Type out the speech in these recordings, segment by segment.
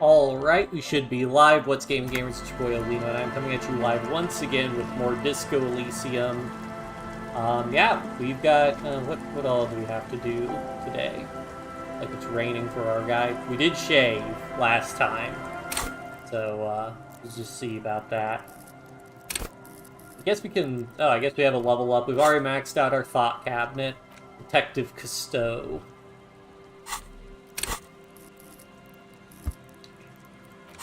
Alright, we should be live. What's Game Gamers? It's your boy Olino, and I'm coming at you live once again with more Disco Elysium. Yeah, we've got, what all do we have to do today? Like it's raining for our guy. We did shave last time, so, let's just see about that. I guess we can, I guess we have a level up. We've already maxed out our thought cabinet. Detective Cousteau.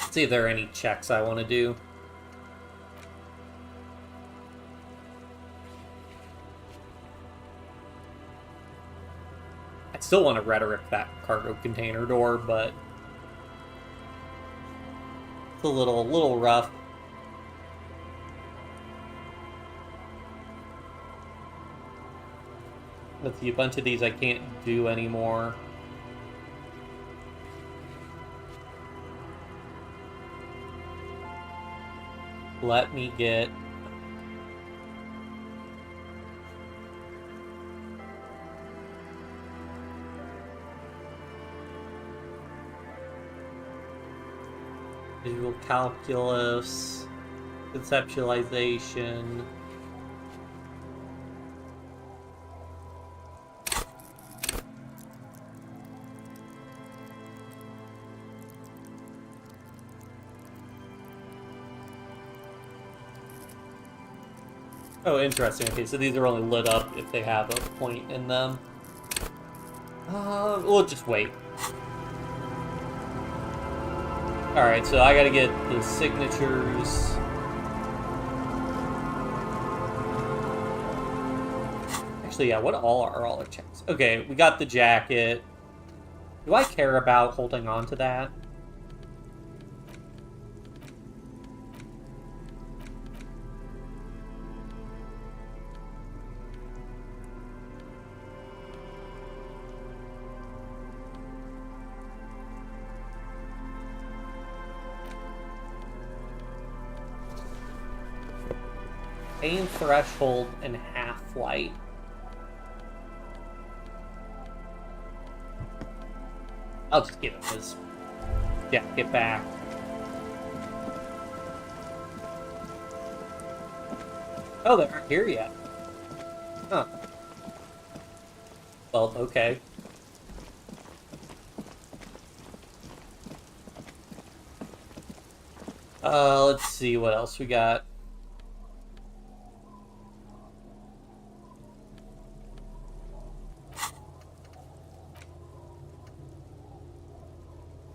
Let's see if there are any checks I want to do. I still want to rhetoric that cargo container door, but it's a little rough. Let's see, a bunch of these I can't do anymore. Let me get... visual calculus, conceptualization. Oh, interesting. Okay, so these are only lit up if they have a point in them. We'll just wait. Alright, so I gotta get the signatures. Actually, yeah, what are all our checks? Okay, we got the jacket. Do I care about holding on to that? Pain threshold and half-light. I'll just give him his jacket back. Oh, they aren't here yet. Huh. Well, okay. Let's see what else we got.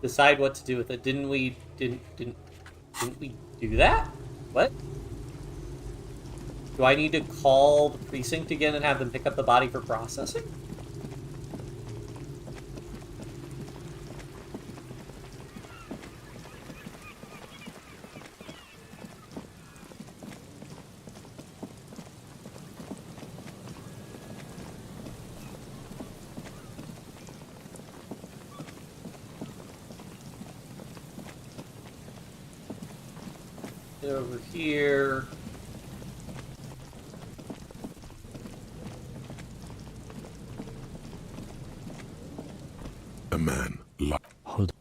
Decide what to do with it. Didn't we do that? What? Do I need to call the precinct again and have them pick up the body for processing? Over here. A man.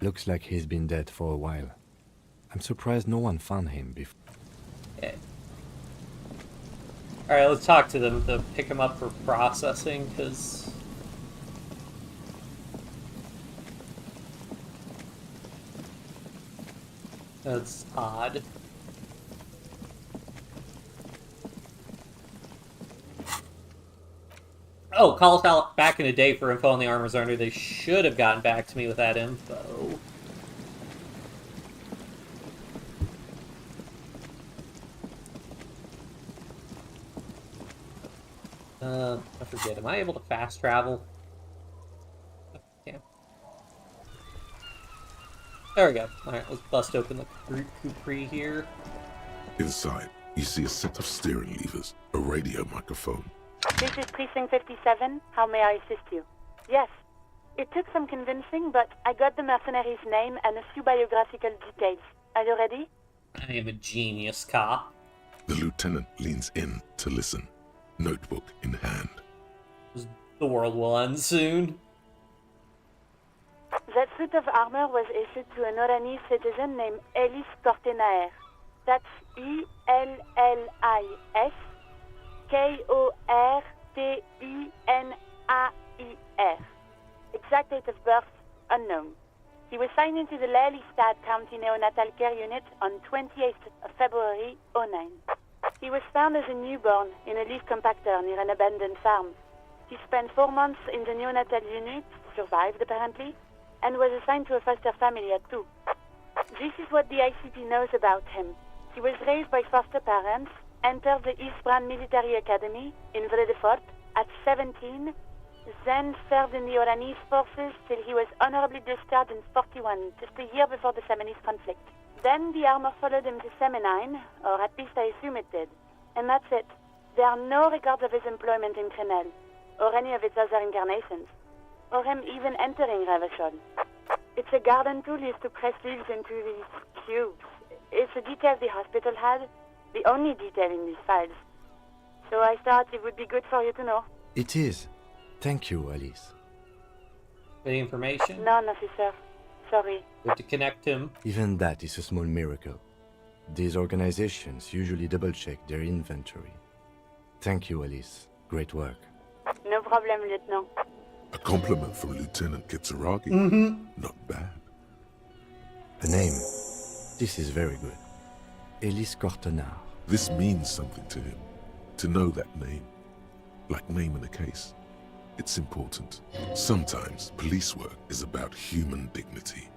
Looks like he's been dead for a while. I'm surprised no one found him before. Okay. Alright, let's talk to them to pick him up for processing, because... that's odd. Oh, call us out back in the day for info on the armor's owner. They should have gotten back to me with that info. I forget. Am I able to fast travel? Yeah. There we go. Alright, let's bust open the Capri here. Inside, you see a set of steering levers, a radio microphone. This is Precinct 57. How may I assist you? Yes. It took some convincing, but I got the mercenary's name and a few biographical details. Are you ready? I am a genius cop. The lieutenant leans in to listen, notebook in hand. The world will end soon. That suit of armor was issued to an Oranese citizen named Ellis Cortenaer. That's Ellis Kortenaer. Exact date of birth, unknown. He was signed into the Lelystad County Neonatal Care Unit on 28th of February, '09. He was found as a newborn in a leaf compactor near an abandoned farm. He spent 4 months in the neonatal unit, survived apparently, and was assigned to a foster family at 2. This is what the ICP knows about him. He was raised by foster parents, entered the Eastbrand Military Academy in Vredefort at 17, then served in the Oranese forces till he was honorably discharged in 41, just a year before the Seminese conflict. Then the armor followed him to Seminine, or at least I assume it did. And that's it. There are no records of his employment in Crenel, or any of its other incarnations, or him even entering Revachol. It's a garden tool used to press leaves into these cubes. It's a detail the hospital had, the only detail in these files. So I thought it would be good for you to know. It is. Thank you, Alice. Any information? None, officer. Sorry. We have to connect him. Even that is a small miracle. These organizations usually double-check their inventory. Thank you, Alice. Great work. No problem, Lieutenant. A compliment from Lieutenant Kitsuragi. Not bad. A name. This is very good. Ellis Cortenaer. This means something to him. To know that name. Like naming a case. It's important. Sometimes police work is about human dignity.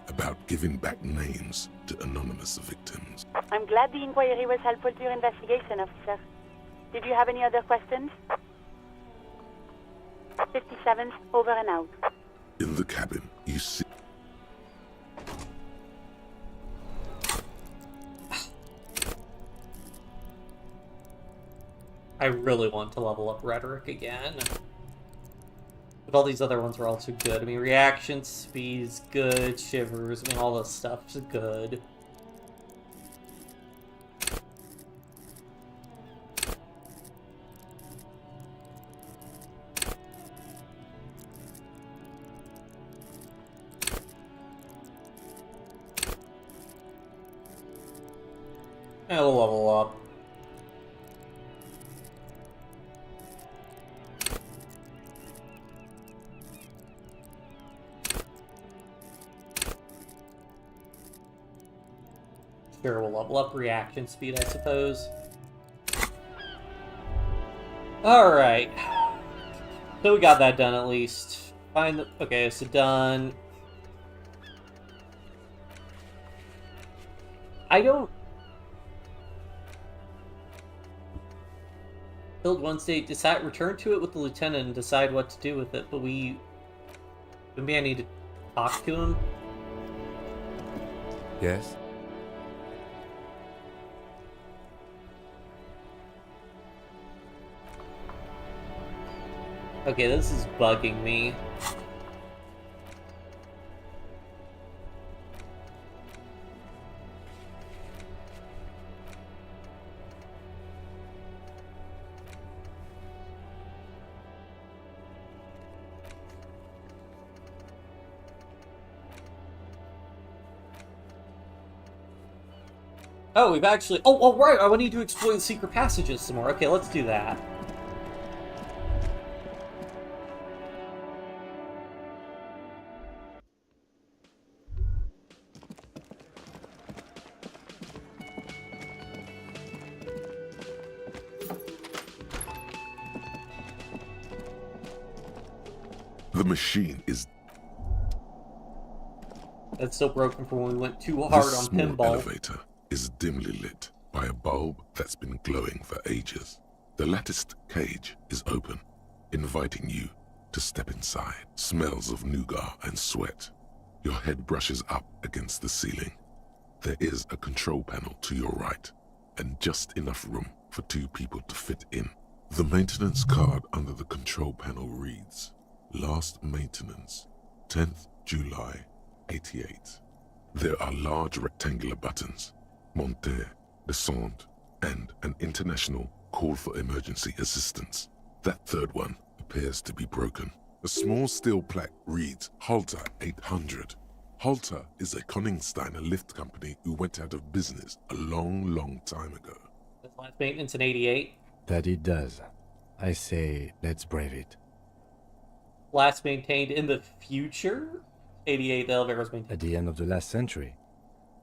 About giving back names to anonymous victims. I'm glad the inquiry was helpful to your investigation, officer. Did you have any other questions? 57th, over and out. In the cabin, you see... I really want to level up Rhetoric again. But all these other ones are also good. I mean, reaction speed's good, shivers, I mean, all this stuff's good. And we'll level up. Sure, we'll level up reaction speed, I suppose. Alright. So we got that done at least. Find the... Okay, so done. I don't... Build one state, decide, return to it with the lieutenant and decide what to do with it, but maybe I need to talk to him? Yes? Okay, this is bugging me. Oh, we've actually... Oh, right! I need to explore the secret passages some more. Okay, let's do that. The machine is... That's still broken from when we went too hard This on small pinball. elevator is dimly lit by a bulb that's been glowing for ages. The latticed cage is open, inviting you to step inside. Smells of nougat and sweat. Your head brushes up against the ceiling. There is a control panel to your right, and just enough room for 2 people to fit in. The maintenance card under the control panel reads, Last maintenance, 10th July, 88. There are large rectangular buttons, monter, descend, and an international call for emergency assistance. That third one appears to be broken. A small steel plaque reads Halter 800. Halter is a Koningsteiner lift company who went out of business a long time ago. That's last maintenance in 88. That it does. I say, let's brave it. Last maintained in the future? 88, the elevator was maintained. At the end of the last century.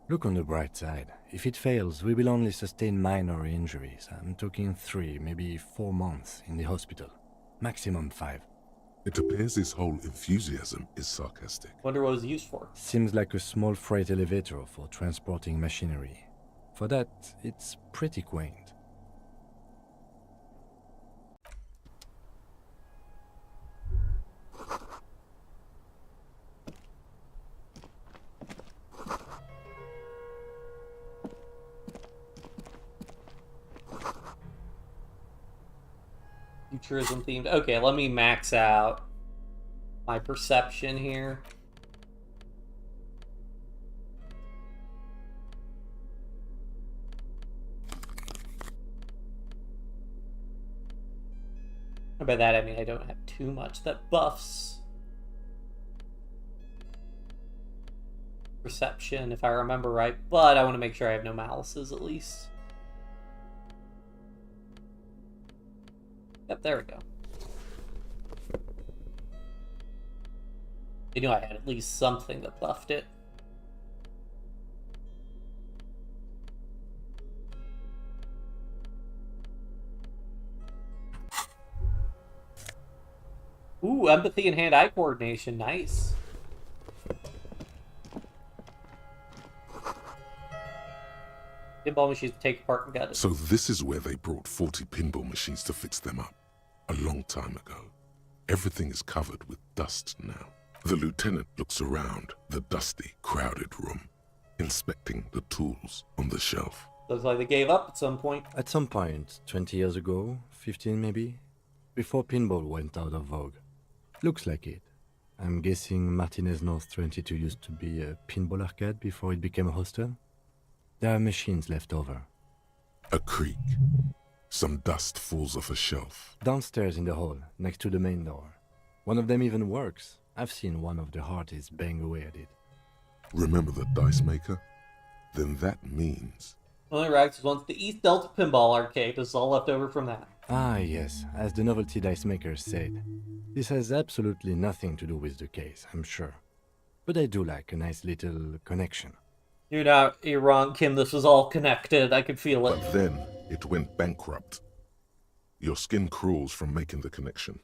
Look on the bright side. If it fails, we will only sustain minor injuries. I'm talking 3, maybe 4 months in the hospital. Maximum 5. It appears his whole enthusiasm is sarcastic. Wonder what it was used for. Seems like a small freight elevator for transporting machinery. For that, it's pretty quaint. Futurism themed. Okay, let me max out my perception here. And by that I mean I don't have too much that buffs perception, if I remember right, but I want to make sure I have no malices at least. Yep, there we go. I knew I had at least something that buffed it. Ooh, empathy and hand-eye coordination, nice. Pinball machines to take apart and gut it. So this is where they brought 40 pinball machines to fix them up. A long time ago. Everything is covered with dust now. The lieutenant looks around the dusty, crowded room, inspecting the tools on the shelf. Looks like they gave up at some point. At some point, 20 years ago, 15 maybe, before pinball went out of vogue. Looks like it. I'm guessing Martinez North 22 used to be a pinball arcade before it became a hostel. There are machines left over. A creak. Some dust falls off a shelf. Downstairs in the hall, next to the main door. One of them even works. I've seen one of the hearties bang away at it. Remember the dice maker? Then that means... Only Rags was once the East Delta Pinball Arcade. This is all left over from that. Ah, yes, as the novelty dice maker said. This has absolutely nothing to do with the case, I'm sure. But I do like a nice little connection. You're wrong, Kim. This was all connected. I could feel it. But then it went bankrupt. Your skin crawls from making the connection.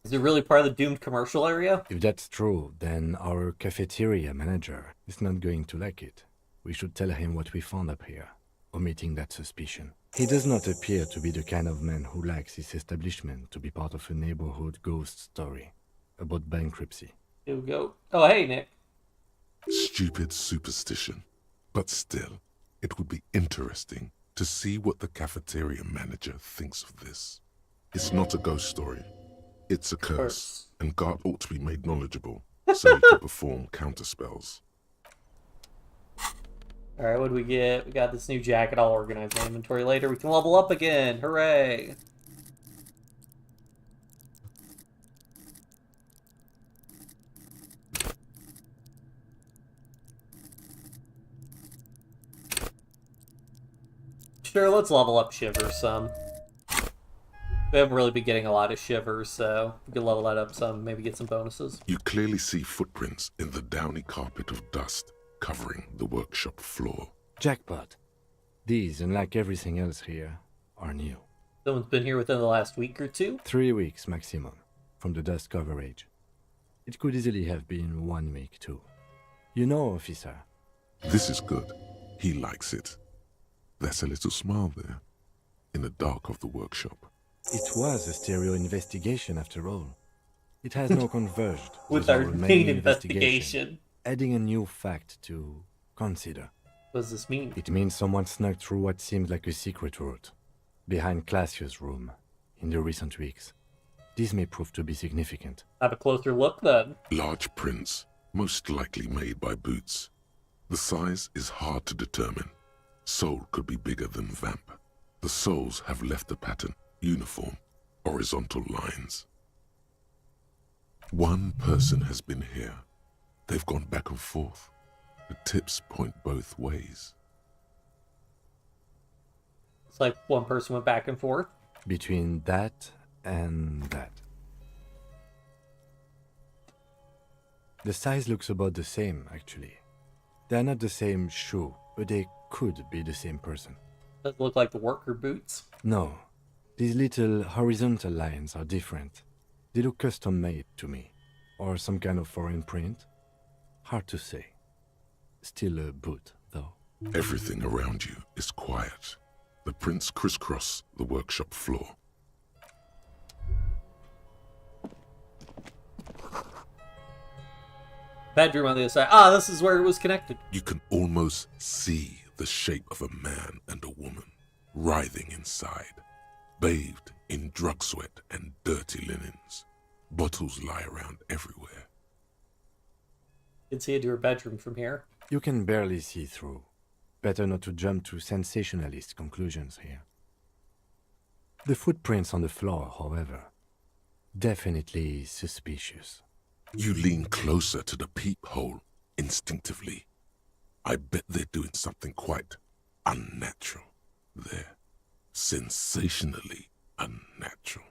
Is it really part of the doomed commercial area? If that's true, then our cafeteria manager is not going to like it. We should tell him what we found up here, omitting that suspicion. He does not appear to be the kind of man who likes his establishment to be part of a neighborhood ghost story about bankruptcy. Here we go. Oh, hey, Nick. Stupid superstition. But still, it would be interesting to see what the cafeteria manager thinks of this. It's not a ghost story. It's a curse, and Gart ought to be made knowledgeable so he can perform counterspells. Alright, what do we get? We got this new jacket. I'll organize my inventory later. We can level up again. Hooray! Sure, let's level up Shivers some. We haven't really been getting a lot of Shivers, so we can level that up some, maybe get some bonuses. You clearly see footprints in the downy carpet of dust covering the workshop floor. Jackpot. These, unlike everything else here, are new. Someone's been here within the last week or two? 3 weeks maximum, from the dust coverage. It could easily have been 1 week too. You know, officer. This is good. He likes it. There's a little smile there, in the dark of the workshop. It was a stereo investigation after all. It has now converged With our main investigation. Adding a new fact to consider. What does this mean? It means someone snuck through what seems like a secret route, behind Classia's room, in the recent weeks. This may prove to be significant. Have a closer look then. Large prints, most likely made by Boots. The size is hard to determine. Soul could be bigger than Vamp. The soles have left the pattern, uniform, horizontal lines. One person has been here. They've gone back and forth. The tips point both ways. It's like one person went back and forth. Between that and that. The size looks about the same, actually. They're not the same shoe, but they could be the same person. Does it look like the worker boots? No, these little horizontal lines are different. They look custom-made to me. Or some kind of foreign print. Hard to say. Still a boot, though. Everything around you is quiet. The prints crisscross the workshop floor. Bedroom on the other side. Ah, this is where it was connected. You can almost see the shape of a man and a woman writhing inside, bathed in drug sweat and dirty linens. Bottles lie around everywhere. You can see into her bedroom from here. You can barely see through. Better not to jump to sensationalist conclusions here. The footprints on the floor, however, definitely suspicious. You lean closer to the peephole instinctively. I bet they're doing something quite unnatural there. Sensationally unnatural.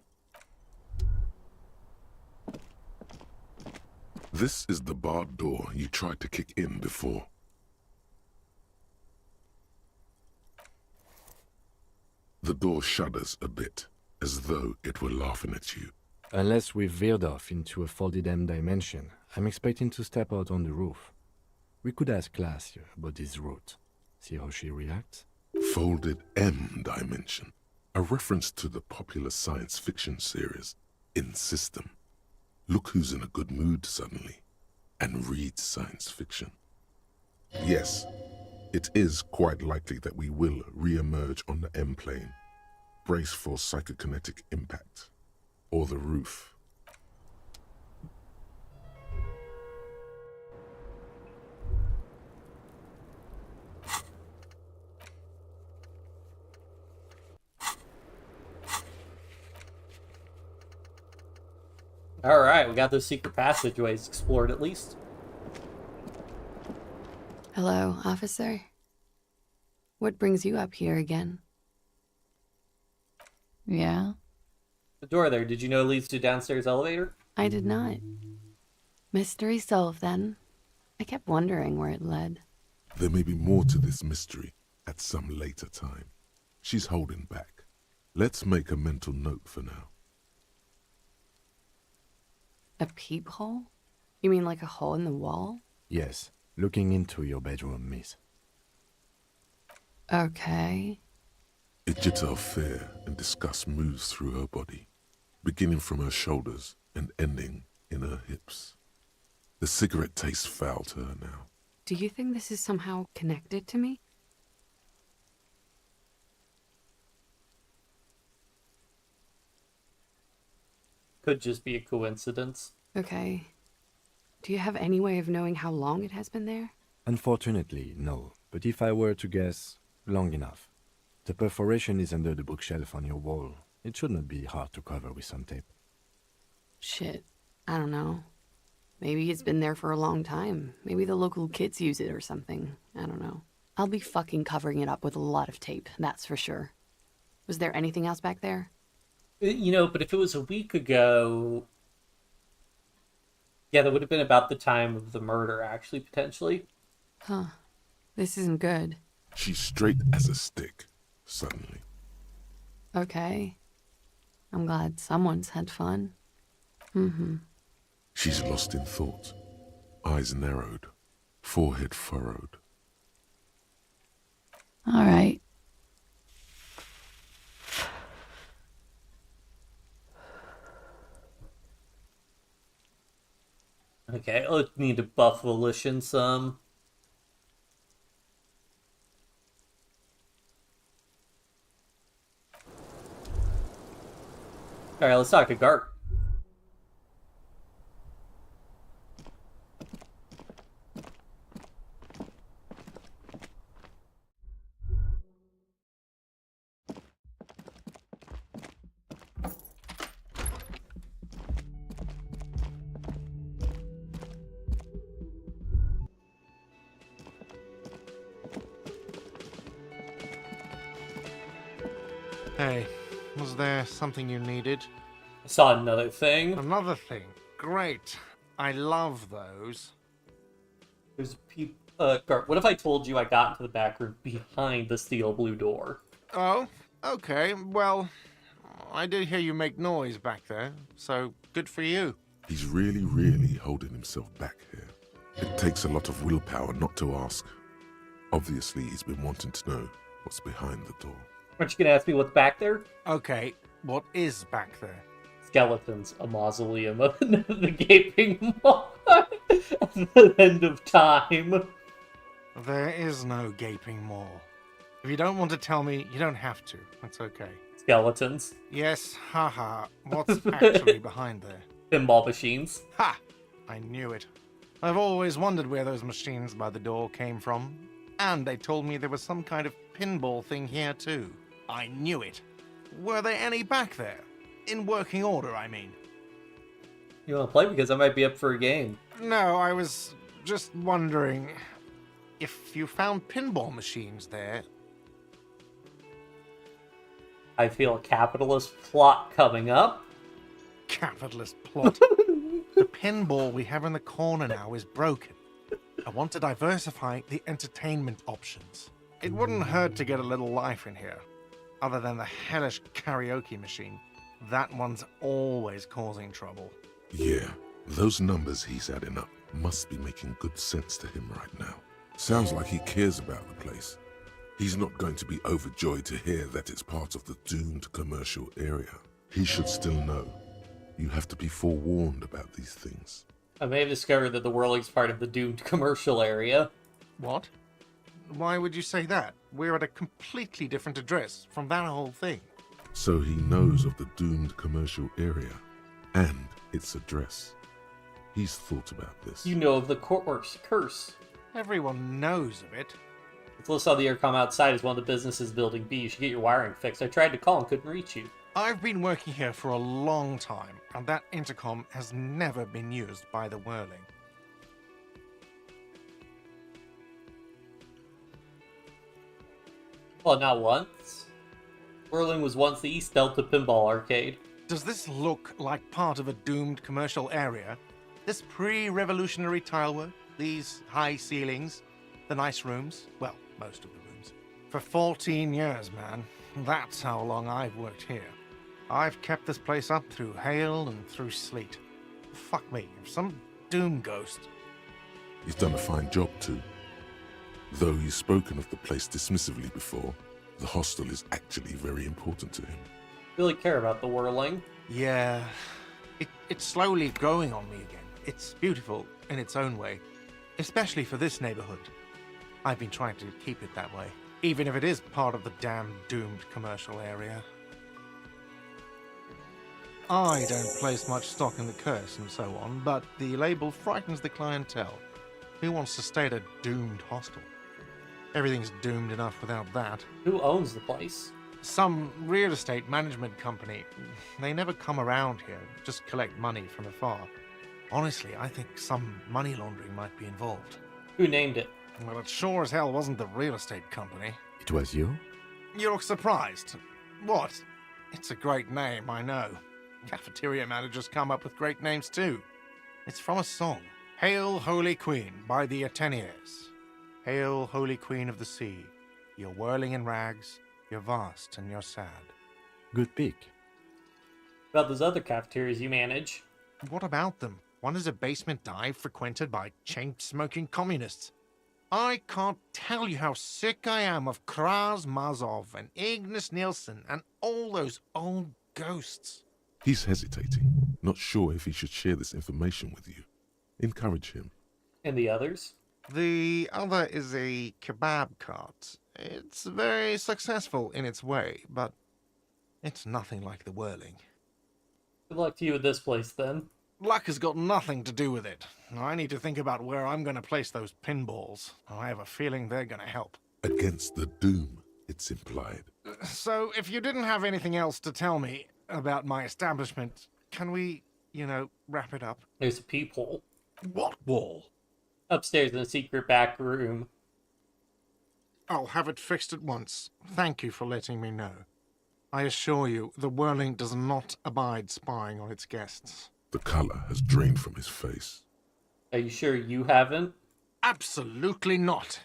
This is the barred door you tried to kick in before. The door shudders a bit, as though it were laughing at you. Unless we've veered off into a folded M dimension, I'm expecting to step out on the roof. We could ask Glacia about this route. See how she reacts? Folded M dimension, a reference to the popular science fiction series In System. Look who's in a good mood suddenly, and reads science fiction. Yes, it is quite likely that we will re-emerge on the M plane. Brace for psychokinetic impact. Or the roof. Alright, we got those secret passageways explored at least. Hello, officer. What brings you up here again? Yeah? The door there, did you know it leads to downstairs elevator? I did not. Mystery solved then. I kept wondering where it led. There may be more to this mystery at some later time. She's holding back. Let's make a mental note for now. A peephole? You mean like a hole in the wall? Yes, looking into your bedroom, miss. Okay. A jitter of fear and disgust moves through her body, beginning from her shoulders and ending in her hips. The cigarette tastes foul to her now. Do you think this is somehow connected to me? Could just be a coincidence. Okay. Do you have any way of knowing how long it has been there? Unfortunately, no. But if I were to guess, long enough. The perforation is under the bookshelf on your wall. It should not be hard to cover with some tape. Shit. I don't know. Maybe it's been there for a long time. Maybe the local kids use it or something. I don't know. I'll be fucking covering it up with a lot of tape, that's for sure. Was there anything else back there? You know, but if it was a week ago... Yeah, that would have been about the time of the murder, actually, potentially. Huh. This isn't good. She's straight as a stick, suddenly. Okay. I'm glad someone's had fun. Mm-hmm. She's lost in thought, eyes narrowed, forehead furrowed. All right. Okay, I need to buff Volition some. Alright, let's talk to Gart. Hey, was there something you needed? I saw another thing. Another thing. Great. I love those. There's Gart, what if I told you I got into the back room behind the steel blue door? Oh, okay. Well, I did hear you make noise back there, so good for you. He's really holding himself back here. It takes a lot of willpower not to ask. Obviously, he's been wanting to know what's behind the door. Aren't you gonna ask me what's back there? Okay, what is back there? Skeletons, a mausoleum, the gaping maw at the end of time. There is no gaping maw. If you don't want to tell me, you don't have to. That's okay. Skeletons, Yes, haha. What's actually behind there? pinball machines. Ha! I knew it. I've always wondered where those machines by the door came from. And they told me there was some kind of pinball thing here too. I knew it. Were there any back there? In working order, I mean. You wanna play? Because I might be up for a game. No, I was just wondering if you found pinball machines there. I feel a capitalist plot coming up. Capitalist plot. The pinball we have in the corner now is broken. I want to diversify the entertainment options. It wouldn't hurt to get a little life in here. Other than the hellish karaoke machine. That one's always causing trouble. Yeah, those numbers he's adding up must be making good sense to him right now. Sounds like he cares about the place. He's not going to be overjoyed to hear that it's part of the doomed commercial area. He should still know. You have to be forewarned about these things. I may have discovered that the whirling's part of the doomed commercial area. What? Why would you say that? We're at a completely different address from that whole thing. So he knows of the doomed commercial area and its address. He's thought about this. You know of the curse. Everyone knows of it. It's listed on the intercom outside as one of the businesses building B. You should get your wiring fixed. I tried to call and couldn't reach you. I've been working here for a long time, and that intercom has never been used by the Whirling. Well, not once. Whirling was once the East Delta Pinball Arcade. Does this look like part of a doomed commercial area? This pre-revolutionary tilework, these high ceilings, the nice rooms, well, most of the rooms. For 14 years, man. That's how long I've worked here. I've kept this place up through hail and through sleet. Fuck me, if some doom ghost. He's done a fine job too. Though he's spoken of the place dismissively before, the hostel is actually very important to him. Really care about the whirling. Yeah, it's slowly growing on me again. It's beautiful in its own way, especially for this neighborhood. I've been trying to keep it that way, even if it is part of the damn doomed commercial area. I don't place much stock in the curse and so on, but the label frightens the clientele. Who wants to stay at a doomed hostel? Everything's doomed enough without that. Who owns the place? Some real estate management company. They never come around here, just collect money from afar. Honestly, I think some money laundering might be involved. Who named it? Well, it sure as hell wasn't the real estate company. It was you? You look surprised. What? It's a great name, I know. Cafeteria managers come up with great names too. It's from a song. Hail, Holy Queen, by the Ateniers. Hail, Holy Queen of the Sea. You're whirling in rags, you're vast and you're sad. Good pick. About those other cafeterias you manage. What about them? One is a basement dive frequented by chain-smoking communists. I can't tell you how sick I am of Kraz Mazov and Ignis Nielsen and all those old ghosts. He's hesitating, not sure if he should share this information with you. Encourage him. And the others? The other is a kebab cart. It's very successful in its way, but it's nothing like the Whirling. Good luck to you with this place, then. Luck has got nothing to do with it. I need to think about where I'm going to place those pinballs. I have a feeling they're going to help. Against the doom, it's implied. So, if you didn't have anything else to tell me about my establishment, can we, wrap it up? There's a peephole. What wall? Upstairs in a secret back room. I'll have it fixed at once. Thank you for letting me know. I assure you, the Whirling does not abide spying on its guests. The color has drained from his face. Are you sure you haven't? Absolutely not.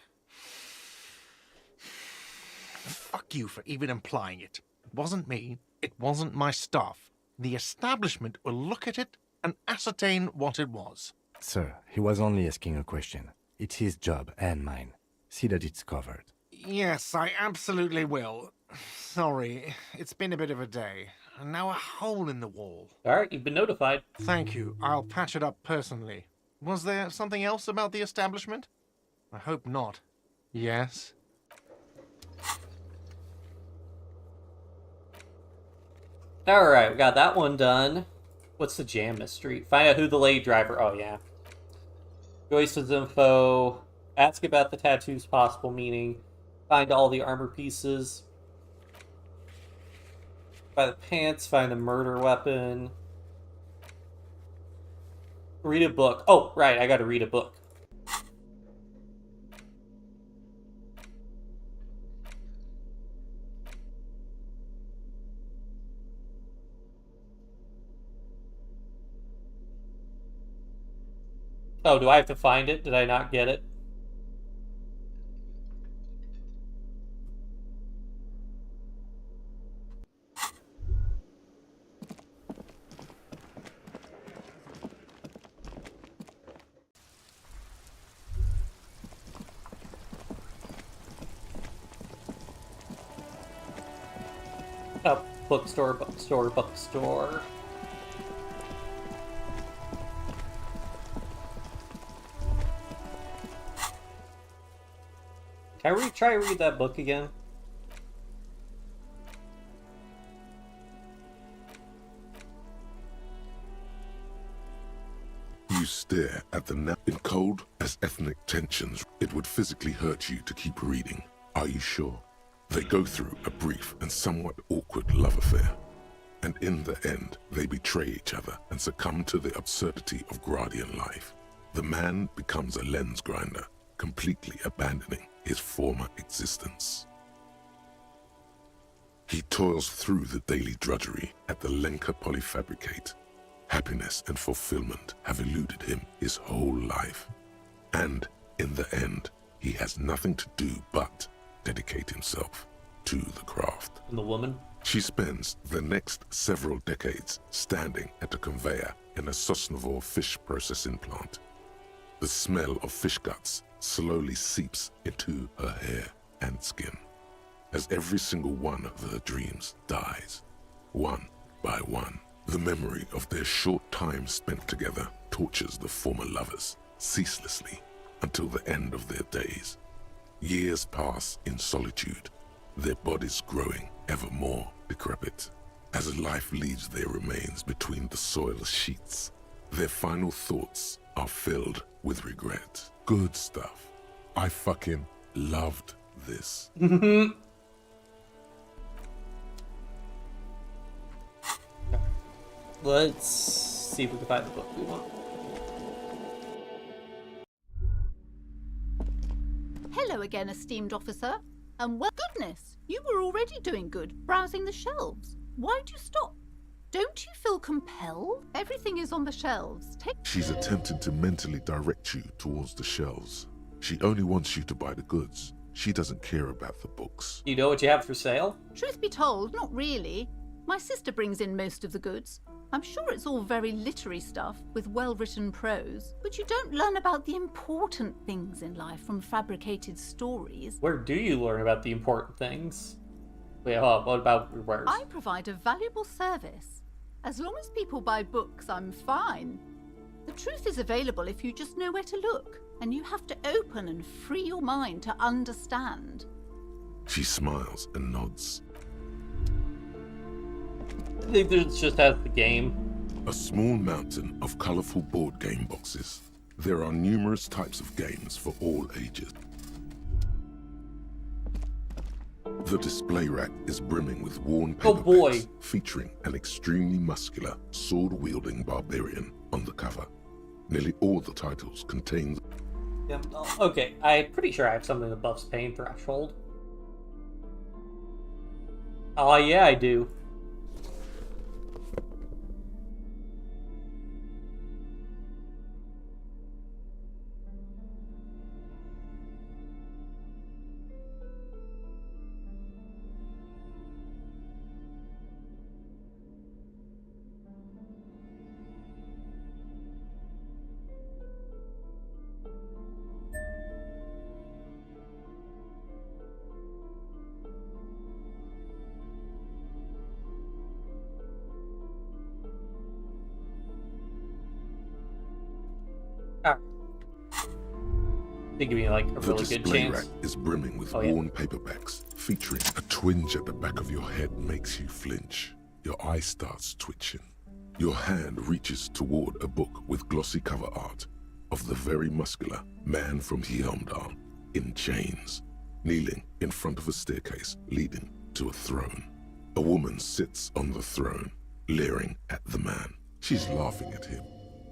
Fuck you for even implying it. It wasn't me. It wasn't my stuff. The establishment will look at it and ascertain what it was. Sir, he was only asking a question. It's his job and mine. See that it's covered. Yes, I absolutely will. Sorry, it's been a bit of a day. And now a hole in the wall. Alright, you've been notified. Thank you. I'll patch it up personally. Was there something else about the establishment? I hope not. Yes? Alright, we got that one done. What's the jam mystery? Find out who the lady driver... Oh, yeah. Joyce's info. Ask about the tattoo's possible meaning. Find all the armor pieces. Find the pants. Find the murder weapon. Read a book. Oh, right, I gotta read a book. Oh, do I have to find it? Did I not get it? Oh, bookstore, bookstore, bookstore. Can I try to read that book again? You stare at the napkin cold as ethnic tensions. It would physically hurt you to keep reading. Are you sure? They go through a brief and somewhat awkward love affair. And in the end, they betray each other and succumb to the absurdity of Guardian life. The man becomes a lens grinder, completely abandoning his former existence. He toils through the daily drudgery at the Lenka Polyfabricate. Happiness and fulfillment have eluded him his whole life. And in the end, he has nothing to do but dedicate himself to the craft. And the woman? She spends the next several decades standing at a conveyor in a Sosnovo fish processing plant. The smell of fish guts slowly seeps into her hair and skin as every single one of her dreams dies, one by one. The memory of their short time spent together tortures the former lovers ceaselessly until the end of their days. Years pass in solitude, their bodies growing ever more decrepit. As life leaves their remains between the soil sheets, their final thoughts are filled with regret. Good stuff. I fucking loved this. Let's see if we can find the book we want. Hello again, esteemed officer. And well, goodness, you were already doing good, browsing the shelves. Why'd you stop? Don't you feel compelled? Everything is on the shelves. She's attempting to mentally direct you towards the shelves. She only wants you to buy the goods. She doesn't care about the books. You know what you have for sale? Truth be told, not really. My sister brings in most of the goods. I'm sure it's all very literary stuff with well-written prose, but you don't learn about the important things in life from fabricated stories. Where do you learn about the important things? Wait, what about where? I provide a valuable service. As long as people buy books, I'm fine. The truth is available if you just know where to look, and you have to open and free your mind to understand. She smiles and nods. I think this just has the game. A small mountain of colorful board game boxes. There are numerous types of games for all ages. The display rack is brimming with worn paperbacks featuring an extremely muscular, sword-wielding barbarian on the cover. Nearly all the titles contain... Yeah, okay, I'm pretty sure I have something above pain threshold. Oh, yeah, I do. Ah. They give me like a The really good display rack chance. is brimming with Oh, yeah. worn paperbacks, featuring a twinge at the back of your head makes you flinch. Your eye starts twitching. Your hand reaches toward a book with glossy cover art of the very muscular man from Hjelmdal in chains, kneeling in front of a staircase leading to a throne. A woman sits on the throne, leering at the man. She's laughing at him,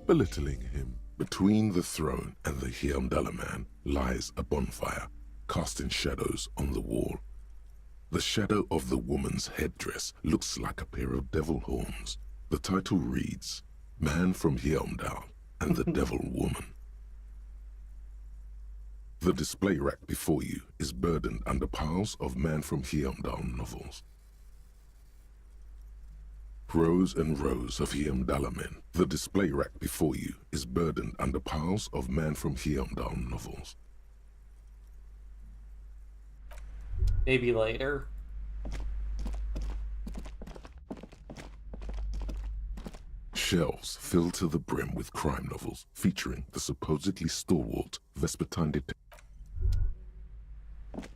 belittling him. Between the throne and the Hjelmdala man lies a bonfire, casting shadows on the wall. The shadow of the woman's headdress looks like a pair of devil horns. The title reads, Man from Hjelmdal and the Devil Woman. The display rack before you is burdened under piles of Man from Hjelmdal novels. Rows and rows of Hjelmdala men. The display rack before you is burdened under piles of Man from Hjelmdal novels. Maybe later. Shelves filled to the brim with crime novels featuring the supposedly stalwart Vespertine detective.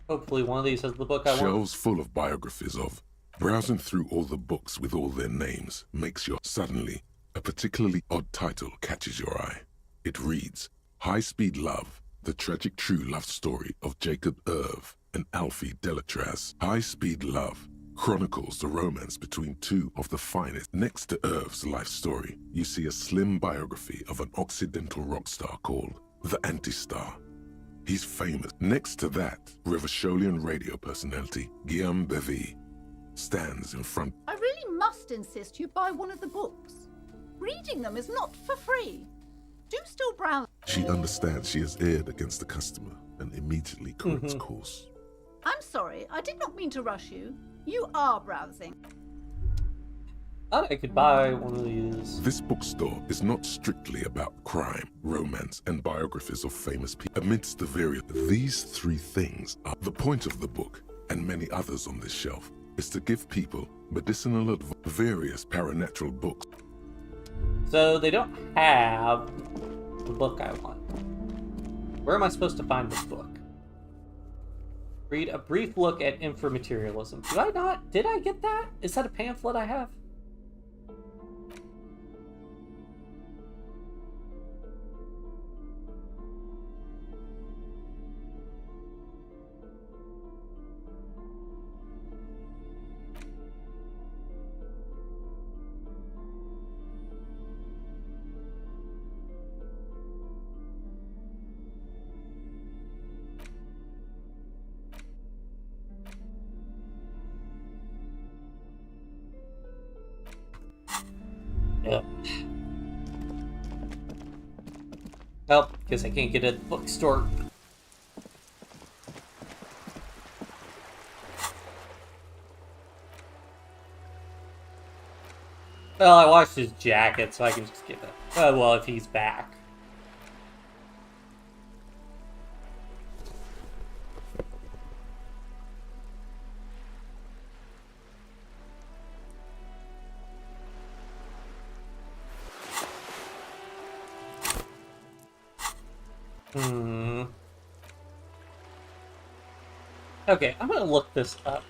Hopefully one of these has the book I want. Shelves full of biographies of. Browsing through all the books with all their names makes your. Suddenly, a particularly odd title catches your eye. It reads, High Speed Love, the tragic true love story of Jacob Irv and Alfie Delatraz. High Speed Love chronicles the romance between two of the finest. Next to Irv's life story, you see a slim biography of an Occidental rock star called The Anti-Star. He's famous. Next to that, Revacholian radio personality Guillaume Bevy stands in front. I really must insist you buy one of the books. Reading them is not for free. Do still browse. She understands she has erred against the customer and immediately corrects course. I'm sorry, I did not mean to rush you. You are browsing. Thought I could buy one of these. This bookstore is not strictly about crime, romance, and biographies of famous people. Amidst the various, these three things are the point of the book, and many others on this shelf, is to give people medicinal advice, various paranatural books. So they don't have the book I want. Where am I supposed to find this book? Read a brief look at inframaterialism. Do I not? Did I get that? Is that a pamphlet I have? Yep. Oh, guess I can't get at the bookstore. Well, I washed his jacket, so I can just get it. Well, if he's back. Okay, I'm gonna look this up.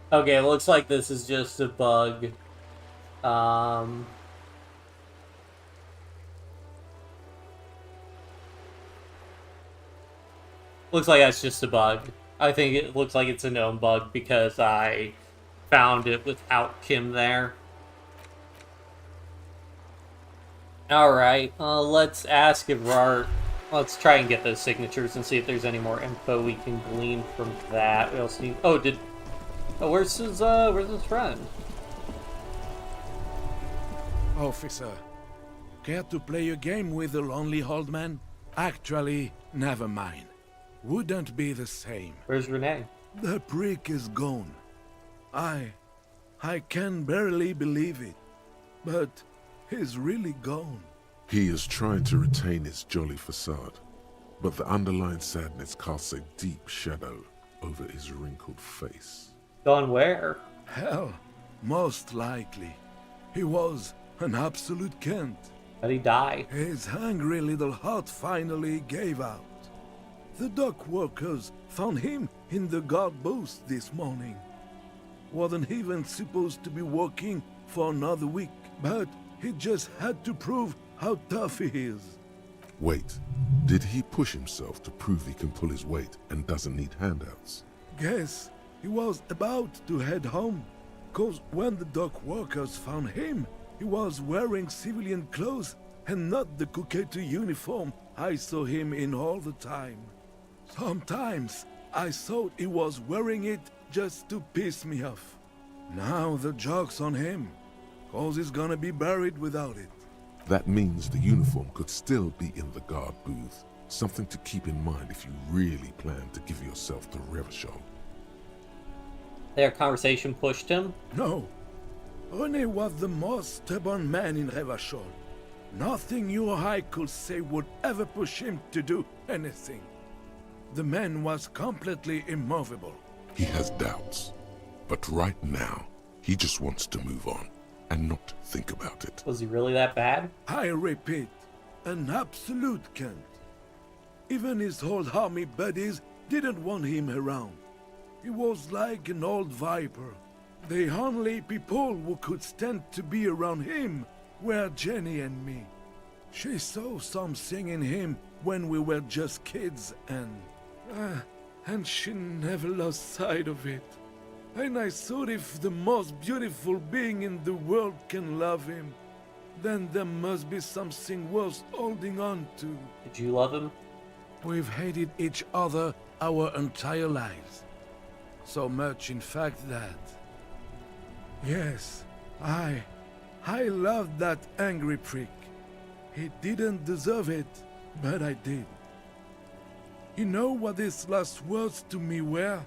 Okay, it looks like this is just a bug. Looks like that's just a bug. I think it looks like it's a known bug because I found it without Kim there. Alright, let's ask if let's try and get those signatures and see if there's any more info we can glean from that. We also need... where's his friend? Officer, care to play a game with the lonely old man? Actually, never mind. Wouldn't be the same. Where's Renee? The prick is gone. I can barely believe it, but he's really gone. He is trying to retain his jolly facade, but the underlying sadness casts a deep shadow over his wrinkled face. Gone where? Hell, most likely. He was an absolute cunt. How'd he die? His hungry little heart finally gave out. The dock workers found him in the guard booth this morning. Wasn't even supposed to be working for another week, but he just had to prove how tough he is. Wait, did he push himself to prove he can pull his weight and doesn't need handouts? Guess he was about to head home, 'cause when the dock workers found him, he was wearing civilian clothes and not the Kuketu uniform I saw him in all the time. Sometimes I thought he was wearing it just to piss me off. Now the joke's on him, 'cause he's gonna be buried without it. That means the uniform could still be in the guard booth. Something to keep in mind if you really plan to give yourself to Revachol. Their conversation pushed him? No. René was the most stubborn man in Revachol. Nothing you or I could say would ever push him to do anything. The man was completely immovable. He has doubts, but right now, he just wants to move on and not think about it. Was he really that bad? I repeat, an absolute cunt. Even his old army buddies didn't want him around. He was like an old viper. The only people who could stand to be around him were Jenny and me. She saw something in him when we were just kids, and she never lost sight of it. And I thought if the most beautiful being in the world can love him, then there must be something worth holding on to. Did you love him? We've hated each other our entire lives. So much, in fact, that... Yes, I loved that angry prick. He didn't deserve it, but I did. You know what his last words to me were?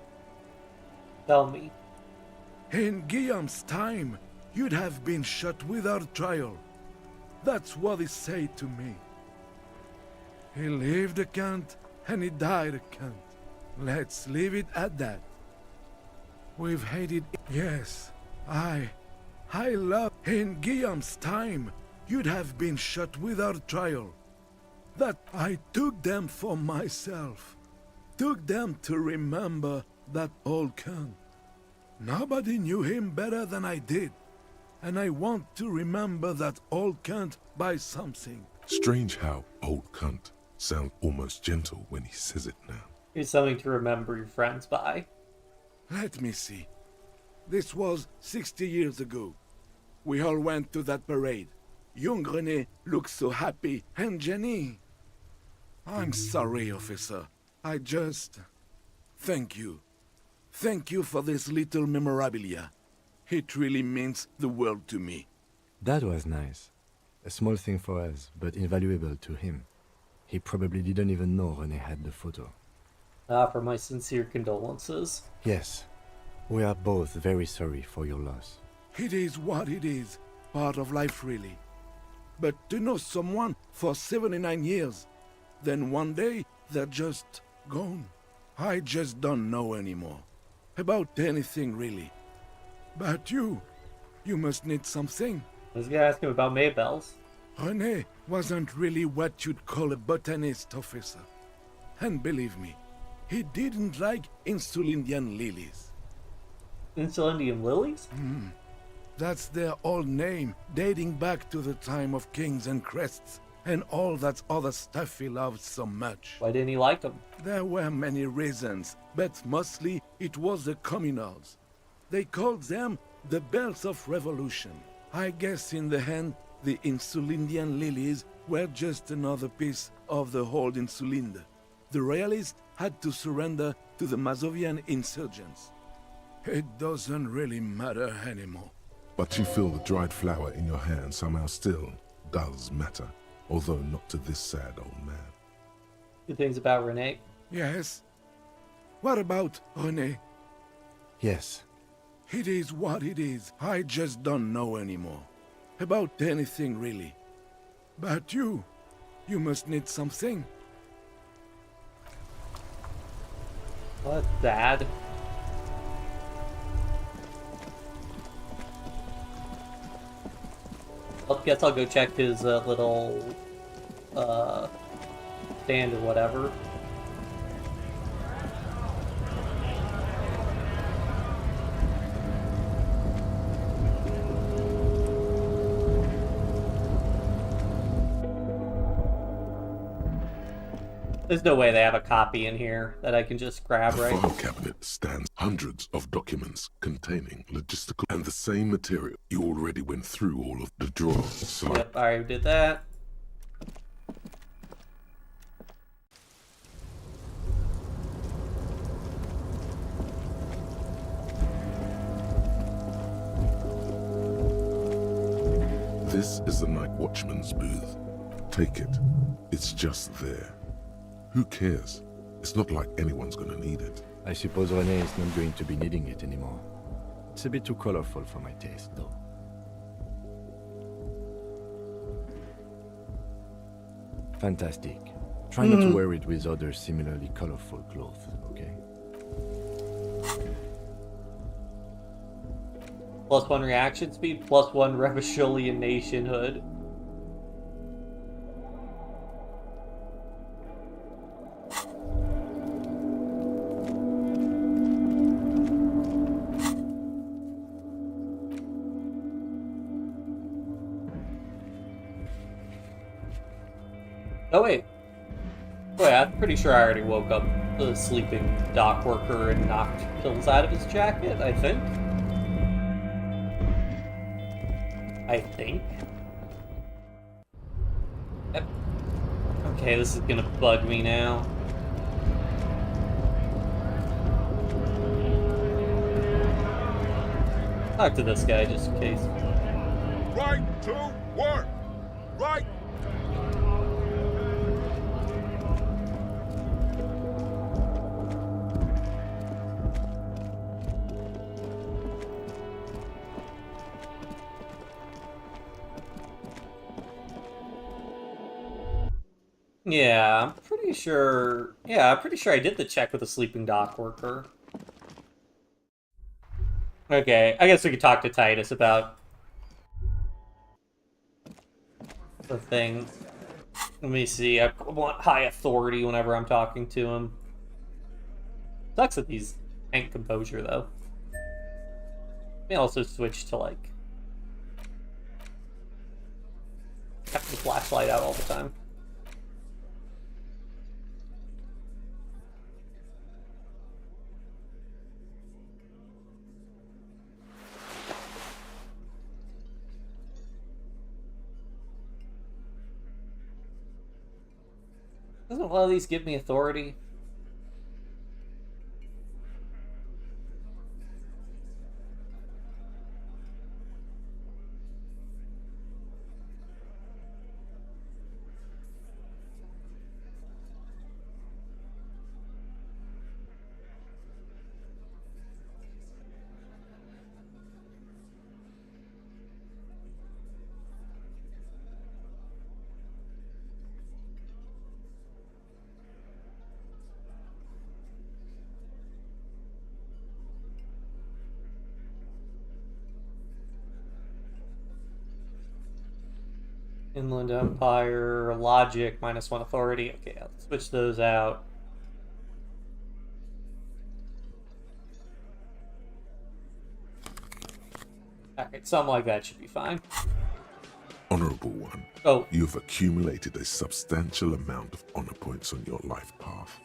Tell me. In Guillaume's time, you'd have been shot without trial. That's what he said to me. He lived a cunt, and he died a cunt. Let's leave it at that. We've hated... Yes, I love... In Guillaume's time, you'd have been shot without trial. That I took them for myself. Took them to remember that old cunt. Nobody knew him better than I did. And I want to remember that old cunt by something. Strange how old cunt sounds almost gentle when he says it now. Here's something to remember your friends by. Let me see. This was 60 years ago. We all went to that parade. Young René looked so happy, and Jenny... I'm sorry, officer. I just... Thank you. Thank you for this little memorabilia. It really means the world to me. That was nice. A small thing for us, but invaluable to him. He probably didn't even know René had the photo. For my sincere condolences. Yes, we are both very sorry for your loss. It is what it is. Part of life, really. But to know someone for 79 years, then one day they're just gone. I just don't know anymore. About anything, really. But you must need something. I was gonna ask him about Maybells. René wasn't really what you'd call a botanist, officer. And believe me, he didn't like Insulindian lilies. Insulindian lilies? That's their old name, dating back to the time of kings and crests, and all that other stuff he loved so much. Why didn't he like them? There were many reasons, but mostly it was the communals. They called them the Bells of Revolution. I guess in the end, the Insulindian lilies were just another piece of the whole Insulinde. The royalists had to surrender to the Mazovian insurgents. It doesn't really matter anymore. But you feel the dried flower in your hand somehow still does matter, although not to this sad old man. Good things about Renee. Yes? What about René? Yes. It is what it is. I just don't know anymore. About anything, really. But you must need something. What, Dad? I guess I'll go check his little stand or whatever. There's no way they have a copy in here that I can just grab, The right? file cabinet stands hundreds of documents containing logistical and the same material. You already went through all of the drawers, so Yep, I already did that. this is the night watchman's booth. Take it. It's just there. Who cares? It's not like anyone's gonna need it. I suppose René is not going to be needing it anymore. It's a bit too colorful for my taste, though. Fantastic. Try not to wear it with other similarly colorful clothes, okay? +1 reaction speed, +1 Revacholian nationhood. Oh wait. Wait, I'm pretty sure I already woke up the sleeping dock worker and knocked pills out of his jacket, I think. Yep. Okay, this is gonna bug me now. Talk to this guy just in case. Right to work! Right! Yeah, I'm pretty sure. Yeah, I'm pretty sure I did the check with a sleeping dock worker. Okay, I guess we could talk to Titus about the thing. Let me see. I want high authority whenever I'm talking to him. Sucks that these ain't composure though. May also switch to like have the flashlight out all the time. Doesn't one of these give me authority? Inland Empire, Logic, -1 authority. Okay, let's switch those out. Alright, something like that should be fine. Honorable One, Oh, you have accumulated a substantial amount of honor points on your life path.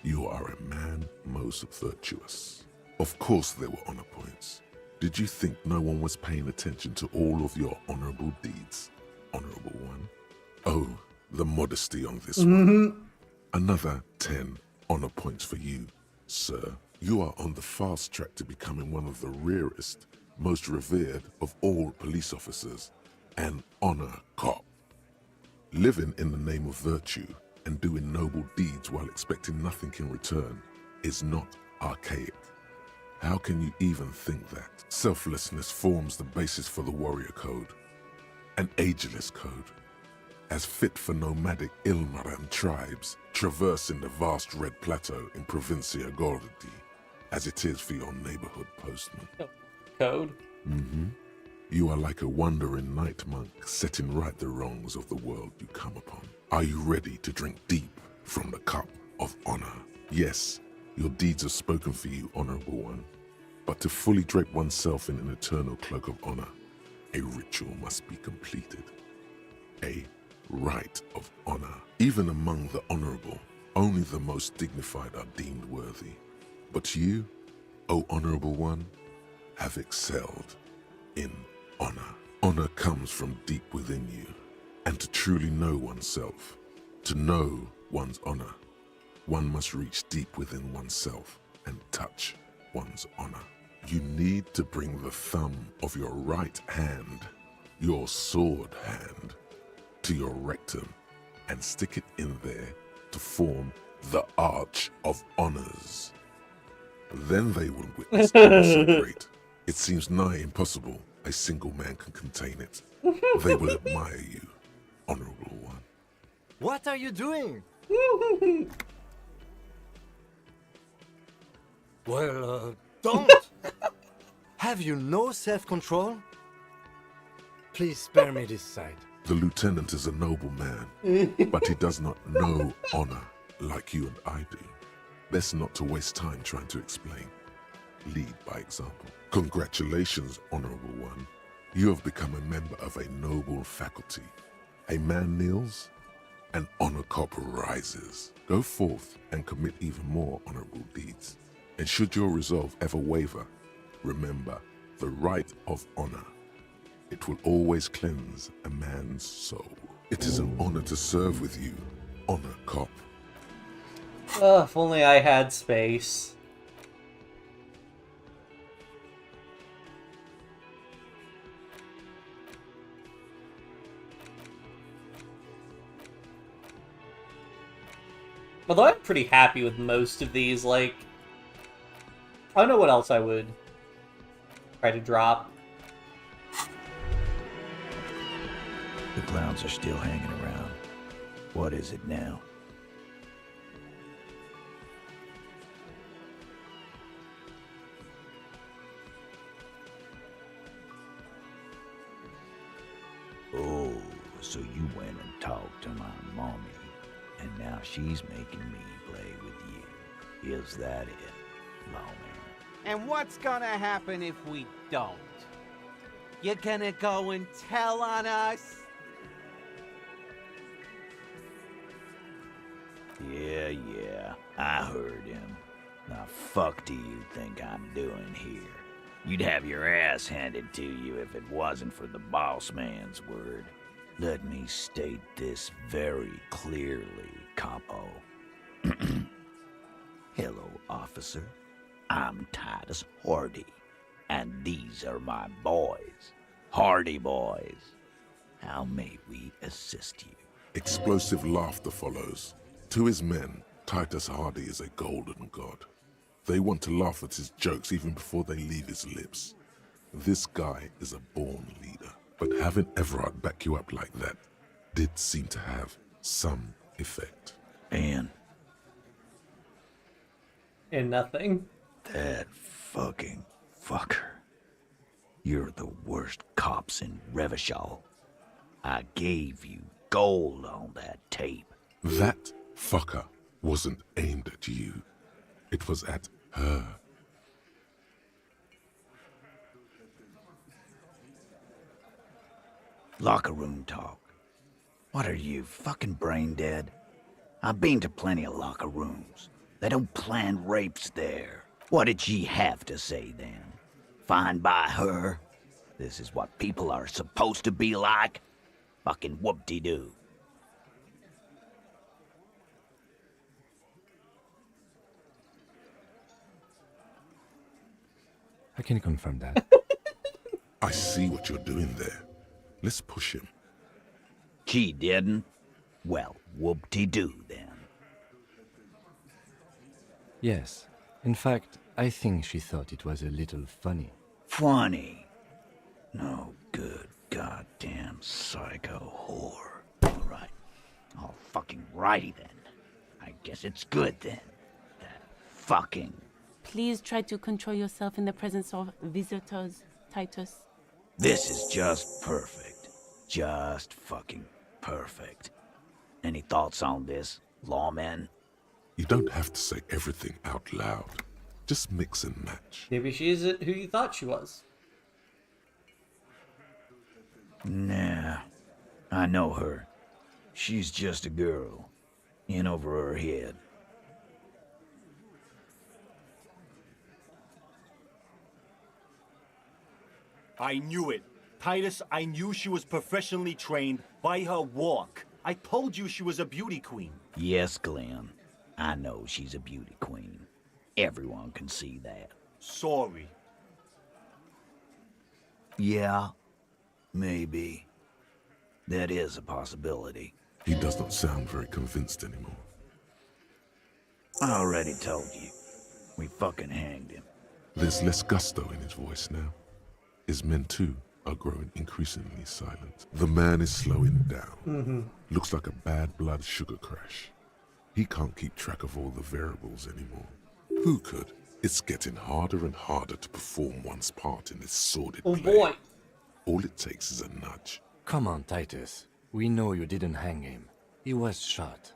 You are a man most virtuous. Of course there were honor points. Did you think no one was paying attention to all of your honorable deeds, Honorable One? Oh, the modesty on this one. Another 10 honor points for you, sir. You are on the fast track to becoming one of the rarest, most revered of all police officers, an honor cop. Living in the name of virtue and doing noble deeds while expecting nothing in return is not archaic. How can you even think that? Selflessness forms the basis for the warrior code, an ageless code, as fit for nomadic Ilmaran tribes traversing the vast red plateau in Provincia Gordi, as it is for your neighborhood postman. code. You are like a wandering night monk setting right the wrongs of the world you come upon. Are you ready to drink deep from the cup of honor? Yes, your deeds are spoken for you, Honorable One. But to fully drape oneself in an eternal cloak of honor, a ritual must be completed. A rite of honor. Even among the honorable, only the most dignified are deemed worthy. But you, O Honorable One, have excelled in honor. Honor comes from deep within you, and to truly know oneself, to know one's honor, one must reach deep within oneself and touch one's honor. You need to bring the thumb of your right hand, your sword hand, to your rectum and stick it in there to form the Arch of Honors. Then they will witness honor so great, it seems nigh impossible a single man can contain it. They will admire you, Honorable One. What are you doing? Well, don't! Have you no self-control? Please spare me this sight. The lieutenant is a noble man, but he does not know honor like you and I do. Best not to waste time trying to explain. Lead by example. Congratulations, Honorable One. You have become a member of a noble faculty. A man kneels, an honor cop rises. Go forth and commit even more honorable deeds. And should your resolve ever waver, remember the right of honor. It will always cleanse a man's soul. It is an honor to serve with you, Honor Cop. If only I had space. Although I'm pretty happy with most of these, like... I don't know what else I would try to drop. The clowns are still hanging around. What is it now? Oh, so you went and talked to my mommy, and now she's making me play with you. Is that it, lawman? And what's gonna happen if we don't? You gonna go and tell on us? Yeah, I heard him. Now fuck do you think I'm doing here? You'd have your ass handed to you if it wasn't for the boss man's word. Let me state this very clearly, capo. Hello, officer. I'm Titus Hardy, and these are my boys. Hardy boys. How may we assist you? Explosive laughter follows. To his men, Titus Hardy is a golden god. They want to laugh at his jokes even before they leave his lips. This guy is a born leader, but having Everard back you up like that did seem to have some effect. And Nothing. that fucking fucker. You're the worst cops in Revachol. I gave you gold on that tape. That fucker wasn't aimed at you. It was at her. Locker room talk. What are you, fucking brain dead? I've been to plenty of locker rooms. They don't plan rapes there. What did she have to say then? Fine by her? This is what people are supposed to be like? Fucking whoop-de-doo. I can confirm that. I see what you're doing there. Let's push him. She didn't? Well, whoop-de-doo then. Yes. In fact, I think she thought it was a little funny. Funny. No good goddamn psycho whore. Alright. All fucking righty then. I guess it's good then. That fucking... Please try to control yourself in the presence of visitors, Titus. This is just perfect. Just fucking perfect. Any thoughts on this, lawman? You don't have to say everything out loud. Just mix and match. Maybe she isn't who you thought she was. Nah. I know her. She's just a girl. In over her head. I knew it. Titus, I knew she was professionally trained by her walk. I told you she was a beauty queen. Yes, Glenn. I know she's a beauty queen. Everyone can see that. Sorry. Yeah, maybe. That is a possibility. He does not sound very convinced anymore. I already told you. We fucking hanged him. There's less gusto in his voice now. His men, too, are growing increasingly silent. The man is slowing down. Looks like a bad blood sugar crash. He can't keep track of all the variables anymore. Who could? It's getting harder and harder to perform one's part in this sordid play. Boy. All it takes is a nudge. Come on, Titus. We know you didn't hang him. He was shot.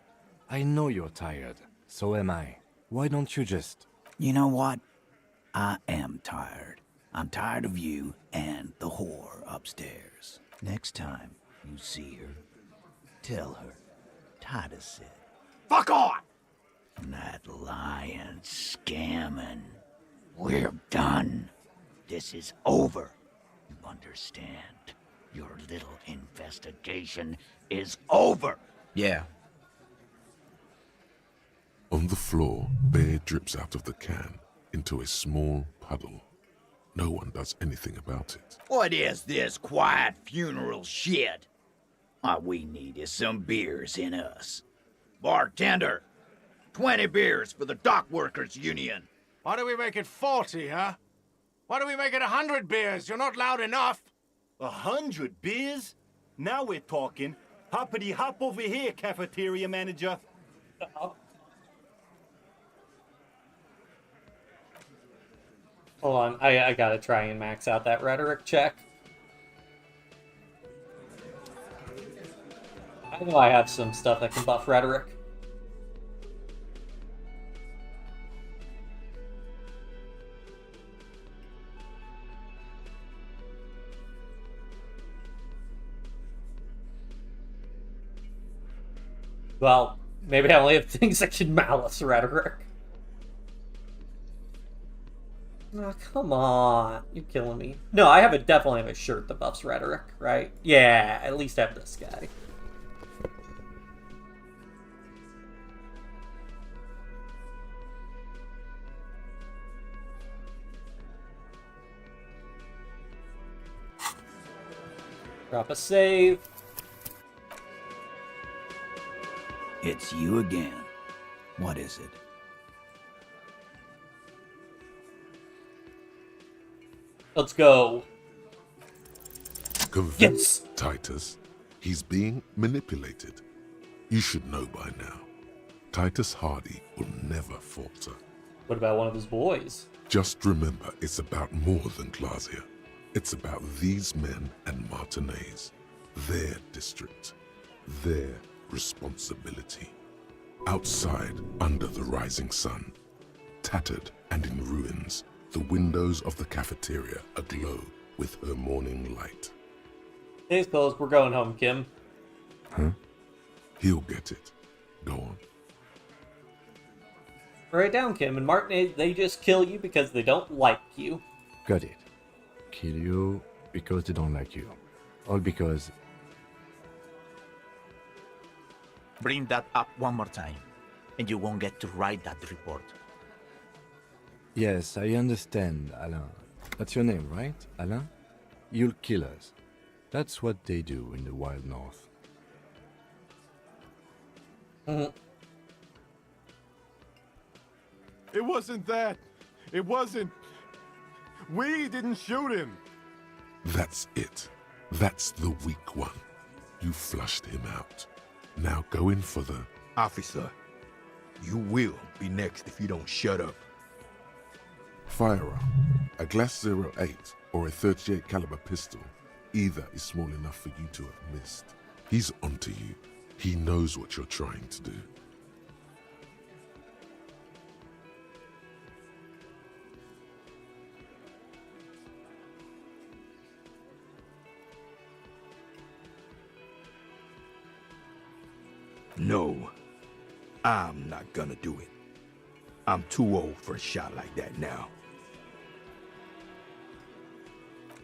I know you're tired. So am I. Why don't you just... You know what? I am tired. I'm tired of you and the whore upstairs. Next time you see her, tell her Titus said, Fuck on! that lying, scamming. We're done. This is over. You understand? Your little investigation is over. Yeah. On the floor, beer drips out of the can into a small puddle. No one does anything about it. What is this quiet funeral shit? All we need is some beers in us. Bartender, 20 beers for the Dock Workers Union. Why do we make it 40, huh? Why do we make it 100 beers? You're not loud enough. 100 beers? Now we're talking. Hoppity hop over here, cafeteria manager. Hold on, I gotta try and max out that rhetoric check. I know I have some stuff that can buff rhetoric. Well, maybe I only have things that can malice rhetoric. Oh, come on. You're killing me. No, I definitely have a shirt that buffs rhetoric, right? Yeah, at least I have this guy. Drop a save. It's you again. What is it? Let's go. Convinced, Titus. He's being manipulated. You should know by now. Titus Hardy will never falter. What about one of his boys? Just remember, it's about more than Glacia. It's about these men and Martinez. Their district. Their responsibility. Outside, under the rising sun, tattered and in ruins, the windows of the cafeteria aglow with her morning light. Today's closed. We're going home, Kim. Huh? He'll get it. Go on. Write down, Kim. And Martin, they just kill you because they don't like you. Got it. Kill you because they don't like you. All because... Bring that up one more time, and you won't get to write that report. Yes, I understand, Alain. That's your name, right, Alain? You'll kill us. That's what they do in the wild north. It wasn't that. It wasn't. We didn't shoot him. That's it. That's the weak one. You flushed him out. Now go in for the... Officer, you will be next if you don't shut up. firearm. A Glass 08 or a 38 caliber pistol. Either is small enough for you to have missed. He's onto you. He knows what you're trying to do. No, I'm not gonna do it. I'm too old for a shot like that now.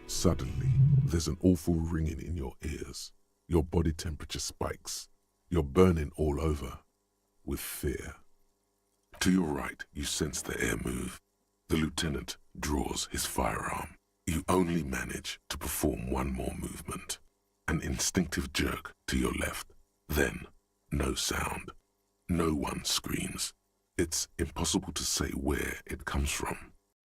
Suddenly, there's an awful ringing in your ears. Your body temperature spikes. You're burning all over with fear. To your right, you sense the air move. The lieutenant draws his firearm. You only manage to perform one more movement. An instinctive jerk to your left. Then, no sound. No one screams. It's impossible to say where it comes from.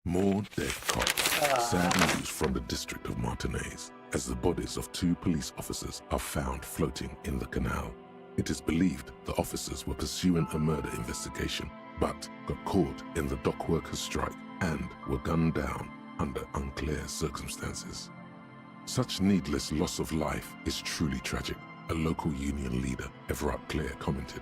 More dead cops. Sad news from the district of Martinez, as the bodies of 2 police officers are found floating in the canal. It is believed the officers were pursuing a murder investigation, but got caught in the dock workers' strike and were gunned down under unclear circumstances. Such needless loss of life is truly tragic, a local union leader, Everard Clare, commented,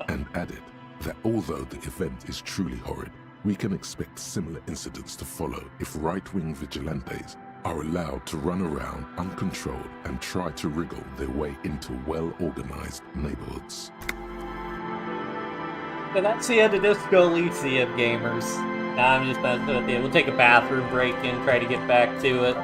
and added that although the event is truly horrid, we can expect similar incidents to follow if right-wing vigilantes are allowed to run around uncontrolled and try to wriggle their way into well-organized neighborhoods. And that's the end of Disco Elysium, gamers. Now I'm just messing with it. We'll take a bathroom break and try to get back to it.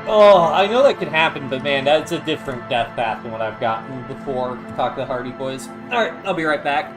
Oh, I know that can happen, but man, that's a different death path than what I've gotten before. Talk to the Hardy Boys. Alright, I'll be right back.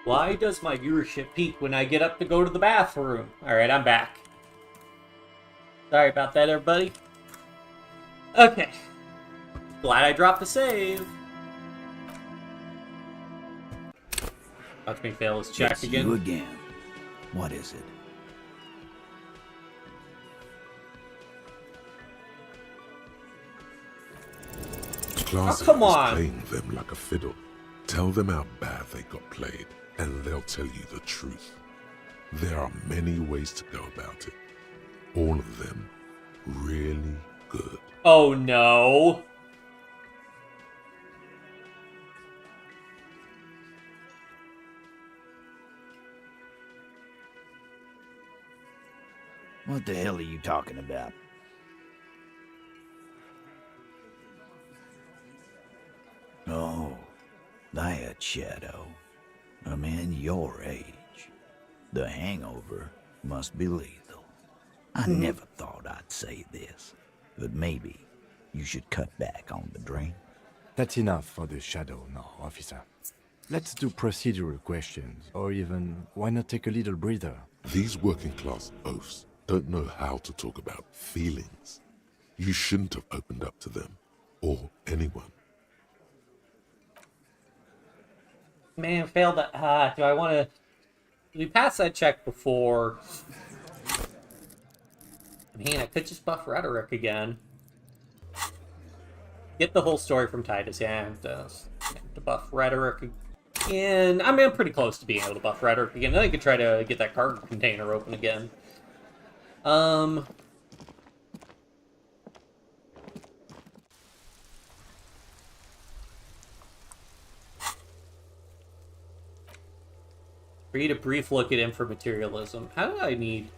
Why does my viewership peak when I get up to go to the bathroom? Alright, I'm back. Sorry about that, everybody. Okay. Glad I dropped the save. Watch me fail his check It's again. you again. What is it? Classic come is on. playing them like a fiddle. Tell them how bad they got played, and they'll tell you the truth. There are many ways to go about it. All of them really good. Oh no. What the hell are you talking about? Oh, that shadow. A man your age. The hangover must be lethal. I never thought I'd say this, but maybe you should cut back on the drink. That's enough for the shadow now, officer. Let's do procedural questions, or even, why not take a little breather? These working class oafs don't know how to talk about feelings. You shouldn't have opened up to them, or anyone. Man, failed that. Do I want to... We passed that check before. I mean, I could just buff rhetoric again. Get the whole story from Titus. Yeah, I have to buff rhetoric again. I mean, I'm pretty close to being able to buff rhetoric again. Then I could try to get that cargo container open again. Read a brief look at inframaterialism. How do I need...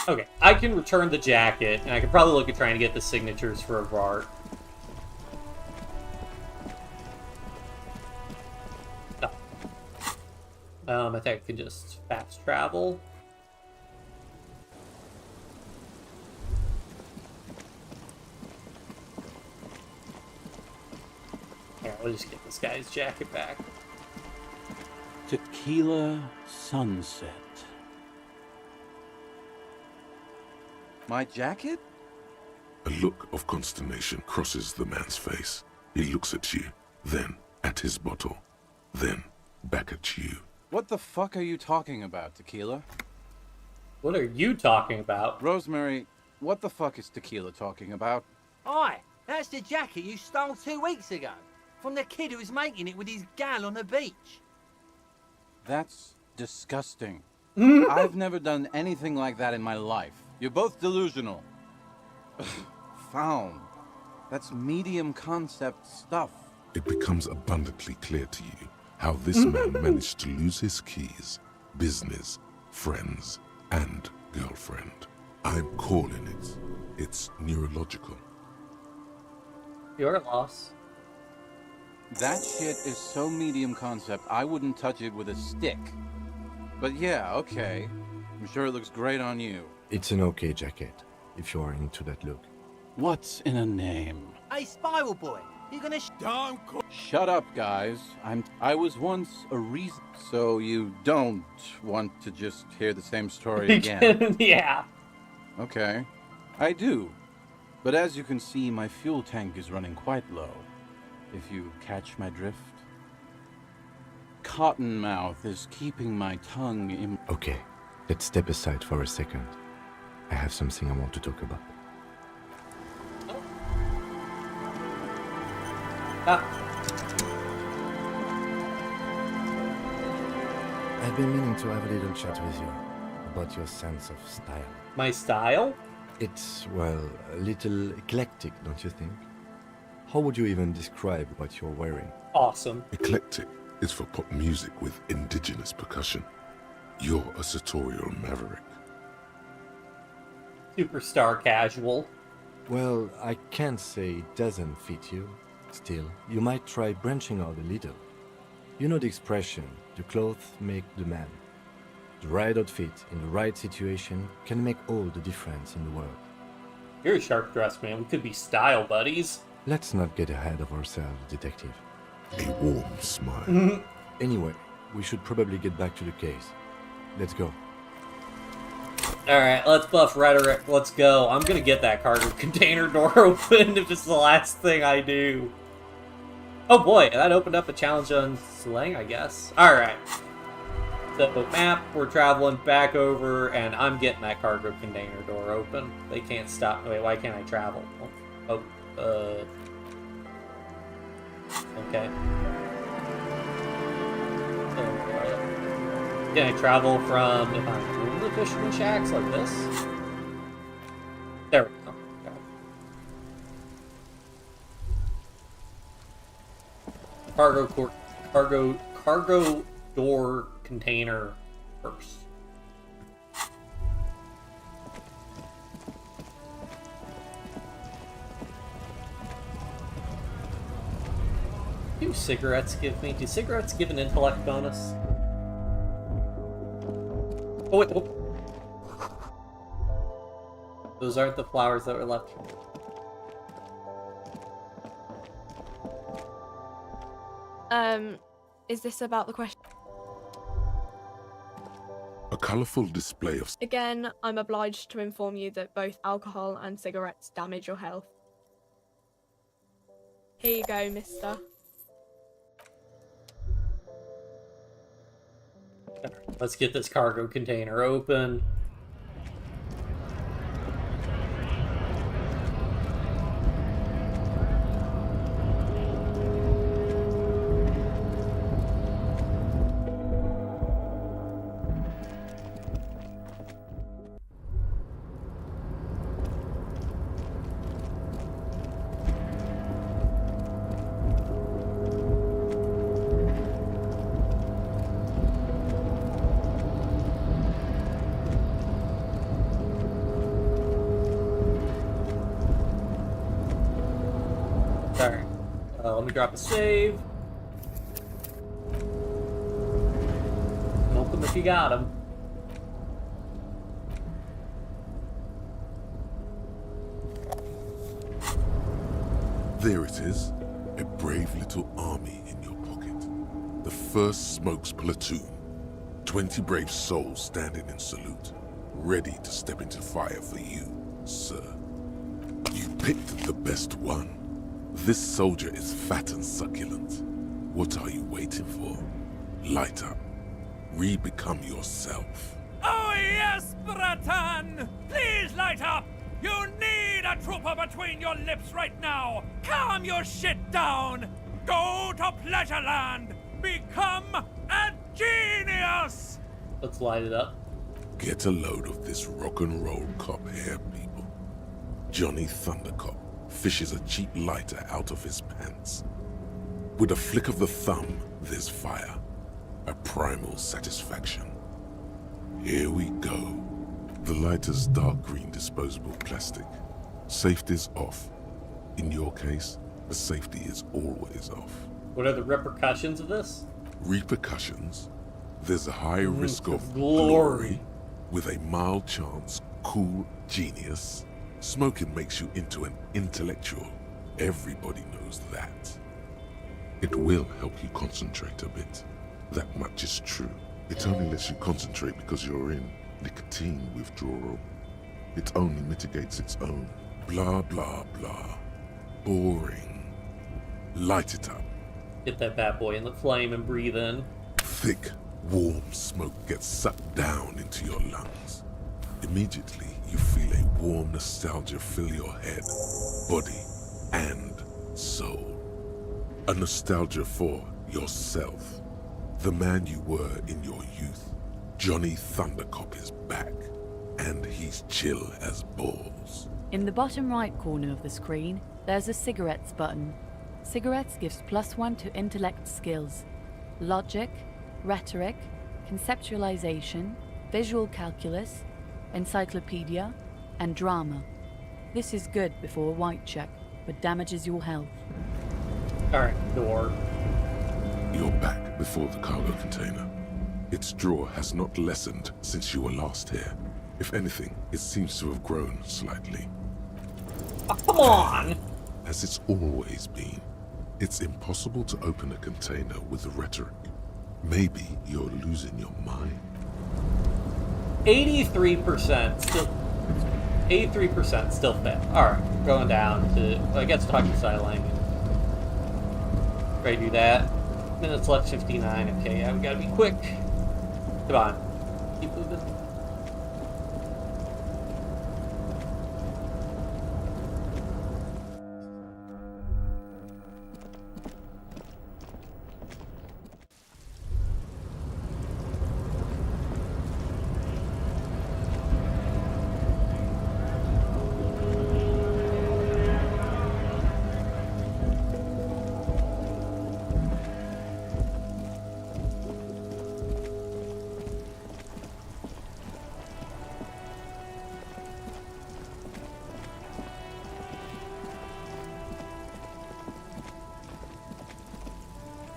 Okay, I can return the jacket, and I can probably look at trying to get the signatures for Vart. Oh. I think I can just fast travel. Yeah, we'll just get this guy's jacket back. Tequila Sunset. My jacket? A look of consternation crosses the man's face. He looks at you, then at his bottle, then back at you. What the fuck are you talking about, Tequila? What are you talking about? Rosemary, what the fuck is Tequila talking about? Aye, that's the jacket you stole 2 weeks ago. From the kid who was making it with his gal on the beach. That's disgusting. I've never done anything like that in my life. You're both delusional. Found. That's medium concept stuff. It becomes abundantly clear to you how this man managed to lose his keys, business, friends, and girlfriend. I'm calling it. It's neurological. Your loss. That shit is so medium concept, I wouldn't touch it with a stick. But yeah, okay. I'm sure it looks great on you. It's an okay jacket, if you are into that look. What's in a name? Hey, Spiral Boy, you gonna Shut up, guys. I was once a reason, so you don't want to just hear the same story again. Yeah. Okay. I do. But as you can see, my fuel tank is running quite low. If you catch my drift. Cottonmouth is keeping my tongue in... Okay, let's step aside for a second. I have something I want to talk about. I've been meaning to have a little chat with you about your sense of style. My style? It's, well, a little eclectic, don't you think? How would you even describe what you're wearing? Awesome. Eclectic is for pop music with indigenous percussion. You're a sartorial maverick. Superstar casual. Well, I can't say it doesn't fit you. Still, you might try branching out a little. You know the expression, the clothes make the man. The right outfit in the right situation can make all the difference in the world. You're a sharp dressed man. We could be style buddies. Let's not get ahead of ourselves, detective. A warm smile. Anyway, We should probably get back to the case. Let's go. Alright, let's buff rhetoric. Let's go. I'm gonna get that cargo container door open if it's the last thing I do. Oh boy, that opened up a challenge on slang, I guess. Alright. So, map, we're traveling back over, and I'm getting that cargo container door open. They can't stop. Wait, why can't I travel? Okay. Can I travel from, if I'm in the fisherman shacks, like this? There we go. Okay. Cargo door container first. Do cigarettes give me? Do cigarettes give an intellect bonus? Oh wait, oh. Those aren't the flowers that were left. Is this about the question? A colourful display of... Again, I'm obliged to inform you that both alcohol and cigarettes damage your health. Here you go, mister. Let's get this cargo container open. Alright, let me drop a save. Smoke them if you got them. There it is, a brave little army in your pocket. The 1st Smokes Platoon. 20 brave souls standing in salute, ready to step into fire for you, sir. You picked the best one. This soldier is fat and succulent. What are you waiting for? Light up. Re-become yourself. Oh yes, Bratan! Please light up! You need a trooper between your lips right now! Calm your shit down! Go to Pleasureland! Become a genius! Let's light it up. Get a load of this rock and roll cop here, people. Johnny Thundercop fishes a cheap lighter out of his pants. With a flick of the thumb, there's fire. A primal satisfaction. Here we go. The lighter's dark green disposable plastic. Safety's off. In your case, the safety is always off. What are the repercussions of this? Repercussions? There's a high risk of glory with a mild chance, cool genius. Smoking makes you into an intellectual. Everybody knows that. It will help you concentrate a bit. That much is true. It only lets you concentrate because you're in nicotine withdrawal. It only mitigates its own. Blah, blah, blah. Boring. Light it up. Get that bad boy in the flame and breathe in. Thick, warm smoke gets sucked down into your lungs. Immediately, you feel a warm nostalgia fill your head, body, and soul. A nostalgia for yourself. The man you were in your youth. Johnny Thundercop is back, and he's chill as balls. In the bottom right corner of the screen, there's a cigarettes button. Cigarettes gives +1 to intellect skills. Logic, rhetoric, conceptualization, visual calculus, encyclopedia, and drama. This is good before a white check, but damages your health. Alright, door. You're back before the cargo container. Its drawer has not lessened since you were last here. If anything, it seems to have grown slightly. Oh, come on! As it's always been, it's impossible to open a container with rhetoric. Maybe you're losing your mind. 83% still. 83% still fail. Alright, going down to. I guess talking sign language. Try to do that. Minutes left 59. Okay, yeah, we gotta be quick. Come on. Keep moving.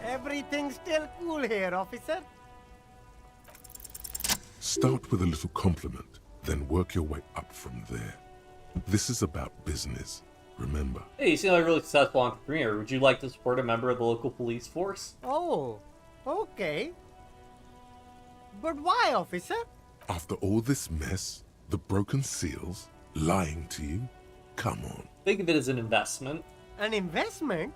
Everything's still cool here, officer. Start with a little compliment, then work your way up from there. This is about business, remember. Hey, you seem like a really successful entrepreneur. Would you like to support a member of the local police force? Oh, okay. But why, officer? After all this mess, the broken seals, lying to you, come on. Think of it as an investment. An investment?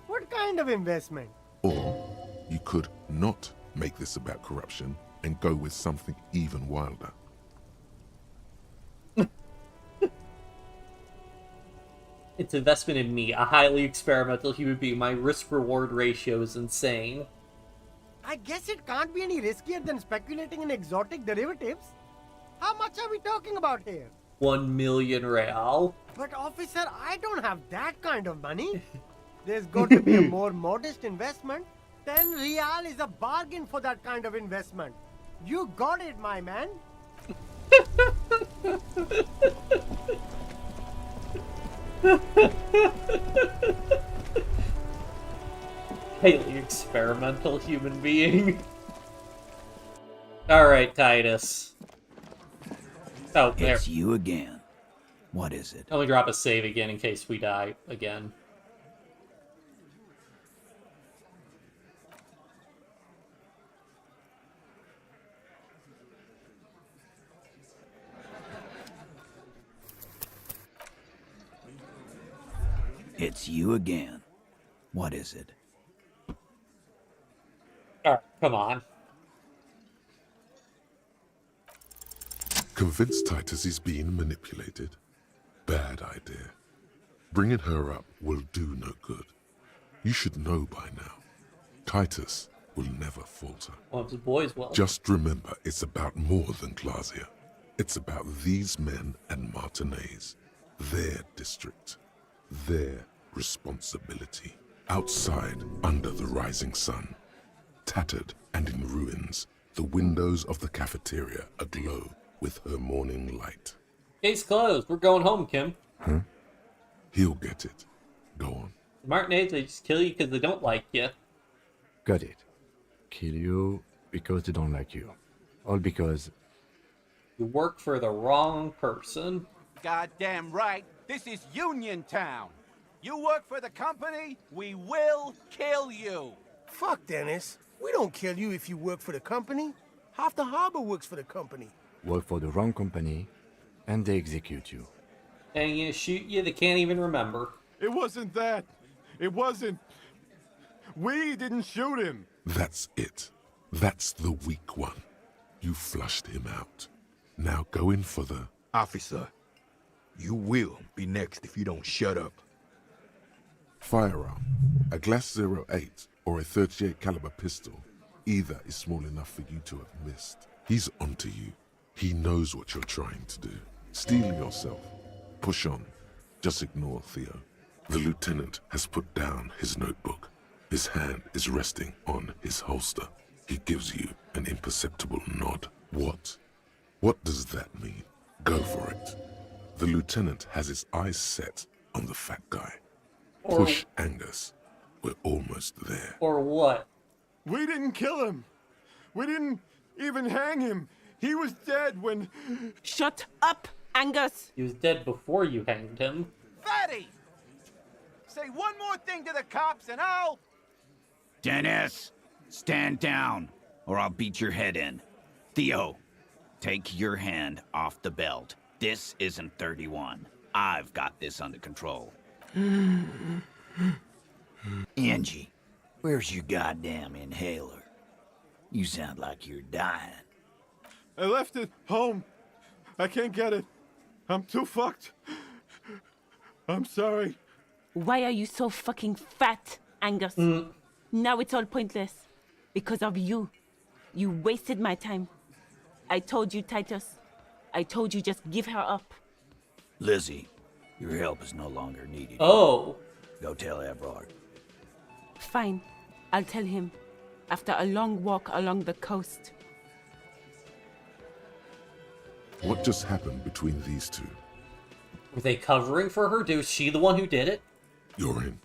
What kind of investment? Or you could not make this about corruption and go with something even wilder. It's investment in me, a highly experimental human being. My risk-reward ratio is insane. I guess it can't be any riskier than speculating in exotic derivatives. How much are we talking about here? 1 million real. But officer, I don't have that kind of money. There's got to be a more modest investment. 10 real is a bargain for that kind of investment. You got it, my man. Highly experimental human being. Alright, Titus. Oh, there. It's you again. What is it? Let me drop a save again in case we die again. It's you again. What is it? Alright, come on. Convince Titus he's being manipulated. Bad idea. Bringing her up will do no good. You should know by now. Titus will never falter. Well, the boys will. Just remember, it's about more than Glasia. It's about these men and Martinez. Their district. Their responsibility. Outside, under the rising sun. Tattered and in ruins, the windows of the cafeteria aglow with her morning light. Case closed. We're going home, Kim. Huh? He'll get it. Go on. Martinez, they just kill you because they don't like you. Got it. Kill you because they don't like you. All because... You work for the wrong person. Goddamn right. This is Union Town. You work for the company, we will kill you. Fuck, Dennis. We don't kill you if you work for the company. Half the harbor works for the company. Work for the wrong company, and they execute you. And you shoot you, they can't even remember. It wasn't that. It wasn't. We didn't shoot him. That's it. That's the weak one. You flushed him out. Now go in for the... Officer, you will be next if you don't shut up. Firearm. A Glass 08 or a 38 caliber pistol. Either is small enough for you to have missed. He's onto you. He knows what you're trying to do. Steel yourself. Push on. Just ignore Theo. The lieutenant has put down his notebook. His hand is resting on his holster. He gives you an imperceptible nod. What? What does that mean? Go for it. The lieutenant has his eyes set on the fat guy. Push Angus. We're almost there. Or what? We didn't kill him. We didn't even hang him. He was dead when... Shut up, Angus! He was dead before you hanged him. Fatty! Say one more thing to the cops and I'll... Dennis! Stand down, or I'll beat your head in. Theo, take your hand off the belt. This isn't 31. I've got this under control. Angie, where's your goddamn inhaler? You sound like you're dying. I left it home. I can't get it. I'm too fucked. I'm sorry. Why are you so fucking fat, Angus? Now it's all pointless. Because of you. You wasted my time. I told you, Titus. I told you just give her up. Lizzie, your help is no longer needed. Oh. Go tell Everard. Fine. I'll tell him. After a long walk along the coast. What just happened between these two? Were they covering for her? Was she the one who did it? You're in.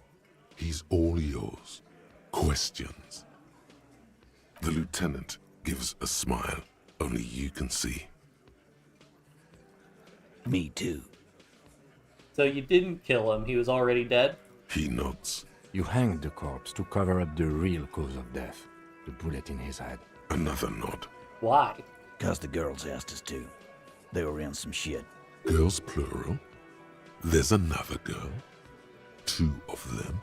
He's all yours. Questions. The lieutenant gives a smile only you can see. Me too. So you didn't kill him. He was already dead? He nods. You hanged the corpse to cover up the real cause of death. The bullet in his head. Another nod. Why? 'Cause the girls asked us to. They were in some shit. Girls plural? There's another girl? 2 of them?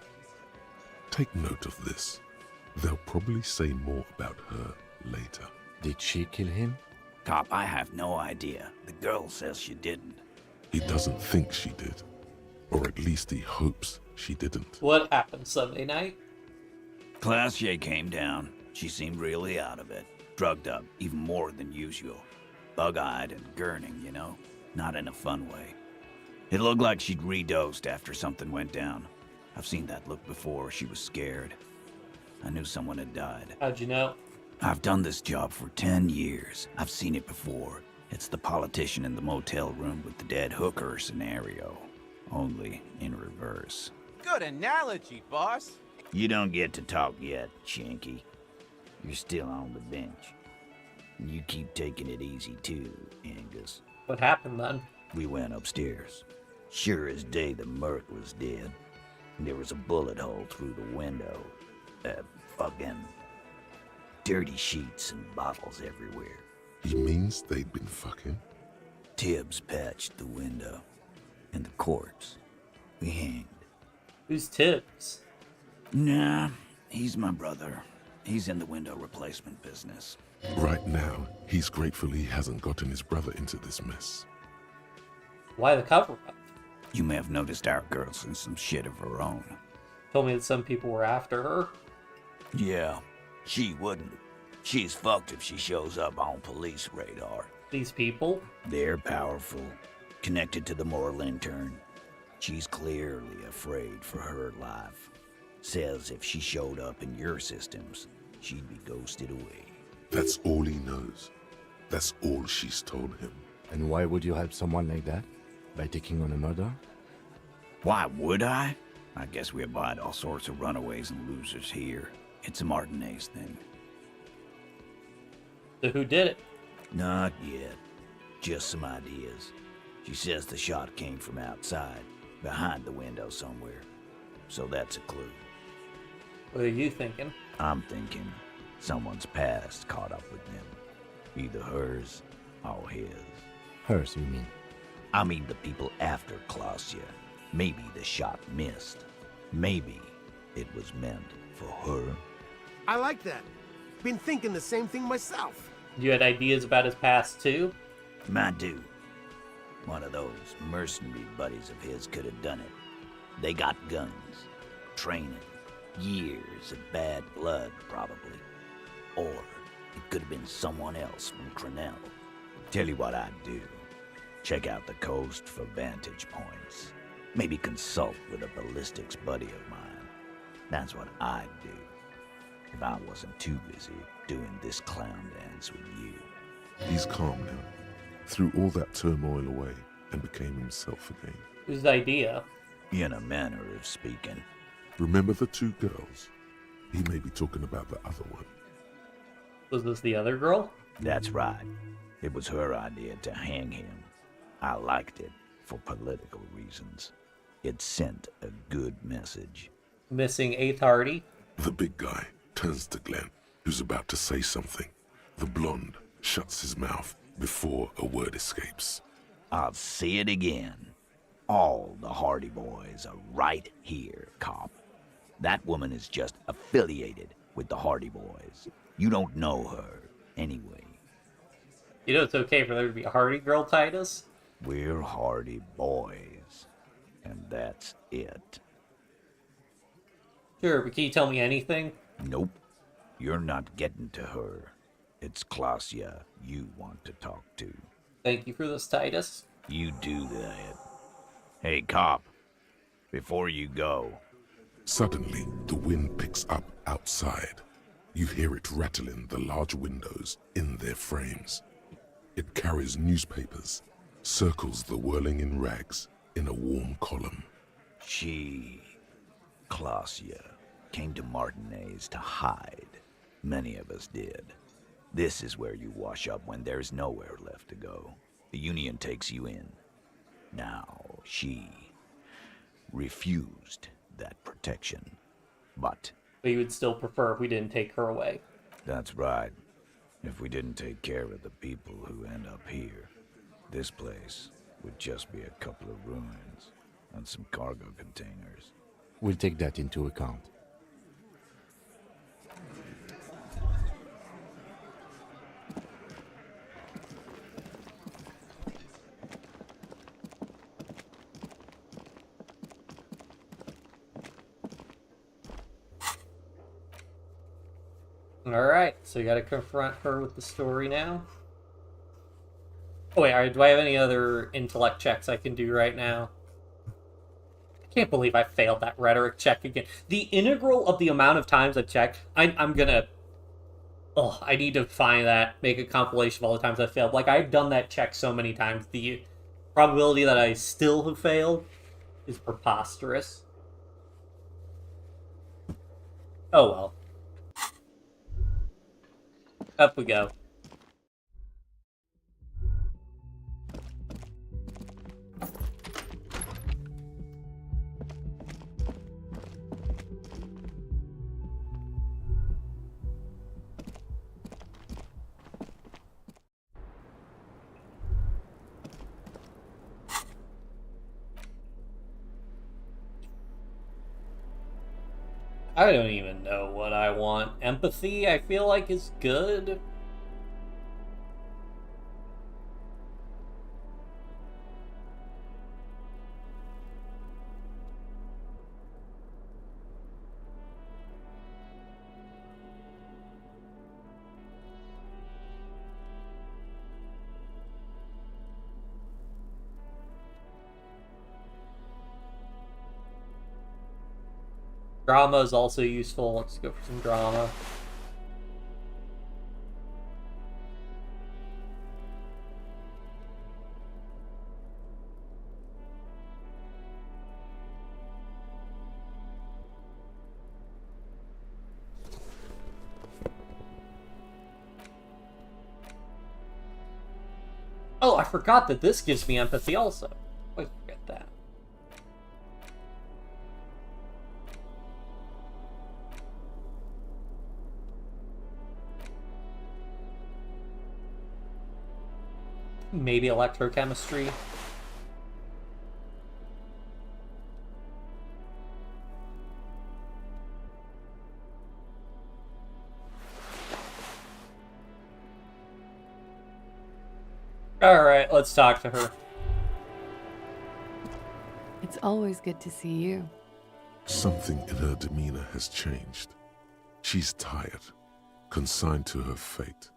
Take note of this. They'll probably say more about her later. Did she kill him? Cop, I have no idea. The girl says she didn't. He doesn't think she did. Or at least he hopes she didn't. What happened Sunday night? Classier came down. She seemed really out of it. Drugged up, even more than usual. Bug-eyed and gurning, you know? Not in a fun way. It looked like she'd redosed after something went down. I've seen that look before. She was scared. I knew someone had died. How'd you know? I've done this job for 10 years. I've seen it before. It's the politician in the motel room with the dead hooker scenario. Only in reverse. Good analogy, boss. You don't get to talk yet, Shanky. You're still on the bench. You keep taking it easy too, Angus. What happened then? We went upstairs. Sure as day the Merc was dead. There was a bullet hole through the window. Fucking dirty sheets and bottles everywhere. He means they'd been fucking? Tibbs patched the window. And the corpse. We hanged. Who's Tibbs? Nah, he's my brother. He's in the window replacement business. Right now, he's grateful he hasn't gotten his brother into this mess. Why the cover-up? You may have noticed our girl's in some shit of her own. Told me that some people were after her. Yeah, she wouldn't. She's fucked if she shows up on police radar. These people? They're powerful, connected to the Moral Intern. She's clearly afraid for her life. Says if she showed up in your systems, she'd be ghosted away. That's all he knows. That's all she's told him. And why would you help someone like that? By taking on a murder? Why would I? I guess we abide all sorts of runaways and losers here. It's a Martinez thing. So who did it? Not yet. Just some ideas. She says the shot came from outside, behind the window somewhere. So that's a clue. What are you thinking? I'm thinking someone's past caught up with them. Either hers or his. Hers, you mean? I mean the people after Klausya. Maybe the shot missed. Maybe it was meant for her. I like that. Been thinking the same thing myself. You had ideas about his past too? I do. One of those mercenary buddies of his could have done it. They got guns, training, years of bad blood, probably. Or it could have been someone else from Crenell. Tell you what I'd do. Check out the coast for vantage points. Maybe consult with a ballistics buddy of mine. That's what I'd do. If I wasn't too busy doing this clown dance with you. He's calm now. Threw all that turmoil away and became himself again. Whose idea? In a manner of speaking. Remember the 2 girls? He may be talking about the other one. Was this the other girl? That's right. It was her idea to hang him. I liked it for political reasons. It sent a good message. Missing 8th Hardy? The big guy turns to Glenn. who's about to say something. The blonde shuts his mouth before a word escapes. I'll say it again. All the Hardy Boys are right here, cop. That woman is just affiliated with the Hardy Boys. You don't know her, anyway. You know it's okay for there to be a Hardy girl, Titus? We're Hardy Boys. And that's it. Sure, but can you tell me anything? Nope. You're not getting to her. It's Klasia you want to talk to. Thank you for this, Titus. You do that. Hey, cop. Before you go... Suddenly, the wind picks up outside. You hear it rattling the large windows in their frames. It carries newspapers, circles the whirling in rags in a warm column. She, Klasia, came to Martinez to hide. Many of us did. This is where you wash up when there's nowhere left to go. The Union takes you in. Now, she refused that protection, but you would still prefer if we didn't take her away. That's right. If we didn't take care of the people who end up here, this place would just be a couple of ruins and some cargo containers. We'll take that into account. Alright, so you gotta confront her with the story now. Oh wait, alright, do I have any other intellect checks I can do right now? I can't believe I failed that rhetoric check again. The integral of the amount of times I've checked, I'm gonna... Oh, I need to find that, make a compilation of all the times I failed. Like, I've done that check so many times, the probability that I still have failed is preposterous. Oh well. Up we go. I don't even know what I want. Empathy, I feel like, is good. Drama is also useful. Let's go for some drama. Oh, I forgot that this gives me empathy also. Always forget that. Maybe electrochemistry. Alright, let's talk to her. It's always good to see you. Something in her demeanor has changed. She's tired, consigned to her fate.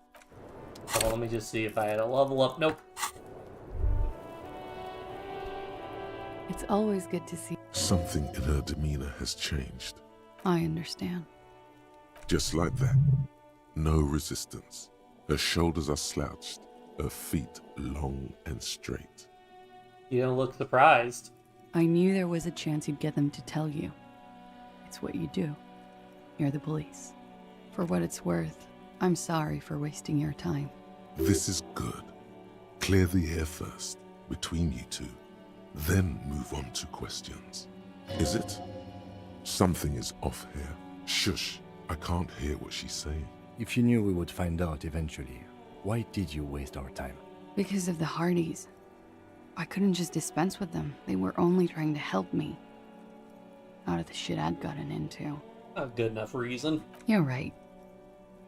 Oh, let me just see if I had a level up. Nope. It's always good to see. Something in her demeanor has changed. I understand. Just like that. No resistance. Her shoulders are slouched, her feet long and straight. You don't look surprised. I knew there was a chance you'd get them to tell you. It's what you do. You're the police. For what it's worth, I'm sorry for wasting your time. This is good. Clear the air first, between you two. Then move on to questions. Is it? Something is off here. Shush, I can't hear what she's saying. If you knew we would find out eventually, why did you waste our time? Because of the Hardys. I couldn't just dispense with them. They were only trying to help me. Out of the shit I'd gotten into. Not a good enough reason. You're right.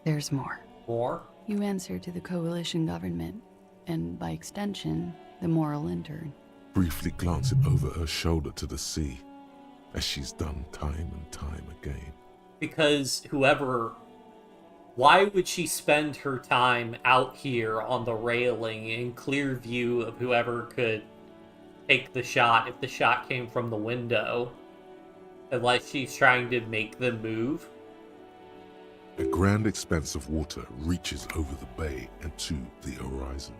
There's more. More? You answer to the coalition government, and by extension, the moral intern. Briefly glancing over her shoulder to the sea, as she's done time and time again. Because why would she spend her time out here on the railing in clear view of whoever could take the shot if the shot came from the window? Unless she's trying to make them move? A grand expanse of water reaches over the bay and to the horizon.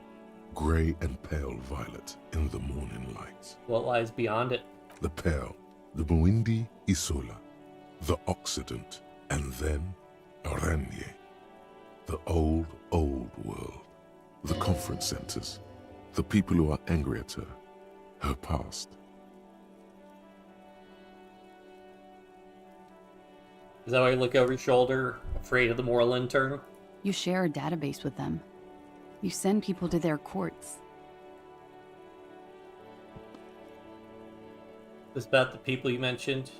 Grey and pale violet in the morning light. What lies beyond it? The pale, the Muindi Isola, the Occident, and then Aranye. The old, old world. The conference centers. The people who are angry at her. Her past. Is that why you look over your shoulder, afraid of the moral intern? You share a database with them. You send people to their courts. Is that the people you mentioned?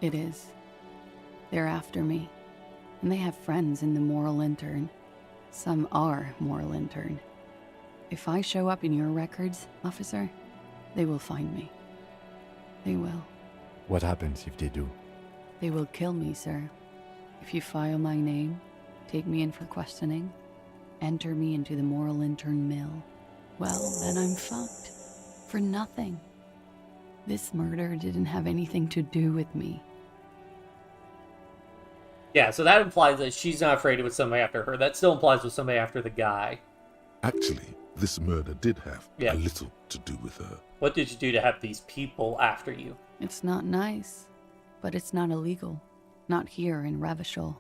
It is. They're after me. And they have friends in the moral intern. Some are moral intern. If I show up in your records, officer, they will find me. They will. What happens if they do? They will kill me, sir. If you file my name, take me in for questioning, enter me into the moral intern mill, well, then I'm fucked. For nothing. This murder didn't have anything to do with me. Yeah, so that implies that she's not afraid it was somebody after her. That still implies it was somebody after the guy. Actually, this murder did have a little to do with her. What did you do to have these people after you? It's not nice, but it's not illegal. Not here in Ravishol,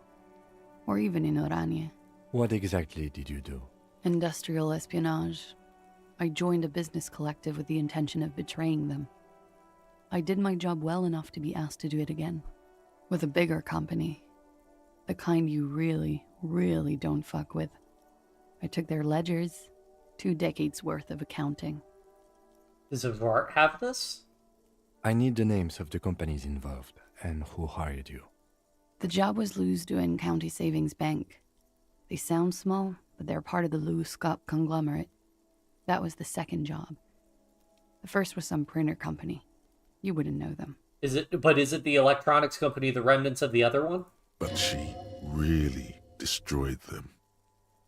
or even in Oranje. What exactly did you do? Industrial espionage. I joined a business collective with the intention of betraying them. I did my job well enough to be asked to do it again. With a bigger company. The kind you really, really don't fuck with. I took their ledgers, 2 decades worth of accounting. Does Vart have this? I need the names of the companies involved and who hired you. The job was Lewes County Savings Bank. They sound small, but they're part of the Lewes conglomerate. That was the second job. The first was some printer company. You wouldn't know them. Is it the electronics company, the remnants of the other one? But she really destroyed them.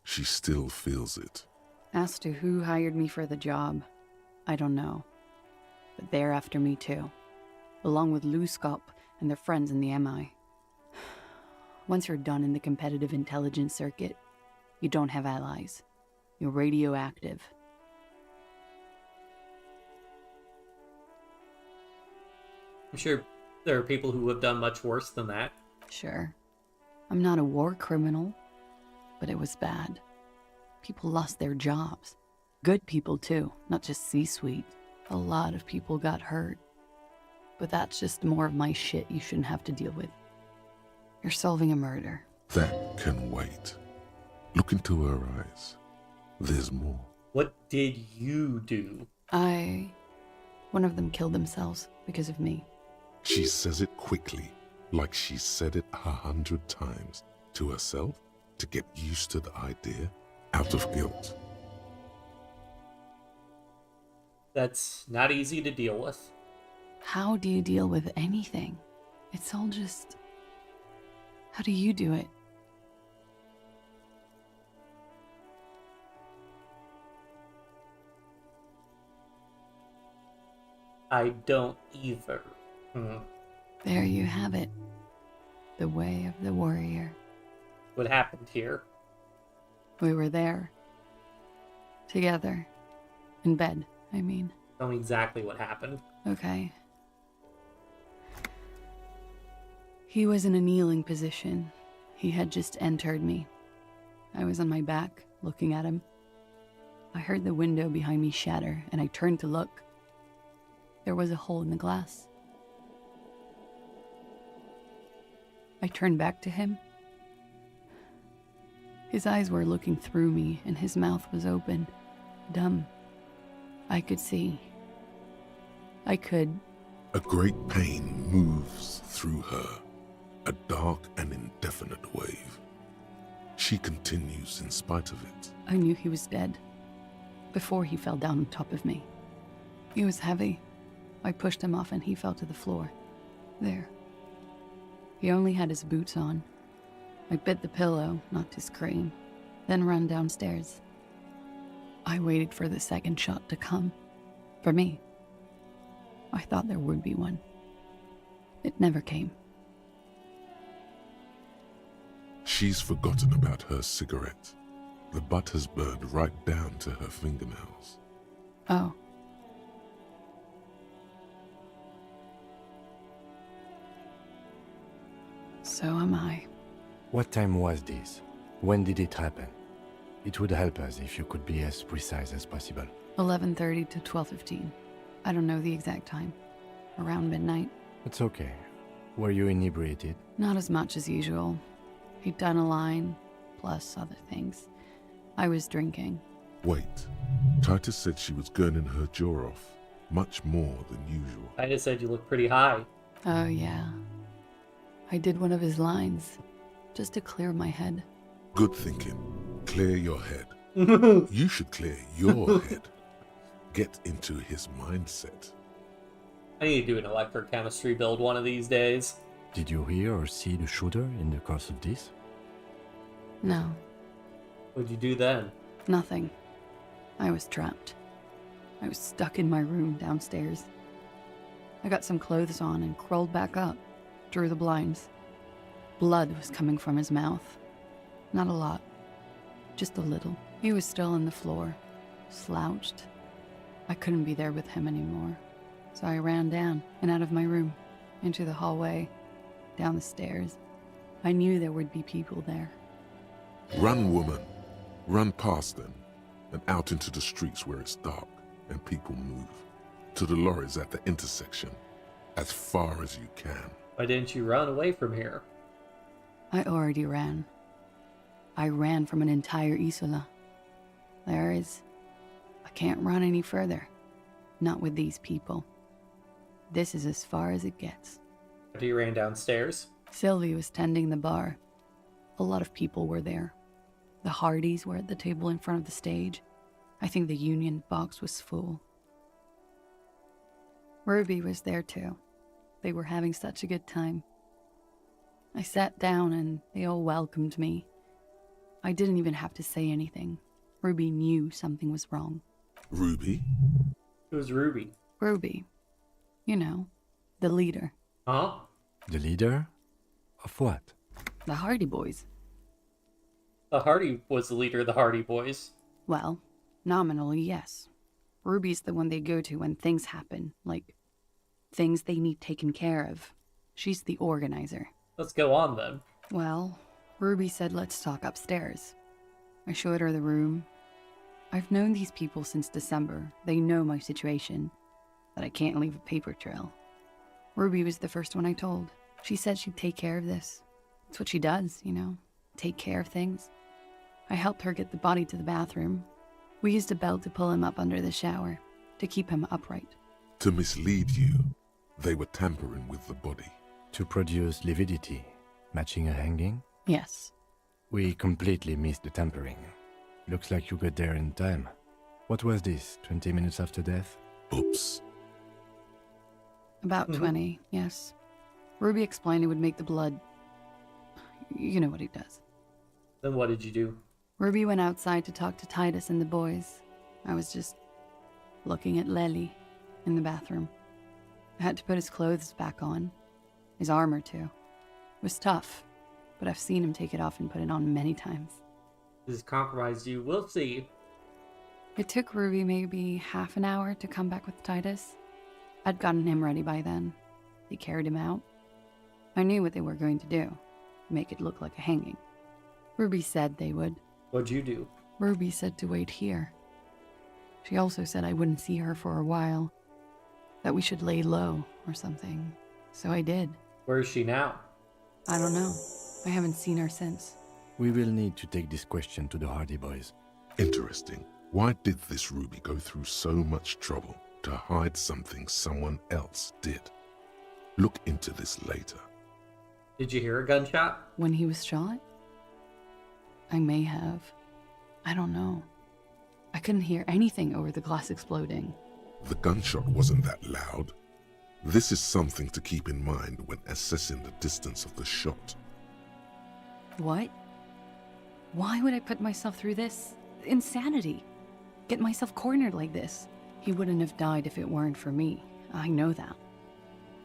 She still feels it. As to who hired me for the job, I don't know. But they're after me too. Along with Luskop and their friends in the MI. Once you're done in the competitive intelligence circuit, you don't have allies. You're radioactive. I'm sure there are people who have done much worse than that. Sure. I'm not a war criminal, but it was bad. People lost their jobs. Good people too, not just C-suite. A lot of people got hurt. But that's just more of my shit you shouldn't have to deal with. You're solving a murder. That can wait. Look into her eyes. There's more. What did you do? One of them killed themselves because of me. She says it quickly, like she said it 100 times. To herself, to get used to the idea, out of guilt. That's not easy to deal with. How do you deal with anything? It's all just... How do you do it? I don't either. There you have it. The way of the warrior. What happened here? We were there. Together. In bed, I mean. Tell me exactly what happened. Okay. He was in a kneeling position. He had just entered me. I was on my back, looking at him. I heard the window behind me shatter, and I turned to look. There was a hole in the glass. I turned back to him. His eyes were looking through me, and his mouth was open, dumb. I could see. I could. A great pain moves through her, a dark and indefinite wave. She continues in spite of it. I knew he was dead before he fell down on top of me. He was heavy. I pushed him off and he fell to the floor. There. He only had his boots on. I bit the pillow, not to scream, then ran downstairs. I waited for the second shot to come. For me. I thought there would be one. It never came. She's forgotten about her cigarette. The butt has burned right down to her fingernails. Oh. So am I. What time was this? When did it happen? It would help us if you could be as precise as possible. 11:30 to 12:15. I don't know the exact time. Around midnight. It's okay. Were you inebriated? Not as much as usual. He'd done a line, plus other things. I was drinking. Wait. Titus said she was gurning her jaw off, much more than usual. I just said you look pretty high. Oh, yeah. I did one of his lines, just to clear my head. Good thinking. Clear your head. You should clear your head. Get into his mindset. I need to do an electrochemistry build one of these days. Did you hear or see the shooter in the course of this? No. What'd you do then? Nothing. I was trapped. I was stuck in my room downstairs. I got some clothes on and crawled back up, drew the blinds. Blood was coming from his mouth. Not a lot. Just a little. He was still on the floor, slouched. I couldn't be there with him anymore. So I ran down and out of my room, into the hallway, down the stairs. I knew there would be people there. Run, woman. Run past them and out into the streets where it's dark and people move. To the lorries at the intersection, as far as you can. Why didn't you run away from here? I already ran. I ran from an entire Isola. I can't run any further. Not with these people. This is as far as it gets. After you ran downstairs? Sylvie was tending the bar. A lot of people were there. The Hardys were at the table in front of the stage. I think the Union box was full. Ruby was there too. They were having such a good time. I sat down and they all welcomed me. I didn't even have to say anything. Ruby knew something was wrong. Ruby? Who's Ruby? Ruby. You know, the leader. Huh? The leader? Of what? The Hardy Boys. The Hardy was the leader of the Hardy Boys. Well, nominally, yes. Ruby's the one they go to when things happen, like things they need taken care of. She's the organizer. Let's go on then. Well, Ruby said let's talk upstairs. I showed her the room. I've known these people since December. They know my situation, that I can't leave a paper trail. Ruby was the first one I told. She said she'd take care of this. It's what she does, you know, take care of things. I helped her get the body to the bathroom. We used a belt to pull him up under the shower, to keep him upright. To mislead you, they were tampering with the body. To produce lividity, matching a hanging? Yes. We completely missed the tampering. Looks like you got there in time. What was this, 20 minutes after death? Oops. About 20, yes. Ruby explained it would make the blood... You know what he does. Then what did you do? Ruby went outside to talk to Titus and the boys. I was just looking at Lely in the bathroom. I had to put his clothes back on. His armor, too. It was tough, but I've seen him take it off and put it on many times. This has compromised you. We'll see. It took Ruby maybe half an hour to come back with Titus. I'd gotten him ready by then. They carried him out. I knew what they were going to do. Make it look like a hanging. Ruby said they would. What'd you do? Ruby said to wait here. She also said I wouldn't see her for a while. That we should lay low or something. So I did. Where is she now? I don't know. I haven't seen her since. We will need to take this question to the Hardy Boys. Interesting. Why did this Ruby go through so much trouble to hide something someone else did? Look into this later. Did you hear a gunshot? When he was shot? I may have. I don't know. I couldn't hear anything over the glass exploding. The gunshot wasn't that loud. This is something to keep in mind when assessing the distance of the shot. What? Why would I put myself through this? Insanity. Get myself cornered like this. He wouldn't have died if it weren't for me. I know that.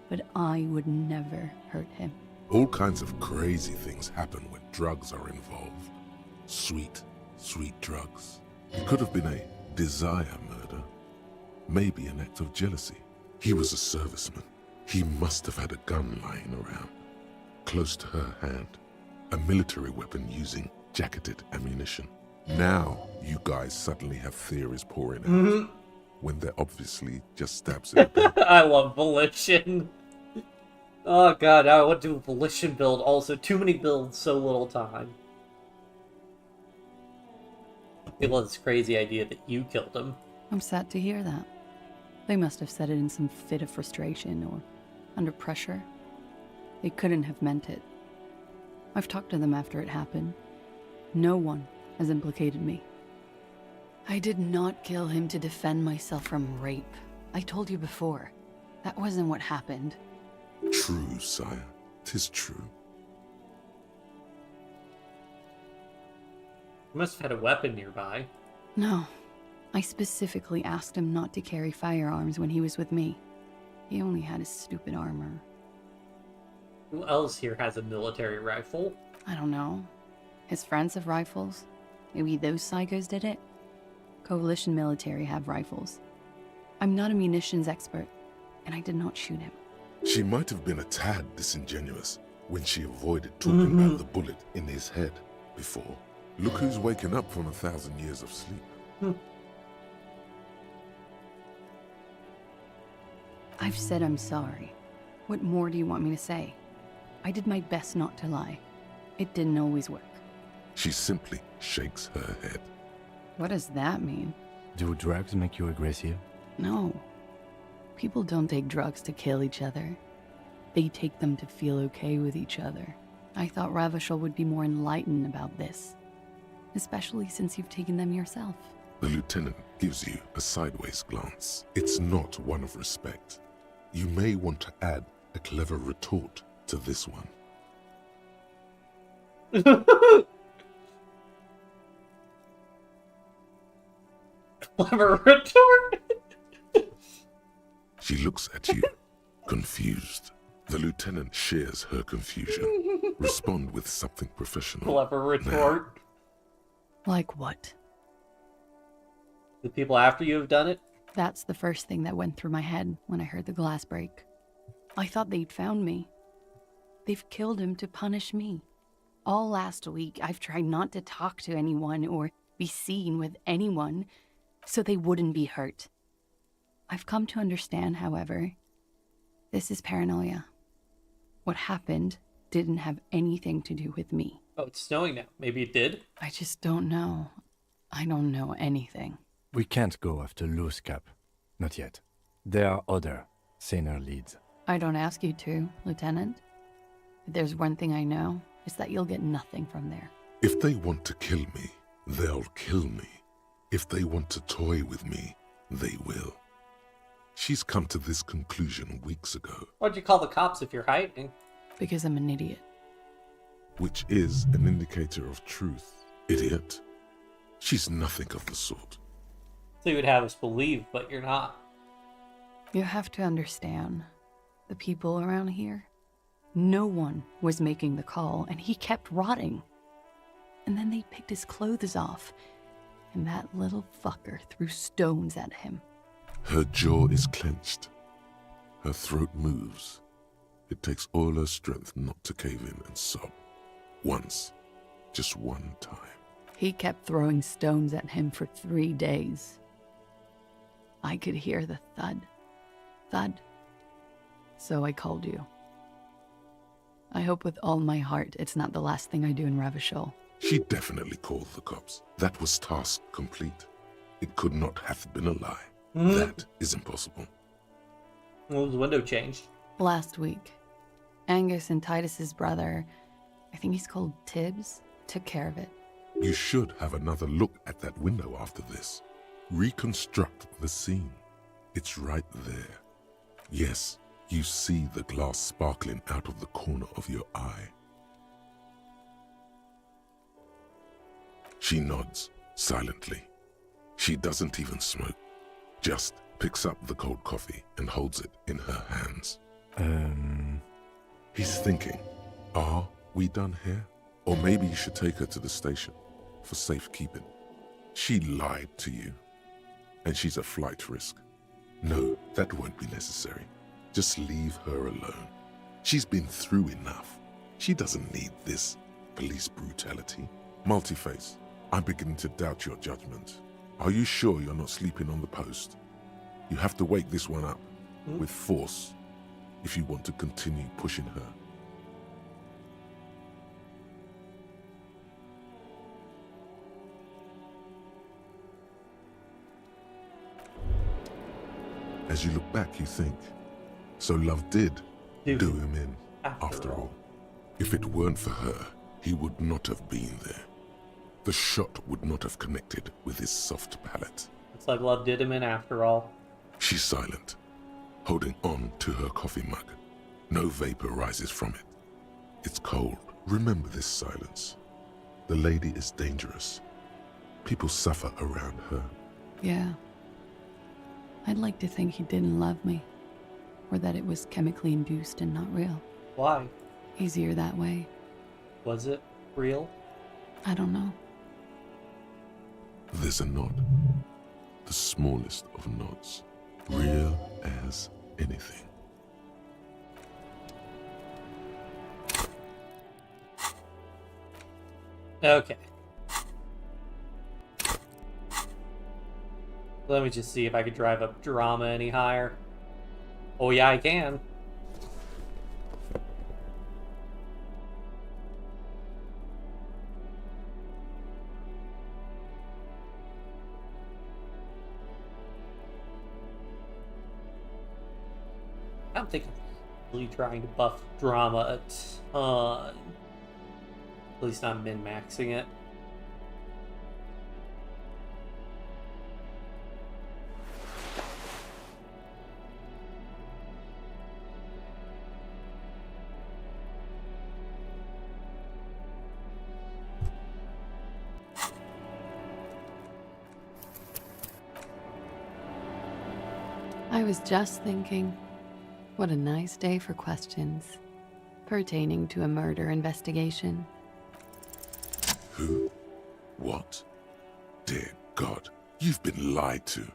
But I would never hurt him. All kinds of crazy things happen when drugs are involved. Sweet, sweet drugs. It could have been a desire murder. Maybe an act of jealousy. He was a serviceman. He must have had a gun lying around, close to her hand. A military weapon using jacketed ammunition. Now, you guys suddenly have theories pouring out, when they're obviously just stabs in the back. I love Volition. Oh god, I want to do a Volition build. Also, too many builds, so little time. I love this crazy idea that you killed him. I'm sad to hear that. They must have said it in some fit of frustration or under pressure. They couldn't have meant it. I've talked to them after it happened. No one has implicated me. I did not kill him to defend myself from rape. I told you before. That wasn't what happened. True, sire. 'Tis true. You must have had a weapon nearby. No. I specifically asked him not to carry firearms when he was with me. He only had his stupid armor. Who else here has a military rifle? I don't know. His friends have rifles. Maybe those psychos did it. Coalition military have rifles. I'm not a munitions expert, and I did not shoot him. She might have been a tad disingenuous when she avoided talking about the bullet in his head before. Look who's waking up from 1,000 years of sleep. I've said I'm sorry. What more do you want me to say? I did my best not to lie. It didn't always work. She simply shakes her head. What does that mean? Do drugs make you aggressive? No. People don't take drugs to kill each other. They take them to feel okay with each other. I thought Ravishal would be more enlightened about this. Especially since you've taken them yourself. The lieutenant gives you a sideways glance. It's not one of respect. You may want to add a clever retort to this one. Clever retort? She looks at you, confused. The lieutenant shares her confusion. Respond with something professional. Clever retort. Like what? The people after you have done it? That's the first thing that went through my head when I heard the glass break. I thought they'd found me. They've killed him to punish me. All last week, I've tried not to talk to anyone or be seen with anyone so they wouldn't be hurt. I've come to understand, however, this is paranoia. What happened didn't have anything to do with me. Oh, it's snowing now. Maybe it did? I just don't know. I don't know anything. We can't go after Loose Cap. Not yet. There are other, saner leads. I don't ask you to, Lieutenant. If there's one thing I know, it's that you'll get nothing from there. If they want to kill me, they'll kill me. If they want to toy with me, they will. She's come to this conclusion weeks ago. Why'd you call the cops if you're hiding? Because I'm an idiot. Which is an indicator of truth. Idiot. She's nothing of the sort. So you would have us believe, but you're not. You have to understand, the people around here, no one was making the call, and he kept rotting. And then they picked his clothes off, and that little fucker threw stones at him. Her jaw is clenched. Her throat moves. It takes all her strength not to cave in and sob. Once. Just one time. He kept throwing stones at him for 3 days. I could hear the thud. Thud. So I called you. I hope with all my heart it's not the last thing I do in Ravishol. She definitely called the cops. That was task complete. It could not have been a lie. That is impossible. Well, the window changed. Last week, Angus and Titus's brother, I think he's called Tibbs, took care of it. You should have another look at that window after this. Reconstruct the scene. It's right there. Yes, you see the glass sparkling out of the corner of your eye. She nods, silently. She doesn't even smoke. Just picks up the cold coffee and holds it in her hands. He's thinking, are we done here? Or maybe you should take her to the station for safekeeping. She lied to you, and she's a flight risk. No, that won't be necessary. Just leave her alone. She's been through enough. She doesn't need this police brutality. Multiface, I'm beginning to doubt your judgment. Are you sure you're not sleeping on the post? You have to wake this one up with force if you want to continue pushing her. As you look back, you think, so love did do him in, after all. If it weren't for her, he would not have been there. The shot would not have connected with his soft palate. It's like love did him in after all. She's silent, holding on to her coffee mug. No vapor rises from it. It's cold. Remember this silence. The lady is dangerous. People suffer around her. Yeah. I'd like to think he didn't love me, or that it was chemically induced and not real. Why? Easier that way. Was it real? I don't know. There's a nod. The smallest of nods. Real as anything. Okay. Let me just see if I could drive up drama any higher. Oh yeah, I can. I don't think I'm really trying to buff drama a ton. At least not min-maxing it. I was just thinking, what a nice day for questions pertaining to a murder investigation. Who? What? Dear God, you've been lied to.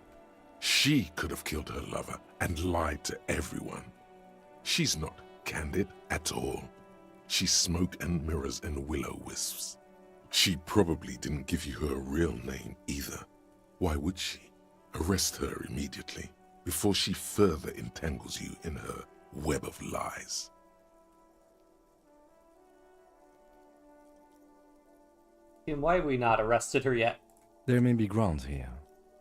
She could have killed her lover and lied to everyone. She's not candid at all. She's smoke and mirrors and will-o-wisps. She probably didn't give you her real name either. Why would she? Arrest her immediately before she further entangles you in her web of lies. And why have we not arrested her yet? There may be grounds here,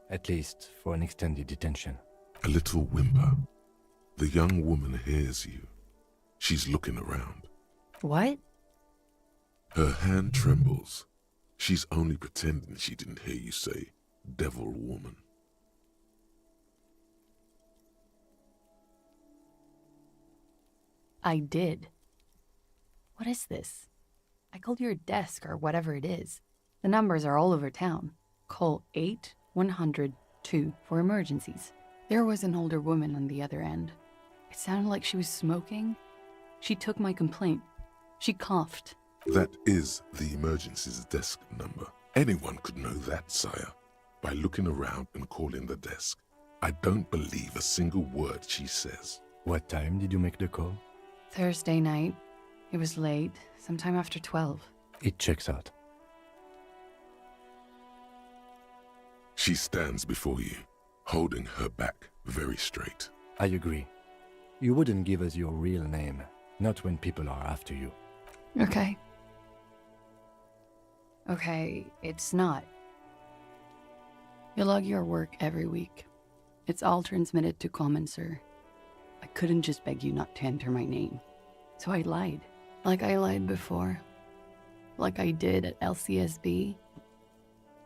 at least for an extended detention. A little whimper. The young woman hears you. She's looking around. What? Her hand trembles. She's only pretending she didn't hear you say, devil woman. I did. What is this? I called your desk or whatever it is. The numbers are all over town. Call 8-100-2 for emergencies. There was an older woman on the other end. It sounded like she was smoking. She took my complaint. She coughed. That is the emergencies desk number. Anyone could know that, sire, by looking around and calling the desk. I don't believe a single word she says. What time did you make the call? Thursday night. It was late, sometime after 12. It checks out. She stands before you, holding her back very straight. I agree. You wouldn't give us your real name, not when people are after you. Okay. Okay, it's not. You log your work every week. It's all transmitted to Common, sir. I couldn't just beg you not to enter my name. So I lied. Like I lied before. Like I did at LCSB.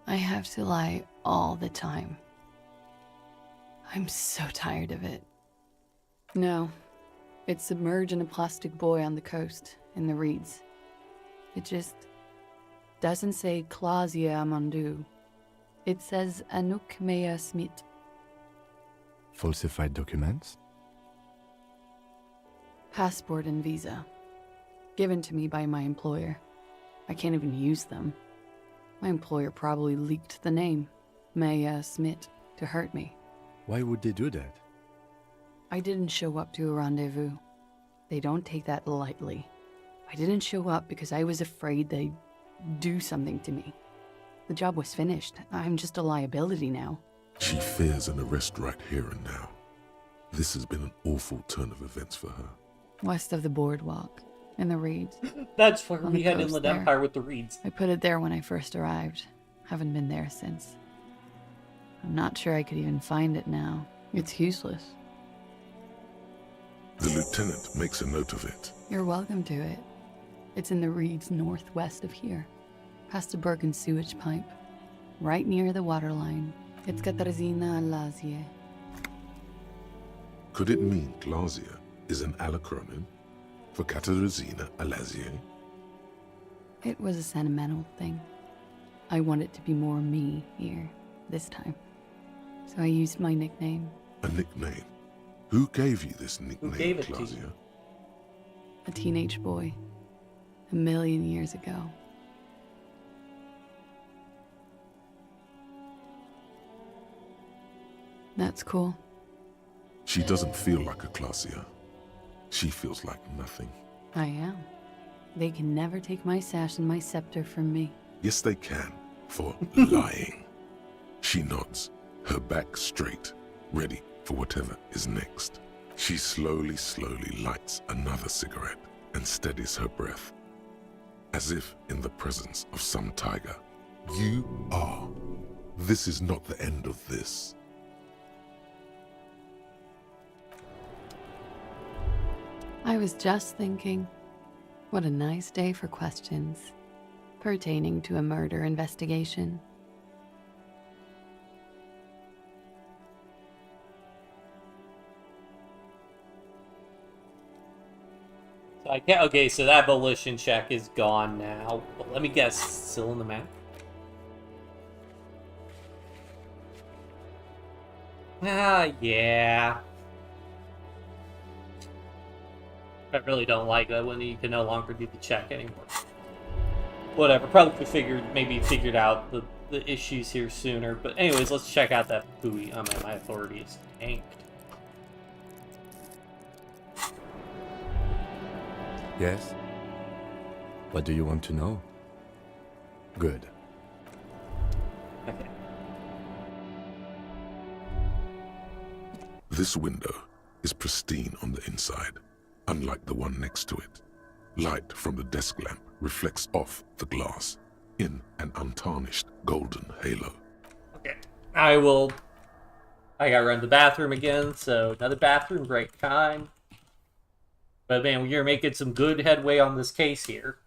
I have to lie all the time. I'm so tired of it. No. It's submerged in a plastic buoy on the coast, in the reeds. It just doesn't say Clausia Amandu. It says Anouk Mea Smith. Falsified documents? Passport and visa. Given to me by my employer. I can't even use them. My employer probably leaked the name, Mea Smith, to hurt me. Why would they do that? I didn't show up to a rendezvous. They don't take that lightly. I didn't show up because I was afraid they'd do something to me. The job was finished. I'm just a liability now. She fears an arrest right here and now. This has been an awful turn of events for her. West of the boardwalk, in the reeds. That's where On we the had coast Inland there. Empire with the reeds. I put it there when I first arrived. Haven't been there since. I'm not sure I could even find it now. It's useless. The lieutenant makes a note of it. You're welcome to it. It's in the reeds northwest of here, past a Bergen sewage pipe, right near the waterline. It's Katarzyna Lazie. Could it mean Glasia is an alacronym for Katarzyna Alazier? It was a sentimental thing. I wanted to be more me here, this time. So I used my nickname. A nickname? Who gave you this nickname, gave it to Glasia? you? A teenage boy. 1,000,000 years ago. That's cool. She doesn't feel like a Glasia. She feels like nothing. I am. They can never take my sash and my scepter from me. Yes, they can, for lying. She nods, her back straight, ready for whatever is next. She slowly lights another cigarette and steadies her breath, as if in the presence of some tiger. You are. This is not the end of this. I was just thinking, what a nice day for questions pertaining to a murder investigation. So I can't, okay, so that volition check is gone now. But let me guess, still in the map? Ah, yeah. I really don't like that when you can no longer do the check anymore. Whatever, probably figured out the issues here sooner. But anyways, let's check out that buoy. Oh man, my authority is tanked. Yes? What do you want to know? Good. Okay. This window is pristine on the inside, unlike the one next to it. Light from the desk lamp reflects off the glass in an untarnished golden halo. Okay. I gotta run to the bathroom again, so another bathroom break time. But man, you're making some good headway on this case here.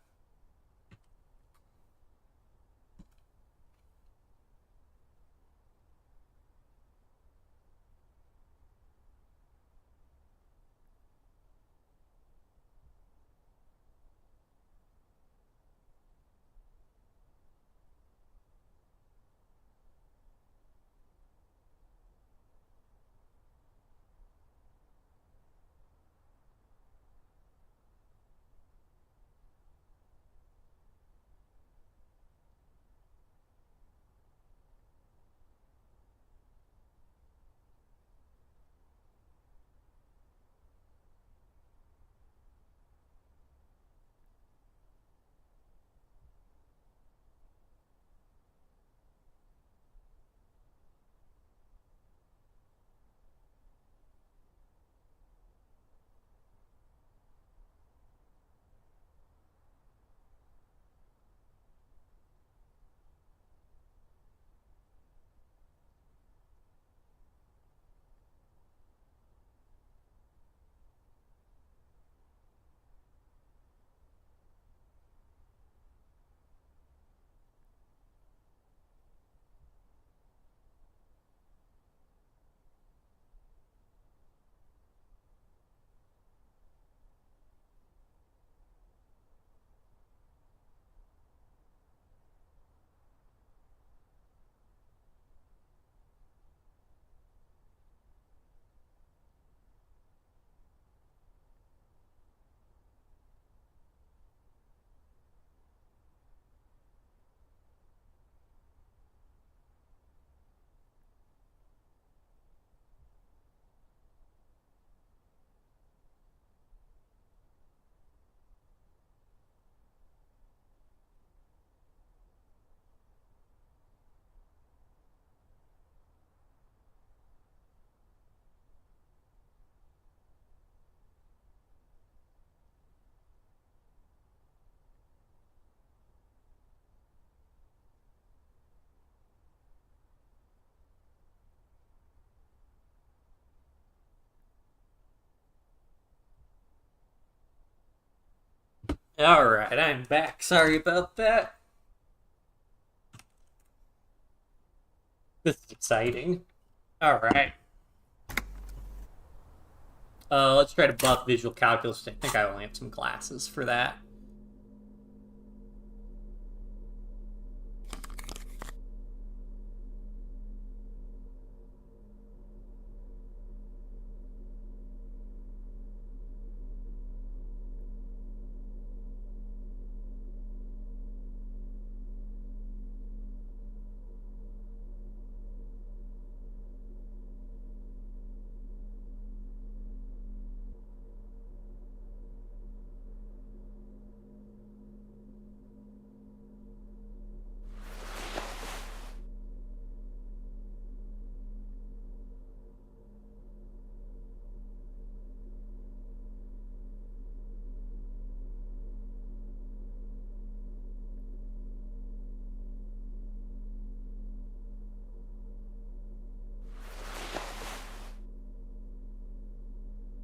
Alright, I'm back. Sorry about that. This is exciting. Alright. Let's try to buff visual calculus. I think I only have some classes for that.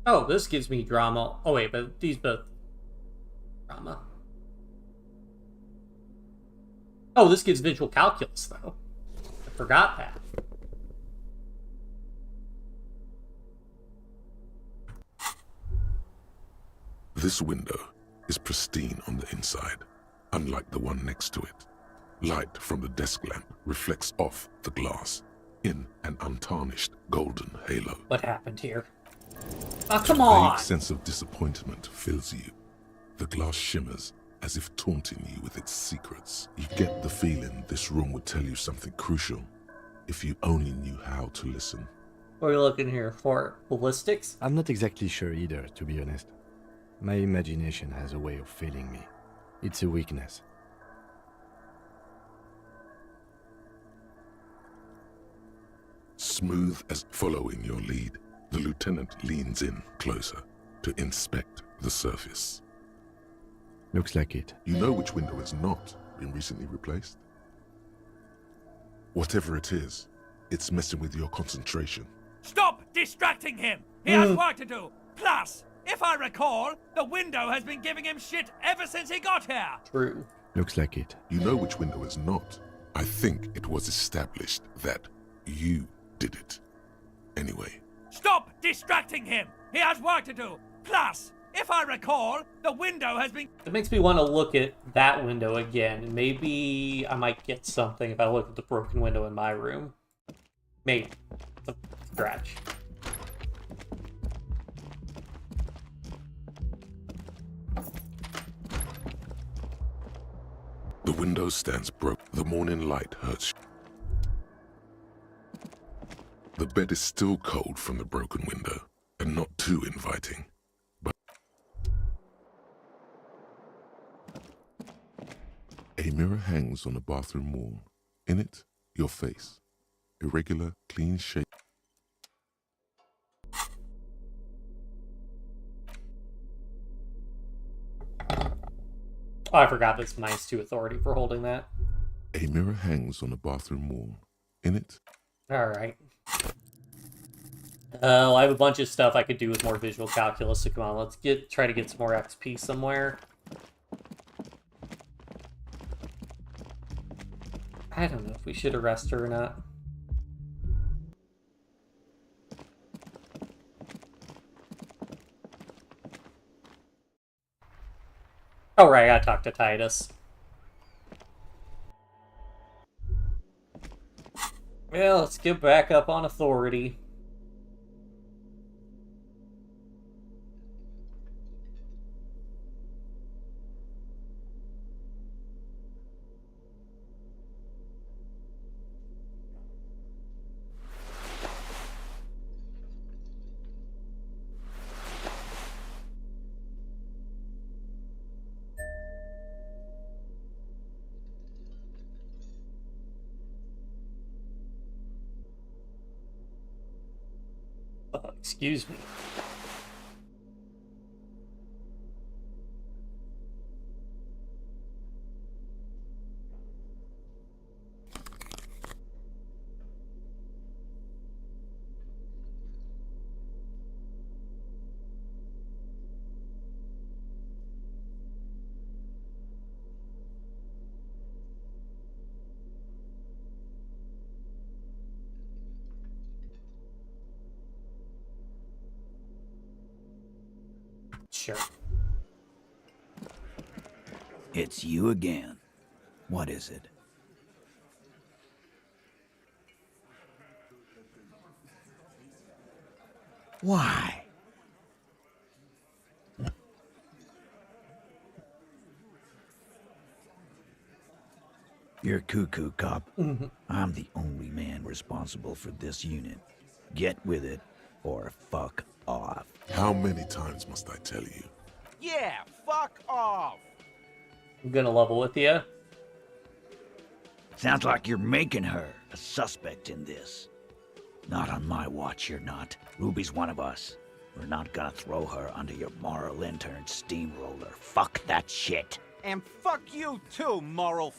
Oh, this gives me drama. Oh wait, but these both drama. Oh, this gives visual calculus though. I forgot that. This window is pristine on the inside, unlike the one next to it. Light from the desk lamp reflects off the glass in an untarnished golden halo. What happened here? Oh, come A on! vague sense of disappointment fills you. The glass shimmers as if taunting you with its secrets. You get the feeling this room would tell you something crucial if you only knew how to listen. What are we looking here for? Ballistics? I'm not exactly sure either, to be honest. My imagination has a way of failing me. It's a weakness. Smooth as following your lead, the lieutenant leans in closer to inspect the surface. Looks like it. You know which window has not been recently replaced? Whatever it is, it's messing with your concentration. Stop distracting him! He has work to do! Plus, if I recall, the window has been giving him shit ever since he got here! True. Looks like it. You know which window is not. I think it was established that you did it. Anyway. Stop distracting him! He has work to do! Plus, if I recall, the window has been... It makes me want to look at that window again, and maybe I might get something if I look at the broken window in my room. Maybe. A scratch. The window stands broke. The morning light hurts. The bed is still cold from the broken window, and not too inviting. But a mirror hangs on the bathroom wall. In it, your face. Irregular, clean shape. Oh, I forgot this minus 2 authority for holding that. A mirror hangs on the bathroom wall. In it. Alright. I have a bunch of stuff I could do with more visual calculus, so come on, let's try to get some more XP somewhere. I don't know if we should arrest her or not. Oh right, I gotta talk to Titus. Well, let's get back up on authority. Excuse me. Sure. It's you again. What is it? Why? You're cuckoo, cop. I'm the only man responsible for this unit. Get with it, or fuck off. How many times must I tell you? Yeah, fuck off. I'm gonna level with you. Sounds like you're making her a suspect in this. Not on my watch, you're not. Ruby's one of us. We're not gonna throw her under your moral intern steamroller. Fuck that shit. And fuck you too, moral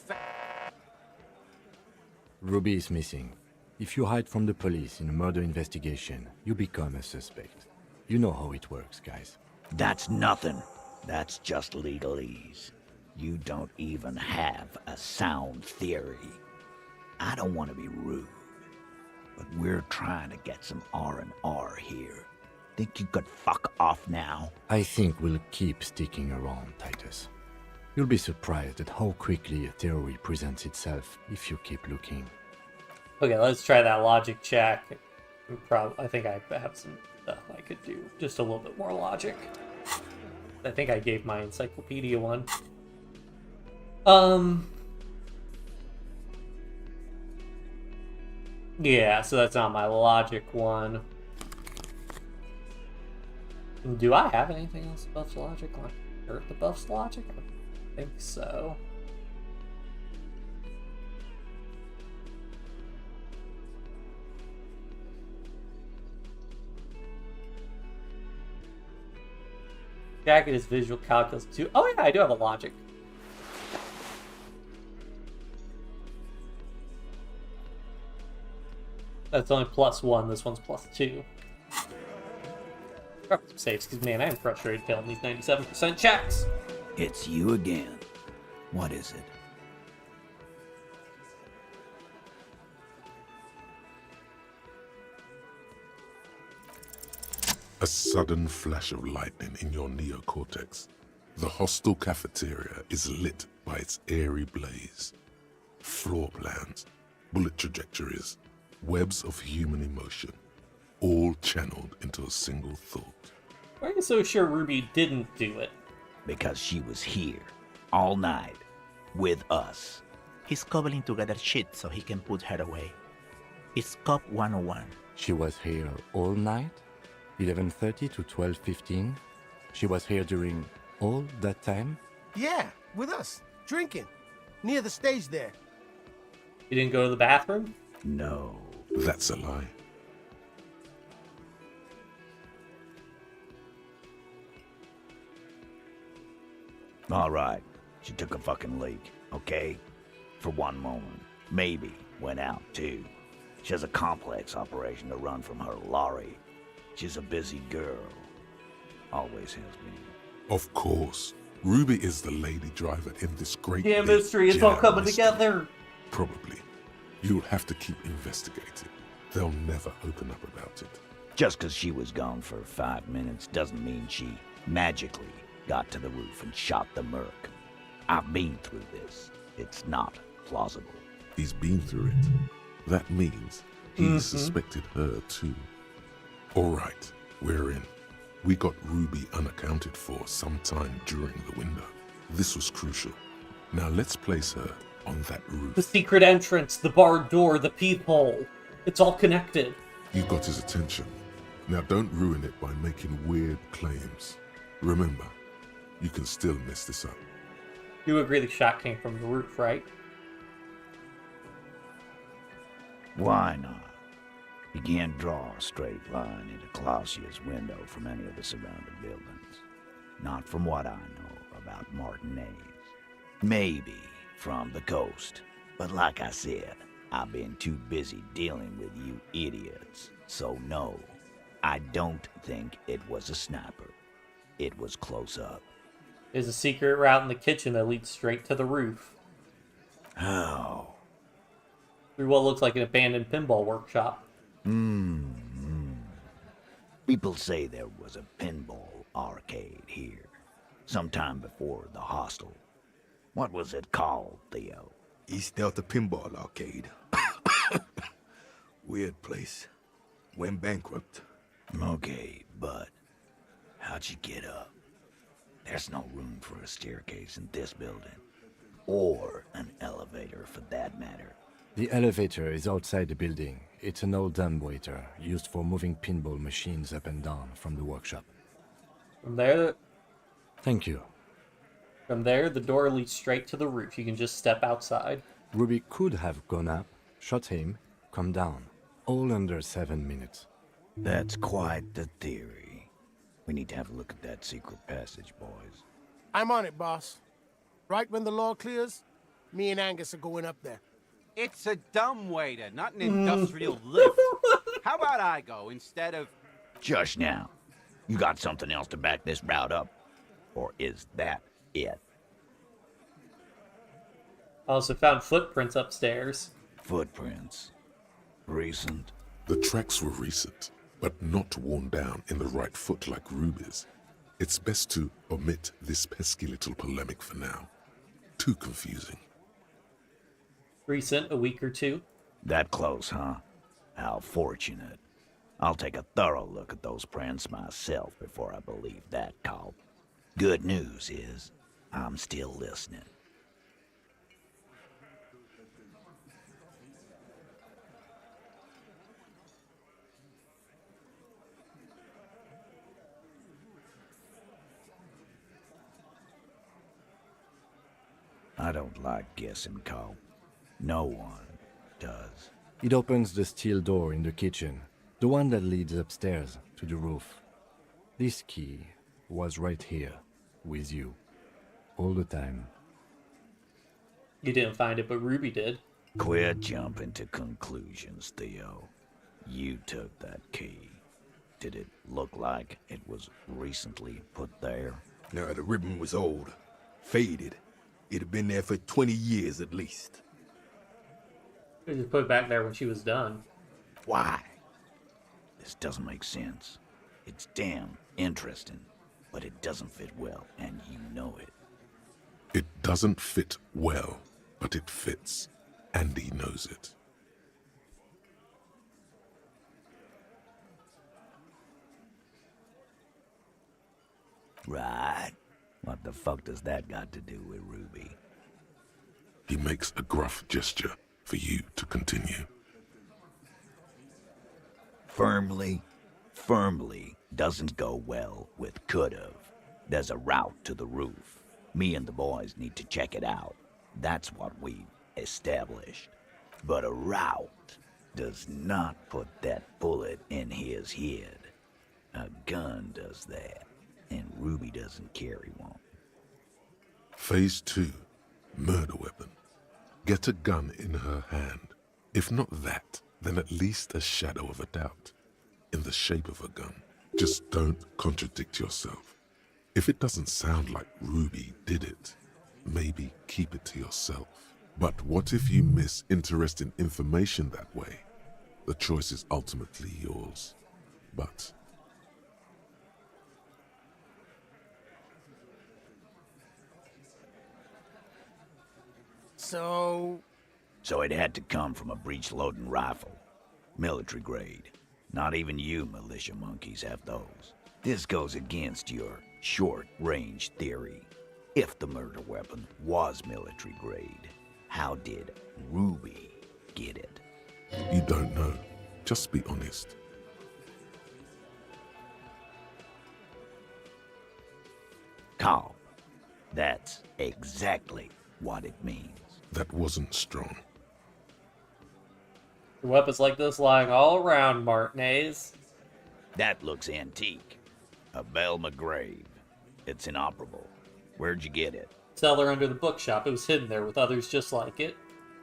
Ruby is missing. If you hide from the police in a murder investigation, you become a suspect. You know how it works, guys. That's nothing. That's just legalese. You don't even have a sound theory. I don't want to be rude, but we're trying to get some R&R here. Think you could fuck off now? I think we'll keep sticking around, Titus. You'll be surprised at how quickly a theory presents itself if you keep looking. Okay, let's try that logic check. I think I have some stuff I could do. Just a little bit more logic. I think I gave my encyclopedia one. Yeah, so that's not my logic one. Do I have anything else above logic? Like, or the buffs logic? I don't think so. Jacket is visual calculus too. Oh yeah, I do have a logic. That's only +1. This one's +2. Grab some saves, because man, I am frustrated failing these 97% checks. It's you again. What is it? A sudden flash of lightning in your neocortex. The hostel cafeteria is lit by its airy blaze. Floor plans, bullet trajectories, webs of human emotion, all channeled into a single thought. Why are you so sure Ruby didn't do it? Because she was here, all night, with us. He's cobbling together shit so he can put her away. It's Cop 101. She was here all night? 11:30 to 12:15? She was here during all that time? Yeah, with us, drinking, near the stage there. You didn't go to the bathroom? No. That's a lie. All right, she took a fucking leak, okay? For one moment. Maybe went out too. She has a complex operation to run from her lorry. She's a busy girl. Always has been. Of course. Ruby is the lady driver in this great Damn big mystery, it's all jam coming mystery. together. Probably. You'll have to keep investigating. They'll never open up about it. Just because she was gone for 5 minutes doesn't mean she magically got to the roof and shot the merc. I've been through this. It's not plausible. He's been through it. That means he suspected her too. All right, we're in. We got Ruby unaccounted for sometime during the window. This was crucial. Now let's place her on that roof. The secret entrance, the barred door, the peephole. It's all connected. You got his attention. Now don't ruin it by making weird claims. Remember, you can still mess this up. You agree the shot came from the roof, right? Why not? You can't draw a straight line into Clausia's window from any of the surrounding buildings. Not from what I know about Martinez. Maybe from the coast. But like I said, I've been too busy dealing with you idiots. So no, I don't think it was a sniper. It was close up. There's a secret route in the kitchen that leads straight to the roof. How? Through what looks like an abandoned pinball workshop. People say there was a pinball arcade here, sometime before the hostel. What was it called, Theo? East Delta Pinball Arcade. Weird place. Went bankrupt. Okay, but how'd you get up? There's no room for a staircase in this building. Or an elevator, for that matter. The elevator is outside the building. It's an old dumbwaiter used for moving pinball machines up and down from the workshop. From there, Thank you. From there, the door leads straight to the roof. You can just step outside. Ruby could have gone up, shot him, come down. All under 7 minutes. That's quite the theory. We need to have a look at that secret passage, boys. I'm on it, boss. Right when the law clears, me and Angus are going up there. It's a dumbwaiter, not an industrial lift. How about I go instead of... Just now. You got something else to back this route up? Or is that it? I also found footprints upstairs. Footprints. Recent? The tracks were recent, but not worn down in the right foot like Ruby's. It's best to omit this pesky little polemic for now. Too confusing. Recent, a week or two. That close, huh? How fortunate. I'll take a thorough look at those prints myself before I believe that call. Good news is, I'm still listening. I don't like guessing, Cole. No one does. It opens the steel door in the kitchen, the one that leads upstairs to the roof. This key was right here, with you, all the time. You didn't find it, but Ruby did. Quit jumping to conclusions, Theo. You took that key. Did it look like it was recently put there? No, the ribbon was old, faded. It had been there for 20 years at least. They just put it back there when she was done. Why? This doesn't make sense. It's damn interesting, but it doesn't fit well, and you know it. It doesn't fit well, but it fits, and he knows it. Right. What the fuck does that got to do with Ruby? He makes a gruff gesture for you to continue. Firmly doesn't go well with could've. There's a route to the roof. Me and the boys need to check it out. That's what we've established. But a route does not put that bullet in his head. A gun does that, and Ruby doesn't carry one. Phase 2, murder weapon. Get a gun in her hand. If not that, then at least a shadow of a doubt. In the shape of a gun. Just don't contradict yourself. If it doesn't sound like Ruby did it, maybe keep it to yourself. But what if you miss interesting information that way? The choice is ultimately yours. But... So it had to come from a breech-loading rifle. Military grade. Not even you militia monkeys have those. This goes against your short-range theory. If the murder weapon was military grade, how did Ruby get it? You don't know. Just be honest. Calm. That's exactly what it means. That wasn't strong. Weapons like this lying all around, Martinez. That looks antique. A Velma grave. It's inoperable. Where'd you get it? Cellar under the bookshop. It was hidden there with others just like it.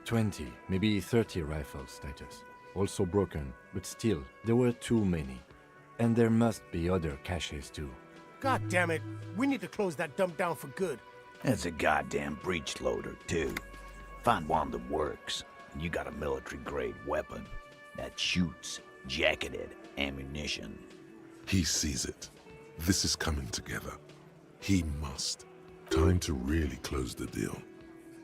20, maybe 30 rifles, Titus. Also broken, but still, there were too many. And there must be other caches too. God damn it. We need to close that dump down for good. That's a goddamn breech loader, too. Find one that works, and you got a military-grade weapon that shoots jacketed ammunition. He sees it. This is coming together. He must. Time to really close the deal.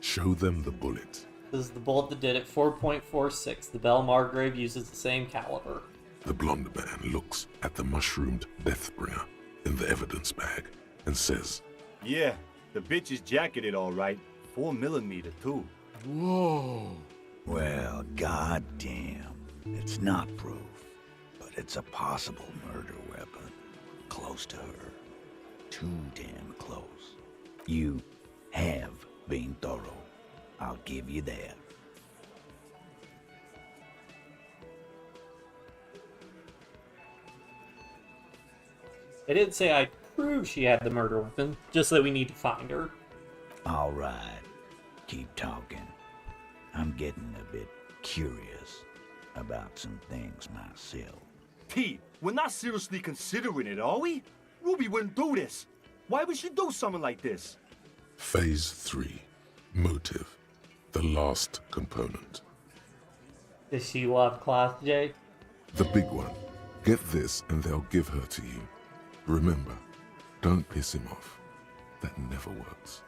Show them the bullet. This is the bullet that did it. 4.46. The Bell Margrave uses the same caliber. The blonde man looks at the mushroomed Deathbringer in the evidence bag and says, Yeah, the bitch is jacketed all right. 4mm too. Whoa. Well, goddamn. It's not proof, but it's a possible murder weapon. Close to her. Too damn close. You have been thorough. I'll give you that. They didn't say I prove she had the murder weapon, just that we need to find her. All right. Keep talking. I'm getting a bit curious about some things myself. T, we're not seriously considering it, are we? Ruby wouldn't do this. Why would she do something like this? Phase 3. Motive. The last component. Does she love Class J? The big one. Get this and they'll give her to you. Remember, don't piss him off. That never works.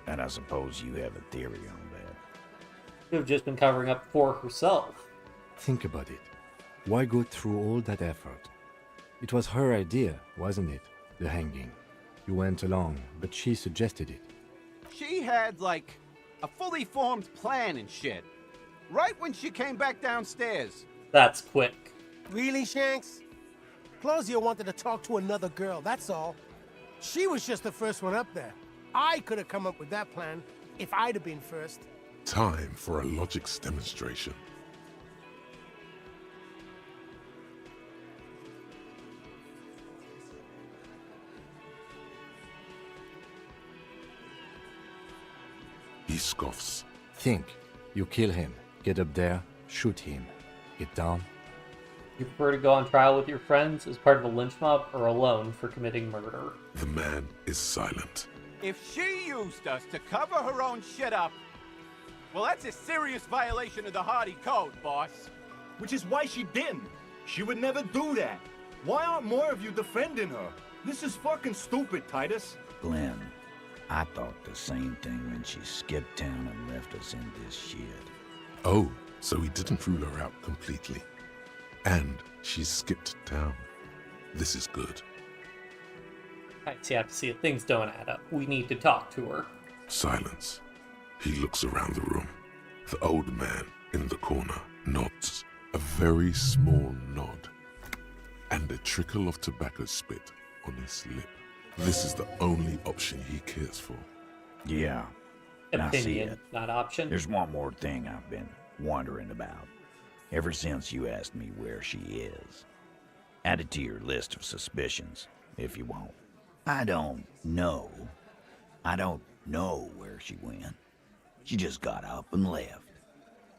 And I suppose you have a theory on that. Could have just been covering up for herself. Think about it. Why go through all that effort? It was her idea, wasn't it? The hanging. You went along, but she suggested it. She had, like, a fully formed plan and shit. Right when she came back downstairs. That's quick. Really, Shanks? Claudia wanted to talk to another girl, that's all. She was just the first one up there. I could have come up with that plan if I'd have been first. Time for a logics demonstration. He scoffs. Think. You kill him. Get up there. Shoot him. Get down. You prefer to go on trial with your friends as part of a lynch mob or alone for committing murder? The man is silent. If she used us to cover her own shit up, well, that's a serious violation of the Hardy Code, boss. Which is why she didn't. She would never do that. Why aren't more of you defending her? This is fucking stupid, Titus. Glenn, I thought the same thing when she skipped town and left us in this shit. Oh, so he didn't rule her out completely. And she skipped town. This is good. I have to see it. Things don't add up. We need to talk to her. Silence. He looks around the room. The old man in the corner nods. A very small nod. And a trickle of tobacco spit on his lip. This is the only option he cares for. Yeah. I see Opinion, it. not option. There's one more thing I've been wondering about. Ever since you asked me where she is. Add it to your list of suspicions, if you want. I don't know. I don't know where she went. She just got up and left.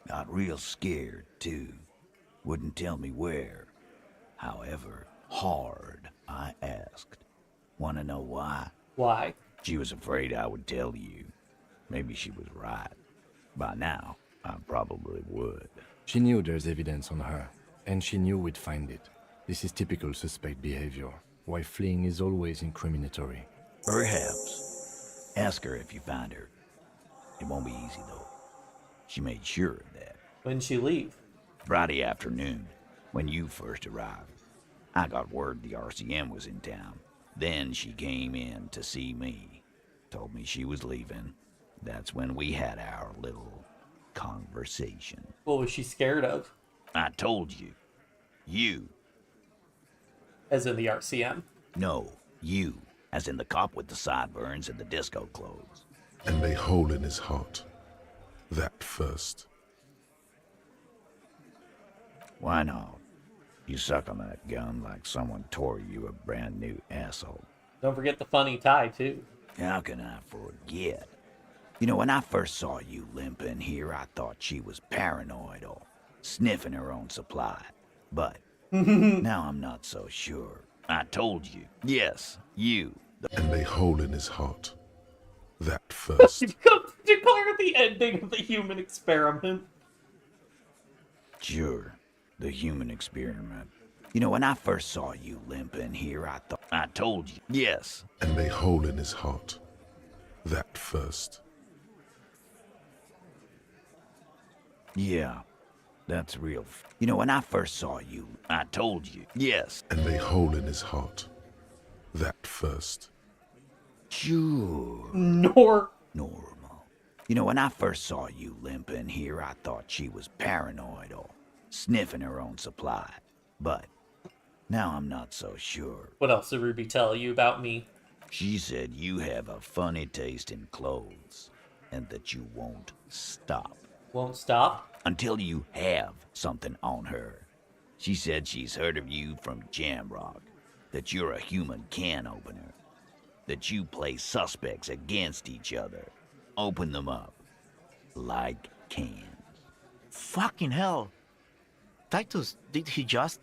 Got real scared, too. Wouldn't tell me where. However hard I asked. Want to know why? Why? She was afraid I would tell you. Maybe she was right. By now, I probably would. She knew there's evidence on her, and she knew we'd find it. This is typical suspect behavior. Why fleeing is always incriminatory. Perhaps. Ask her if you find her. It won't be easy, though. She made sure of that. When'd she leave? Friday afternoon, when you first arrived. I got word the RCM was in town. Then she came in to see me. Told me she was leaving. That's when we had our little conversation. What was she scared of? I told you. You. As in the RCM? No, you. As in the cop with the sideburns and the disco clothes. And a hole in his heart. That first. Why not? You suck on that gun like someone tore you a brand new asshole. Don't forget the funny tie, too. How can I forget? You know, when I first saw you limping here, I thought she was paranoid or sniffing her own supply. But now I'm not so sure. I told you. Yes, you. And a hole in his heart. That first. Declare the ending of the human experiment. Sure, the human experiment. You know, when I first saw you limping here, I thought I told you. Yes. And a hole in his heart. That first. Yeah, that's real. You know, when I first saw you, I told you. Yes. And a hole in his heart. That first. Sure. Normal. You know, when I first saw you limping here, I thought she was paranoid or sniffing her own supply. But now I'm not so sure. What else did Ruby tell you about me? She said you have a funny taste in clothes and that you won't stop. Won't stop? Until you have something on her. She said she's heard of you from Jamrock, that you're a human can opener, that you play suspects against each other, open them up like cans. Fucking hell. Titus, did he just...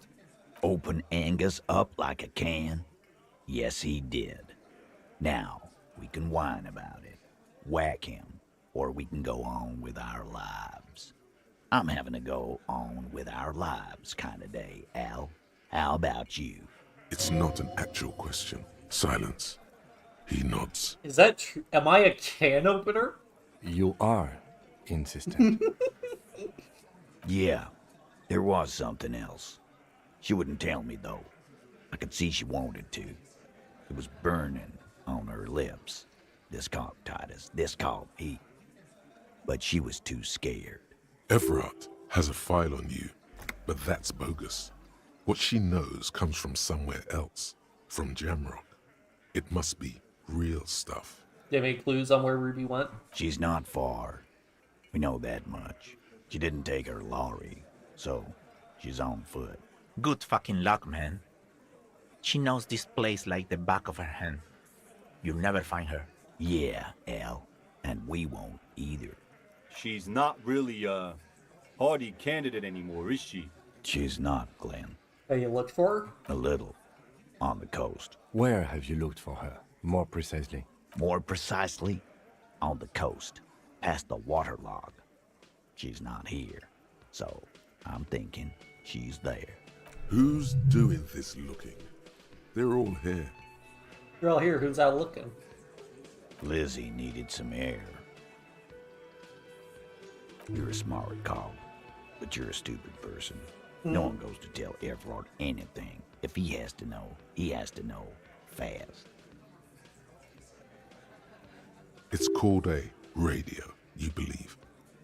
Open Angus up like a can? Yes, he did. Now, we can whine about it, whack him, or we can go on with our lives. I'm having a go on with our lives kind of day, Al. How about you? It's not an actual question. Silence. He nods. Is that true? Am I a can opener? You are insistent. Yeah, there was something else. She wouldn't tell me, though. I could see she wanted to. It was burning on her lips. This called Titus, this called heat. But she was too scared. Everard has a file on you, but that's bogus. What she knows comes from somewhere else, from Jamrock. It must be real stuff. Do you have any clues on where Ruby went? She's not far. We know that much. She didn't take her lorry, so she's on foot. Good fucking luck, man. She knows this place like the back of her hand. You'll never find her. Yeah, Al. And we won't either. She's not really a hardy candidate anymore, is she? She's not, Glenn. Have you looked for her? A little. On the coast. Where have you looked for her, more precisely? More precisely, on the coast, past the waterlog. She's not here, so I'm thinking she's there. Who's doing this looking? They're all here. You're all here. Who's out looking? Lizzie needed some air. You're a smart cop, but you're a stupid person. No one goes to tell Everard anything. If he has to know, he has to know fast. It's called a radio, you believe.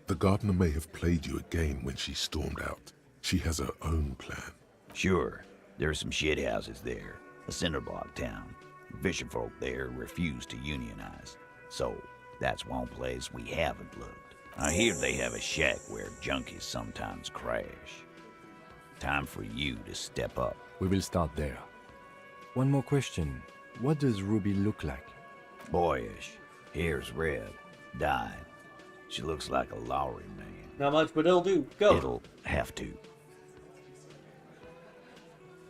The gardener may have played you a game when she stormed out. She has her own plan. Sure, there are some shit houses there. A cinder block town. Fisherfolk there refuse to unionize. So, that's one place we haven't looked. I hear they have a shack where junkies sometimes crash. Time for you to step up. We will start there. One more question. What does Ruby look like? Boyish. Hair's red. Dyed. She looks like a Lowry man. Not much, but it'll do. Go. It'll have to.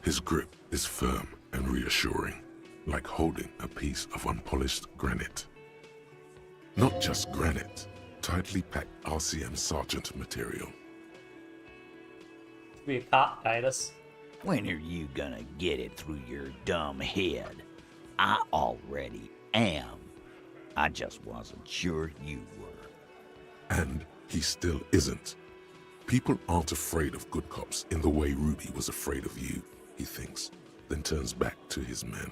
His grip is firm and reassuring, like holding a piece of unpolished granite. Not just granite, tightly packed RCM Sergeant material. Be a cop, Titus. When are you gonna get it through your dumb head? I already am. I just wasn't sure you were. And he still isn't. People aren't afraid of good cops in the way Ruby was afraid of you, he thinks, then turns back to his men.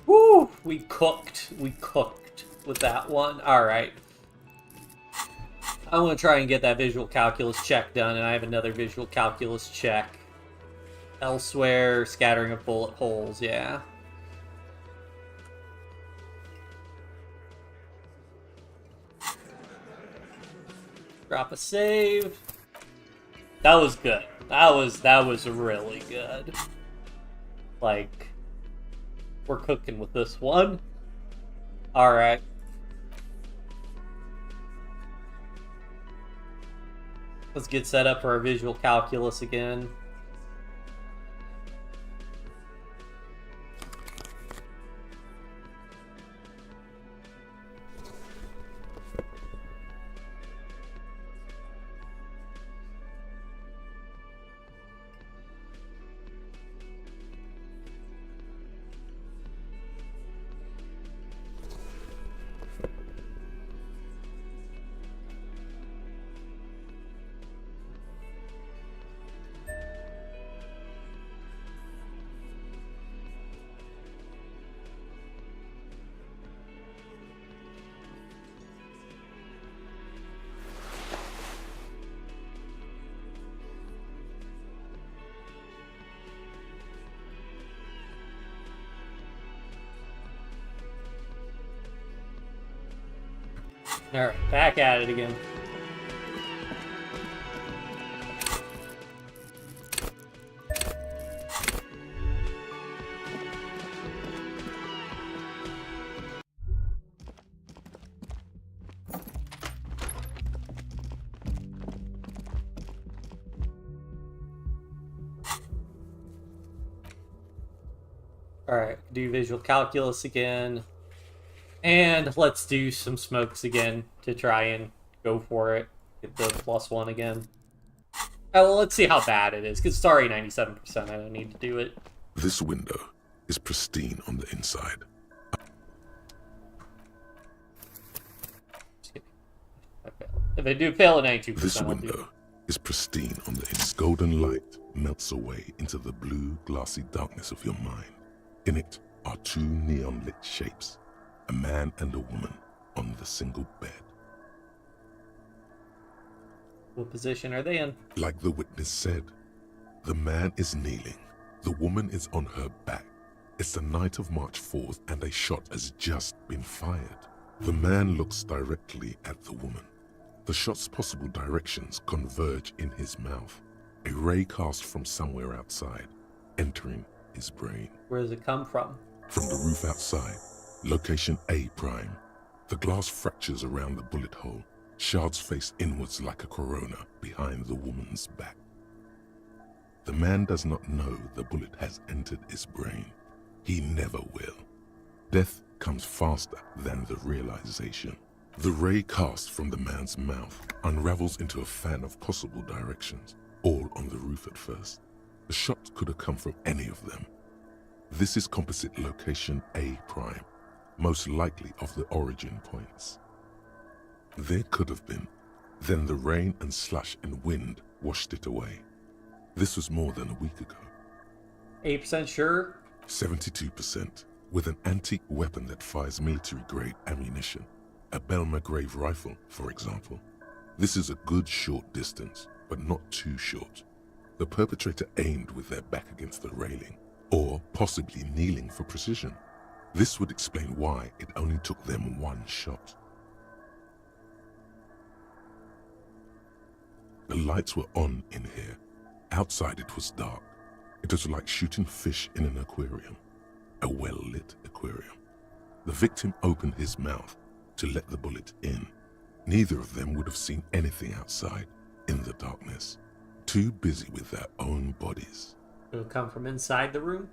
Woo! We cooked with that one. Alright. I want to try and get that visual calculus check done, and I have another visual calculus check. Elsewhere, scattering of bullet holes, yeah. Drop a save. That was good. That was really good. Like, we're cooking with this one. Alright. Let's get set up for our visual calculus again. Alright, back at it again. Alright, do visual calculus again. And let's do some smokes again to try and go for it. Get the +1 again. Oh, well, let's see how bad it is, because it's already 97%. I don't need to do it. This window is pristine on the inside. If I do fail at 92%, This I'll do window is pristine on the inside. Golden light melts away into the blue, glassy darkness of your mind. In it are two neon-lit shapes, a man and a woman on the single bed. What position are they in? Like the witness said, the man is kneeling, the woman is on her back. It's the night of March 4th and a shot has just been fired. The man looks directly at the woman. The shot's possible directions converge in his mouth, a ray cast from somewhere outside, entering his brain. Where does it come from? From the roof outside, location A prime. The glass fractures around the bullet hole. Shards face inwards like a corona behind the woman's back. The man does not know the bullet has entered his brain. He never will. Death comes faster than the realization. The ray cast from the man's mouth unravels into a fan of possible directions, all on the roof at first. The shot could have come from any of them. This is composite location A prime, most likely of the origin points. There could have been. Then the rain and slush and wind washed it away. This was more than a week ago. 8% sure? 72%, with an antique weapon that fires military-grade ammunition. A Belmagrave rifle, for example. This is a good short distance, but not too short. The perpetrator aimed with their back against the railing, or possibly kneeling for precision. This would explain why it only took them one shot. The lights were on in here. Outside it was dark. It was like shooting fish in an aquarium. A well-lit aquarium. The victim opened his mouth to let the bullet in. Neither of them would have seen anything outside in the darkness. Too busy with their own bodies. It'll come from inside the room?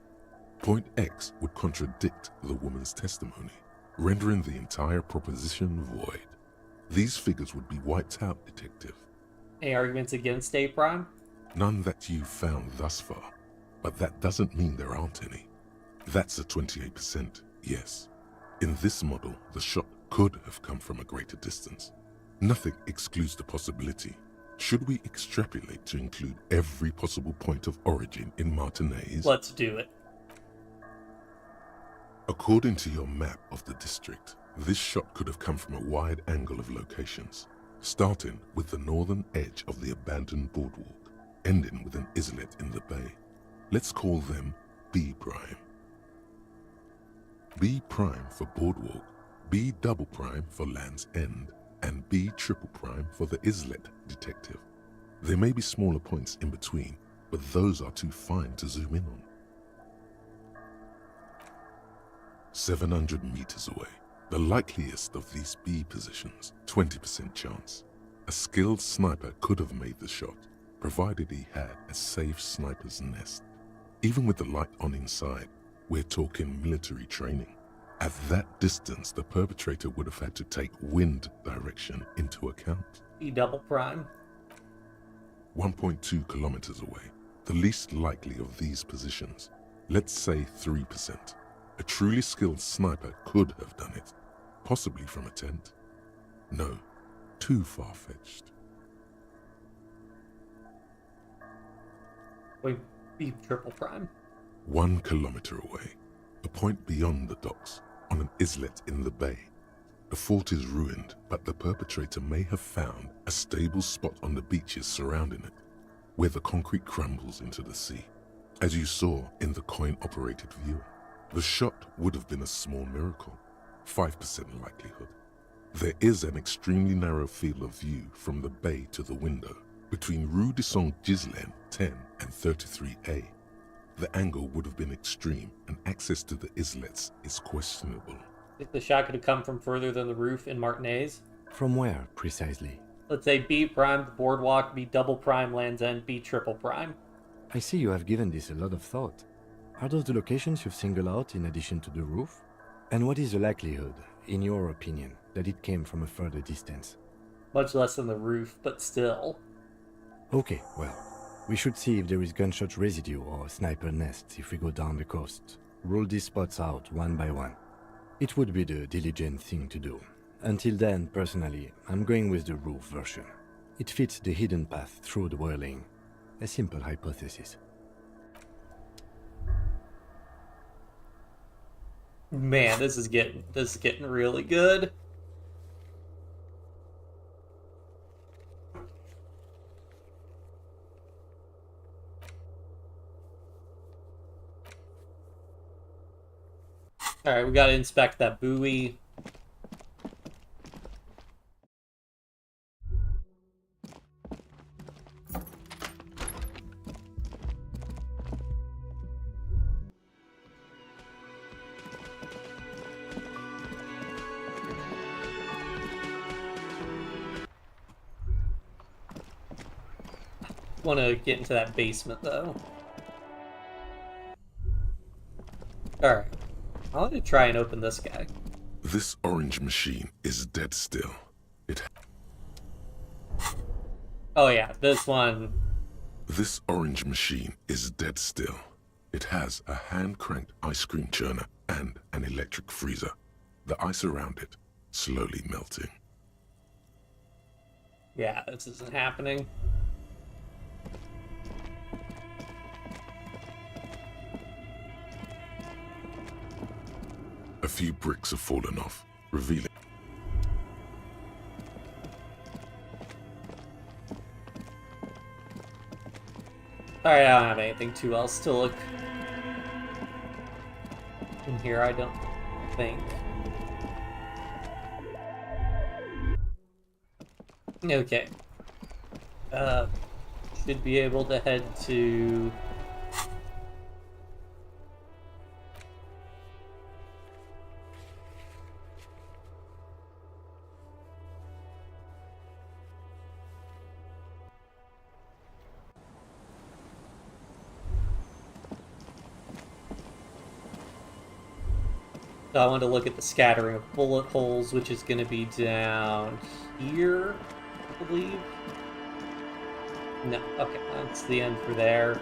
Point X would contradict the woman's testimony, rendering the entire proposition void. These figures would be wiped out, Detective. Any arguments against A prime? None that you've found thus far, but that doesn't mean there aren't any. That's a 28%, yes. In this model, the shot could have come from a greater distance. Nothing excludes the possibility. Should we extrapolate to include every possible point of origin in Martinez? Let's do it. According to your map of the district, this shot could have come from a wide angle of locations, starting with the northern edge of the abandoned boardwalk, ending with an islet in the bay. Let's call them B prime. B prime for boardwalk, B double prime for Land's End, and B triple prime for the islet, Detective. There may be smaller points in between, but those are too fine to zoom in on. 700 meters away, the likeliest of these B positions, 20% chance. A skilled sniper could have made the shot, provided he had a safe sniper's nest. Even with the light on inside, we're talking military training. At that distance, the perpetrator would have had to take wind direction into account. E double prime. 1.2 kilometers away, the least likely of these positions. Let's say 3%. A truly skilled sniper could have done it, possibly from a tent. No, too far-fetched. Wait, B triple prime. 1 kilometer away, a point beyond the docks, on an islet in the bay. The fort is ruined, but the perpetrator may have found a stable spot on the beaches surrounding it, where the concrete crumbles into the sea, as you saw in the coin-operated viewer. The shot would have been a small miracle, 5% likelihood. There is an extremely narrow field of view from the bay to the window between Rue de Saint-Ghislain 10 and 33A. The angle would have been extreme, and access to the islets is questionable. Think the shot could have come from further than the roof in Martinez? From where, precisely? Let's say B prime, the boardwalk, B double prime, Land's End, B triple prime. I see you have given this a lot of thought. Are those the locations you've singled out in addition to the roof? And what is the likelihood, in your opinion, that it came from a further distance? Much less than the roof, but still. Okay, well, we should see if there is gunshot residue or sniper nests if we go down the coast. Rule these spots out one by one. It would be the diligent thing to do. Until then, personally, I'm going with the roof version. It fits the hidden path through the whirling. A simple hypothesis. Man, this is getting really good. Alright, we gotta inspect that buoy. Want to get into that basement though. Alright. I want to try and open this guy. This orange machine is dead still. Oh yeah, this one. This orange machine is dead still. It has a hand-cranked ice cream churner and an electric freezer. The ice around it slowly melting. Yeah, this isn't happening. A few bricks have fallen off, revealing... Alright, I don't have anything too else to look in here, I don't think. Okay. Should be able to head to... So I want to look at the scattering of bullet holes, which is going to be down here, I believe. No, okay, that's the end for there.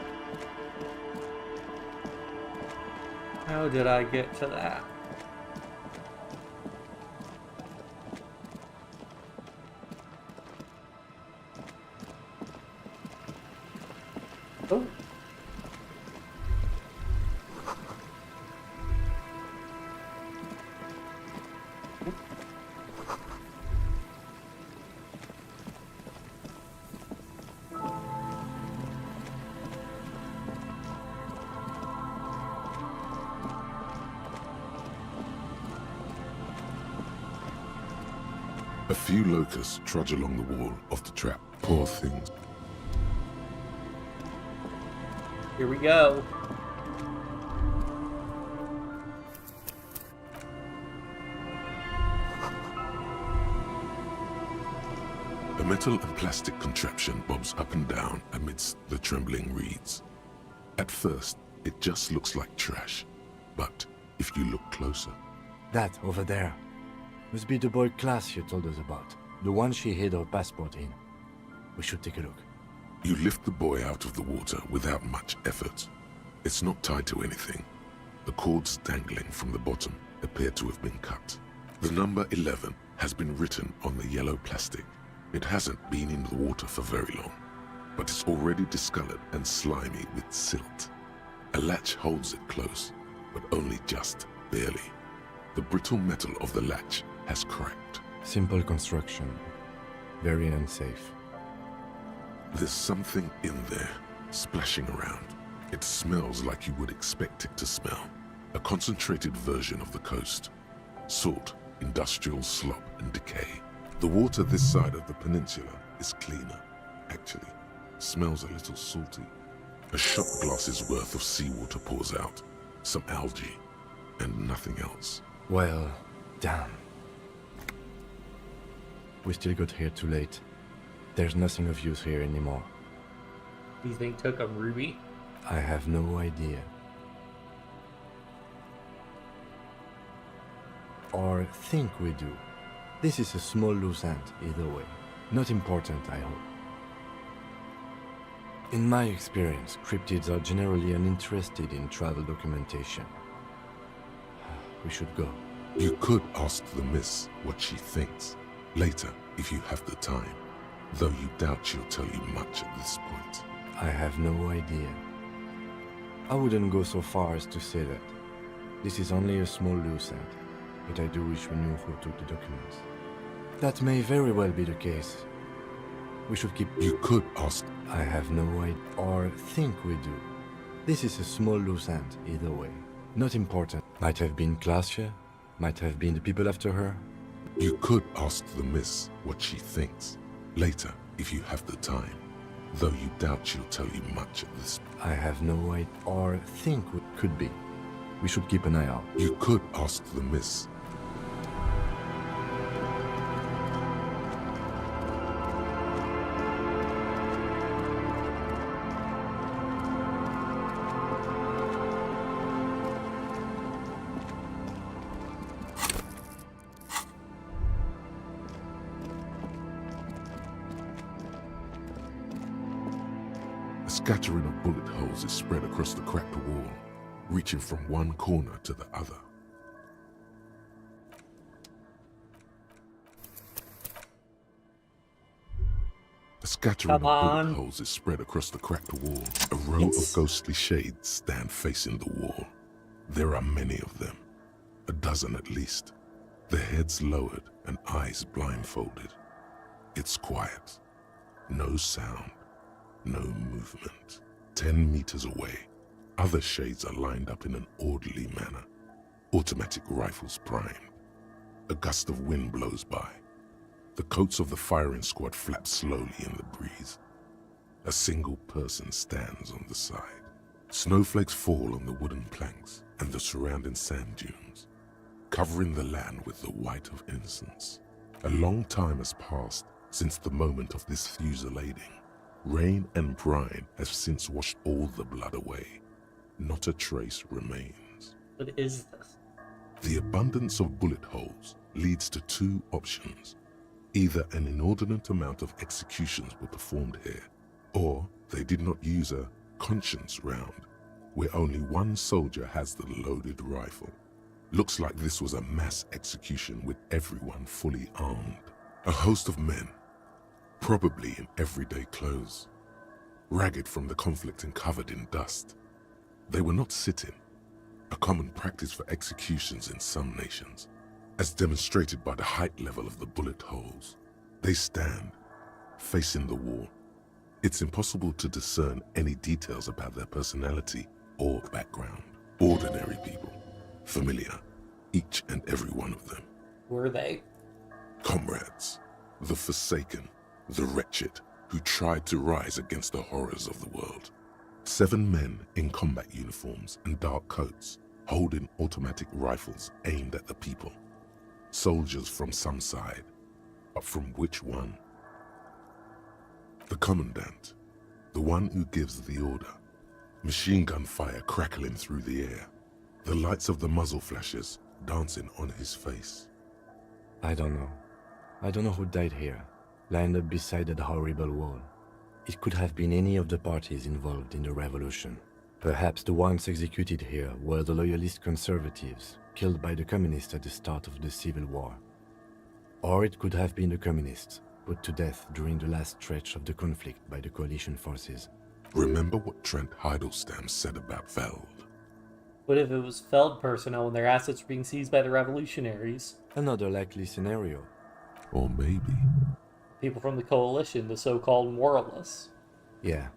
How did I get to that? Oh. A few locusts trudge along the wall of the trap. Poor things. Here we go. A metal and plastic contraption bobs up and down amidst the trembling reeds. At first, it just looks like trash, but if you look closer... That, over there, must be the boy Klaas you told us about. The one she hid her passport in. We should take a look. You lift the boy out of the water without much effort. It's not tied to anything. The cords dangling from the bottom appear to have been cut. The number 11 has been written on the yellow plastic. It hasn't been in the water for very long, but it's already discolored and slimy with silt. A latch holds it close, but only just barely. The brittle metal of the latch has cracked. Simple construction. Very unsafe. There's something in there, splashing around. It smells like you would expect it to smell. A concentrated version of the coast. Salt industrial slop and decay. The water this side of the peninsula is cleaner, actually. Smells a little salty. A shot glass's worth of seawater pours out. Some algae, and nothing else. Well, damn. We still got here too late. There's nothing of use here anymore. Do you think took a ruby? I have no idea. Or think we do. This is a small loose end, either way. Not important, I hope. In my experience, cryptids are generally uninterested in travel documentation. We should go. You could ask the miss what she thinks. Later, if you have the time. Though you doubt she'll tell you much at this point. I have no idea. I wouldn't go so far as to say that. This is only a small loose end, but I do wish we knew who took the documents. That may very well be the case. We should keep... You could ask... I have no idea. Or think we do. This is a small loose end, either way. Not important. Might have been Glacia, might have been the people after her. You could ask the miss what she thinks. Later, if you have the time. Though you doubt she'll tell you much at this point. I have no idea. Or think we could be. We should keep an eye out. You could ask the miss. A scattering of bullet holes is spread across the cracked wall, reaching from one corner to the other. A scattering of bullet holes is spread across the cracked wall. A row of ghostly shades stand facing the wall. There are many of them, a dozen at least, their heads lowered and eyes blindfolded. It's quiet, no sound, no movement. 10 meters away, other shades are lined up in an orderly manner, automatic rifles primed. A gust of wind blows by. The coats of the firing squad flap slowly in the breeze. A single person stands on the side. Snowflakes fall on the wooden planks and the surrounding sand dunes, covering the land with the white of innocence. A long time has passed since the moment of this fusillading. Rain and brine have since washed all the blood away. Not a trace remains. What is this? The abundance of bullet holes leads to two options. Either an inordinate amount of executions were performed here, or they did not use a conscience round, where only one soldier has the loaded rifle. Looks like this was a mass execution with everyone fully armed. A host of men, probably in everyday clothes, ragged from the conflict and covered in dust. They were not sitting, a common practice for executions in some nations, as demonstrated by the height level of the bullet holes. They stand, facing the wall. It's impossible to discern any details about their personality or background. Ordinary people, familiar, each and every one of them. Were they? Comrades, the forsaken, the wretched, who tried to rise against the horrors of the world. 7 men in combat uniforms and dark coats, holding automatic rifles aimed at the people. Soldiers from some side, but from which one? The commandant, the one who gives the order. Machine gun fire crackling through the air, the lights of the muzzle flashes dancing on his face. I don't know. I don't know who died here, lined up beside that horrible wall. It could have been any of the parties involved in the revolution. Perhaps the ones executed here were the loyalist conservatives, killed by the communists at the start of the Civil War. Or it could have been the communists, put to death during the last stretch of the conflict by the coalition forces. Remember what Trent Heidelstein said about Feld? What if it was Feld personnel and their assets were being seized by the revolutionaries? Another likely scenario. Or maybe... people from the coalition, the so-called moralists. Yeah.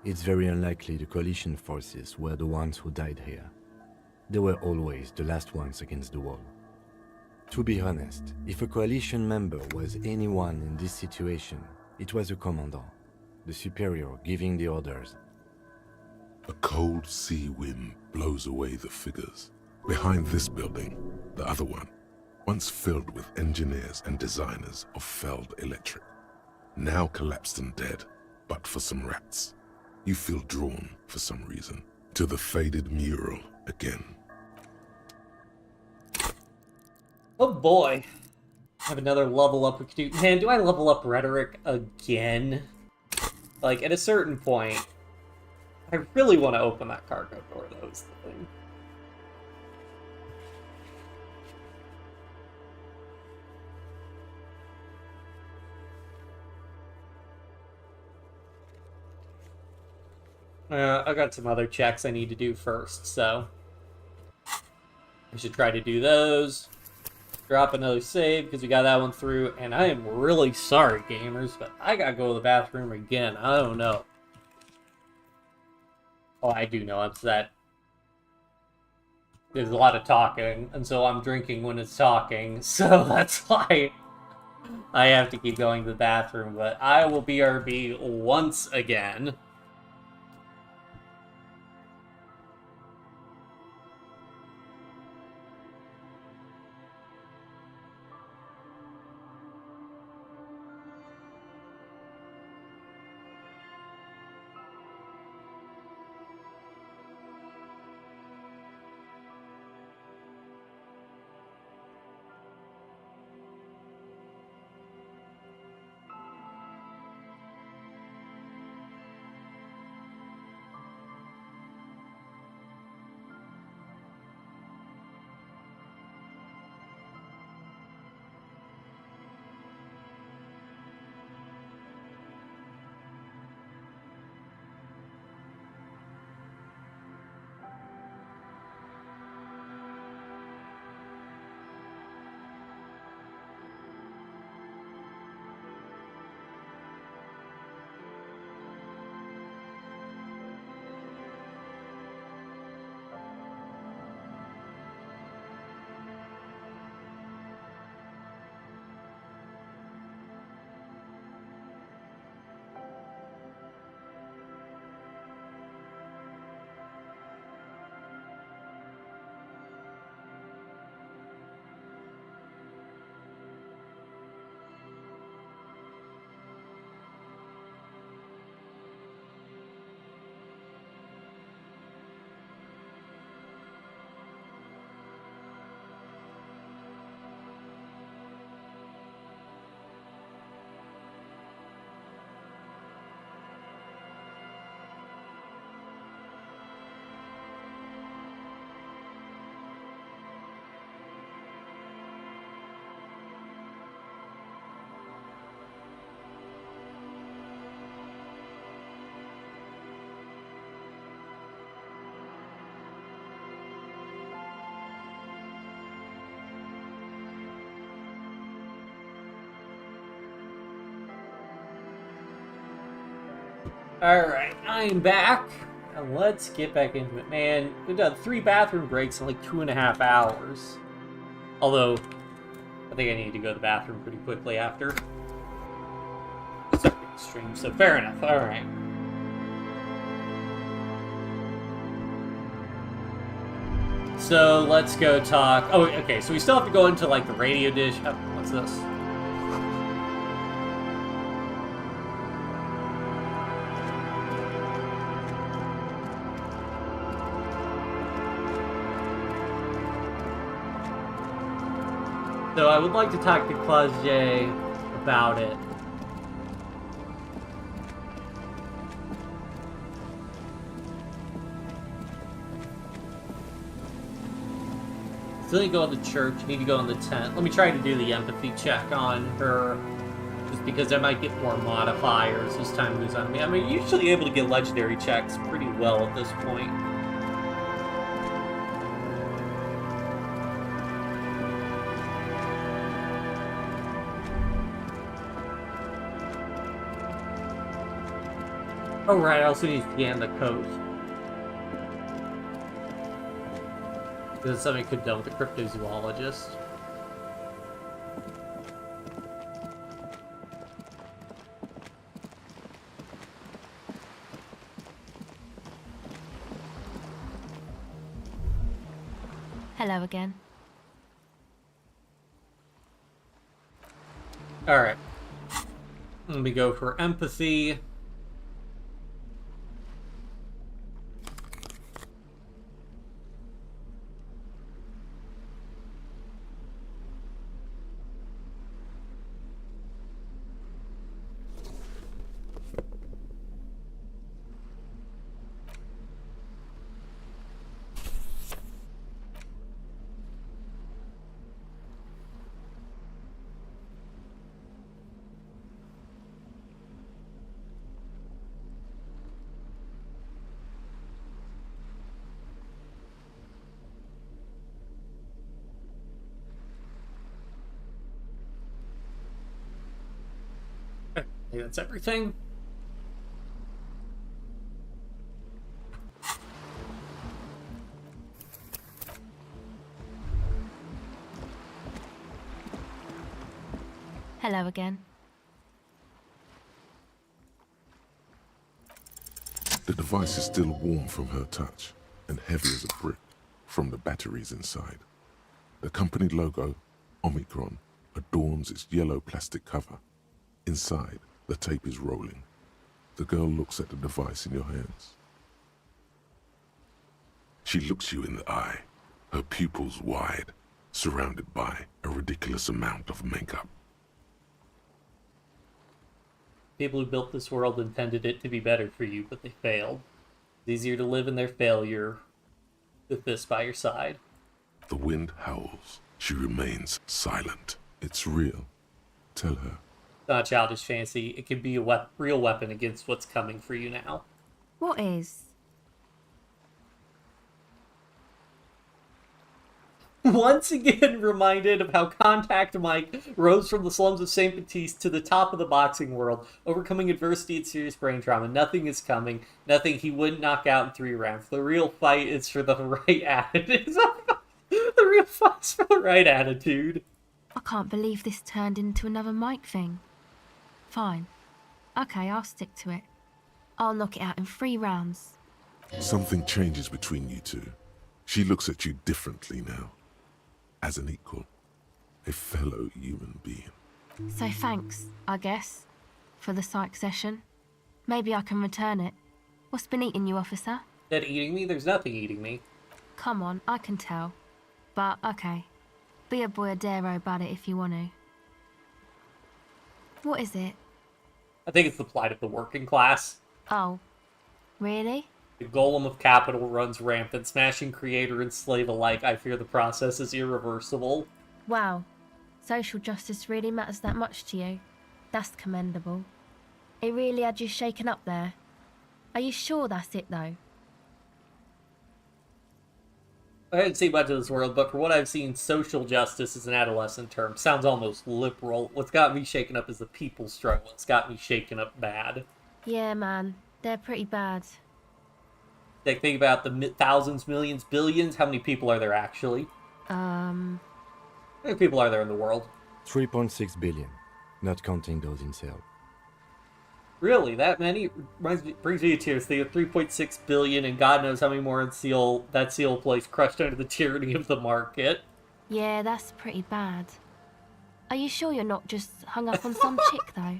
It's very unlikely the coalition forces were the ones who died here. They were always the last ones against the wall. To be honest, if a coalition member was anyone in this situation, it was a commandant, the superior giving the orders. A cold sea wind blows away the figures. Behind this building, the other one, once filled with engineers and designers of Feld Electric, now collapsed and dead, but for some rats. You feel drawn, for some reason, to the faded mural again. Oh boy. Have another level up we could do. Man, do I level up rhetoric again? Like, at a certain point, I really want to open that cargo door, though, is the thing. I got some other checks I need to do first, so I should try to do those. Drop another save, because we got that one through, and I am really sorry, gamers, but I gotta go to the bathroom again. I don't know. Oh, I do know. It's that there's a lot of talking, and so I'm drinking when it's talking, so that's why I have to keep going to the bathroom, but I will BRB once again. Alright, I'm back. Now let's get back into it. Man, we've done 3 bathroom breaks in like 2.5 hours. Although, I think I need to go to the bathroom pretty quickly after. Starting the stream, so fair enough. Alright. So let's go talk. Oh, okay, so we still have to go into like the radio dish. Oh, what's this? So I would like to talk to Claude about it. Still need to go in the church, need to go in the tent. Let me try to do the empathy check on her. Just because I might get more modifiers as time goes on. I mean, I'm usually able to get legendary checks pretty well at this point. Oh right, I also need to scan the coast. Because something could done with the cryptozoologist. Hello again. Alright. Let me go for empathy. I think that's everything. Hello again. The device is still warm from her touch and heavy as a brick from the batteries inside. The company logo, Omicron, adorns its yellow plastic cover. Inside, the tape is rolling. The girl looks at the device in your hands. She looks you in the eye, her pupils wide, surrounded by a ridiculous amount of makeup. People who built this world intended it to be better for you, but they failed. It's easier to live in their failure with this by your side. The wind howls. She remains silent. It's real. Tell her. It's not a childish fantasy. It can be a real weapon against what's coming for you now. What is? Once again reminded of how Contact Mike rose from the slums of St. Baptiste to the top of the boxing world, overcoming adversity and serious brain trauma. Nothing is coming. Nothing he wouldn't knock out in 3 rounds. The real fight is for the right attitude. The real fight's for the right attitude. I can't believe this turned into another Mike thing. Fine. Okay, I'll stick to it. I'll knock it out in 3 rounds. Something changes between you two. She looks at you differently now. As an equal. A fellow human being. So thanks, I guess, for the psych session. Maybe I can return it. What's been eating you, officer? That eating me? There's nothing eating me. Come on, I can tell. But, okay. Be a boyadero about it if you want to. What is it? I think it's the plight of the working class. Oh. Really? The golem of capital runs rampant, smashing creator and slave alike. I fear the process is irreversible. Wow. Social justice really matters that much to you. That's commendable. It really had you shaken up there. Are you sure that's it, though? I haven't seen much of this world, but for what I've seen, social justice is an adolescent term. Sounds almost liberal. What's got me shaken up is the people's struggle. It's got me shaken up bad. Yeah, man. They're pretty bad. Like, think about the thousands, millions, billions. How many people are there actually? How many people are there in the world? 3.6 billion, not counting those in sale. Really? That many? Brings me to tears. They have 3.6 billion, and God knows how many more in Seal. That Seal place crushed under the tyranny of the market. Yeah, that's pretty bad. Are you sure you're not just hung up on some chick, though?